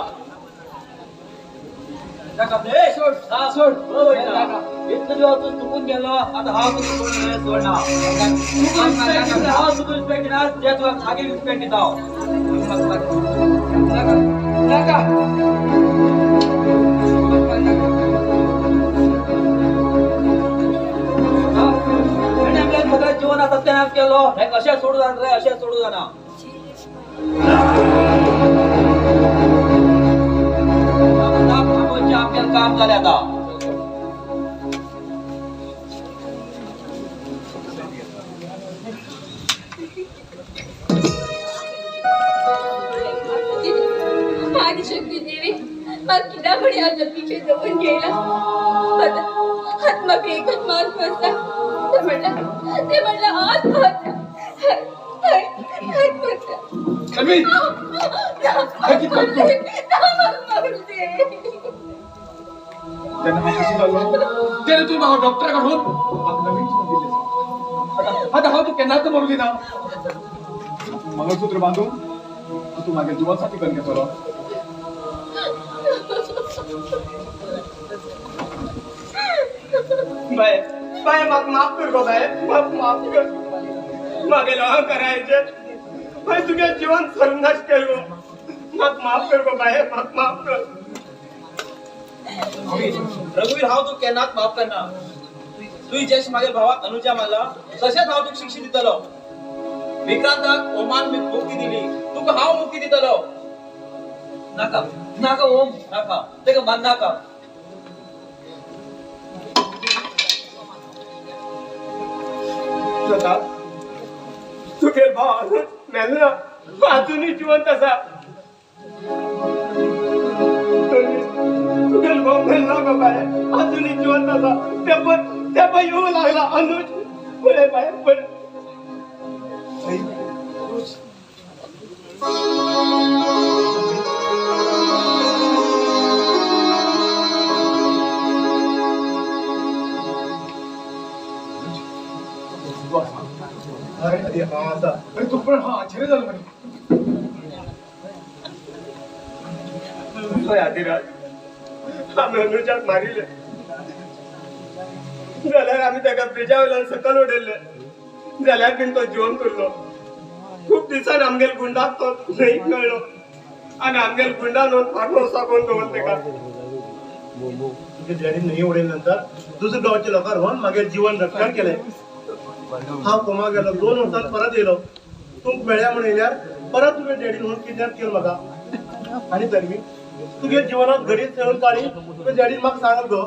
इतकं दिवस तू चुकून गेलो, आता हा तू चुकून सोडणार. हा चुकून रिस्पेक्ट देणार, जे तुला खाली रिस्पेक्ट देतो. सगळं जीवन सत्यानाश केलो. हे कशा सोडू जाणार रे, अशा सोडू जाणार. आपल्याला काम झाले आता. आदिशक्ती देवी किडा म्हणे आता पिठे जवळ गेला. आत्मा एकच मार्ग बसला. ते म्हणलं आत्महत्या. त्याने तू मग डॉक्टर कडून नवीन दिले. आता हा तू केना तर मरू ना. मंगळसूत्र बांधून तू माझ्या जीवनासाठी करून घेतो. बाय बाय मग माफ कर गो. बाय माफ कर. मागे लहान करायचे बाय. तुझ्या जीवन सर्वनाश कर गो. मग माफ कर गो. बाय मग माफ कर. रघुवीर हाव तू केन्नाच माफ करना. तुझी जश मागे भावाक अनुजा मारला तशेंच हांव तुका शिक्षा दितलो. विक्रांताक ओमान मुक्ती दिली, तुका हांव मुक्ती दितलो. नाका नाका ओम नाका, तेका मान नाका. तुझे भाव मेलना अजूनही जिवंत असा. तुझे भाव मेलना गो बाय. अजूनही जिवंत असा. त्या पण येऊ लागला अनुज. पुढे बाय पुढे. अरे तू पण हा आश्चर्य झालं म्हणे. आदिराज आम्ही अनुजाक मारिले जाल्यार आम्ही ताका ब्रिजा वयल्यान सकल उडयल्ले जाल्यार बीन तो जिवन उरलो. खूप दिसान आमगेल गुंडाक तो नाही कळलो आणि आमगेल गुंडा नोंद फाटलो साकोन दवरले का. तुझे डॅडी नाही उडयल्यानंतर दुसऱ्या गावाच्या लोकांना व्हरून मागे जीवन रक्षण केले. हा कोमा गेलो 2 वर्सात परत येलो. तूक मेळ्या म्हणून येल्यार परत तुझे डॅडी म्हणून किडनॅप केलं म्हाका. आणि तन्वी तुझे जीवनात घडीत सहन काढी तुझे डॅडीन म्हाका सांगल गो.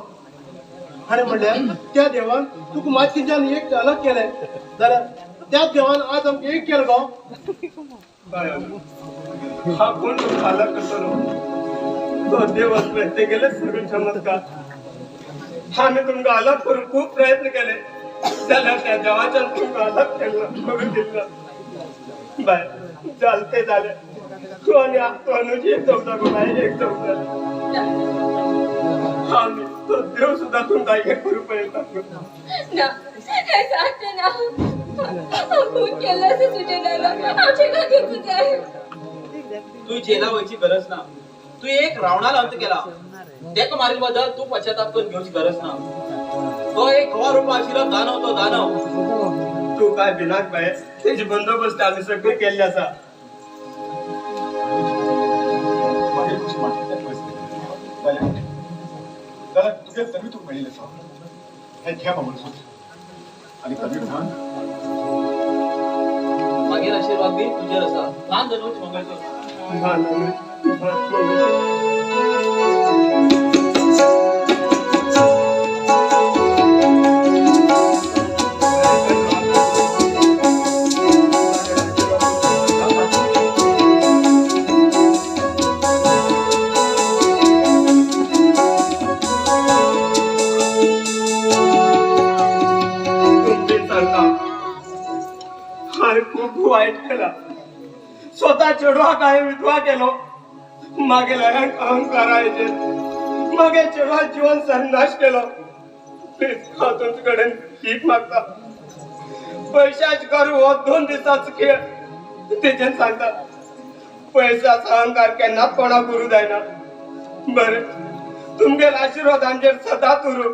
आणि म्हणल्यार त्या देवान तुका मातशेंच्यान एक अलग केलें जाल्यार त्या देवान आज आमकां एक केलो गो हा कोण तुमका अलग करतलो तो देव असले ते गेले सगळे चमत्कार आम्ही तुमका अलग करून खूप प्रयत्न केले जाल्यार त्या देवाच्यान तुमका अलग केलं करून दिलं बाय चालते झाले तू आणि तू अनुजी एक चौदा गो बाय एक चौदा आम्ही तो देव सुद्धा तुमका एक करू पर्यंत ना हे सांगते ना खूप केलं असं तुझ्या दादा आमच्या घरी तुझे आहे तू जेला व्हायची गरज ना तू एक रावणाला अंत केला तेका मारील बद्दल तू पश्चाताप करून घेवची गरज ना तो एक खवा रूप आशिल्लो दानव तो दानव तू काय बिनाक बाय त्याची बंदोबस्त आम्ही सगळे केले असा माझी खुशी मागच्या परिस्थिती त्याला तुझ्या तरी तू मिळेल हे घ्या म्हणून आणि कधी म्हण मागीर आशीर्वाद बी तुझेर आसा ल्हान जनवची मंगळसूत्र खूप वाईट केला स्वतः चेडवा काय विधवा केलो मागे अहंकार आहे मागे चेडवा जीवन संनाश केलो हांव तुमचे कडेन भीक मागता पैशाच करू हो 2 दिसाचो खेळ तेजेन सांगता पैशाचा अहंकार केन्नाच कोणाक करूं जायना बरें तुमगेर आशिर्वाद आमचेर सदांच उरूं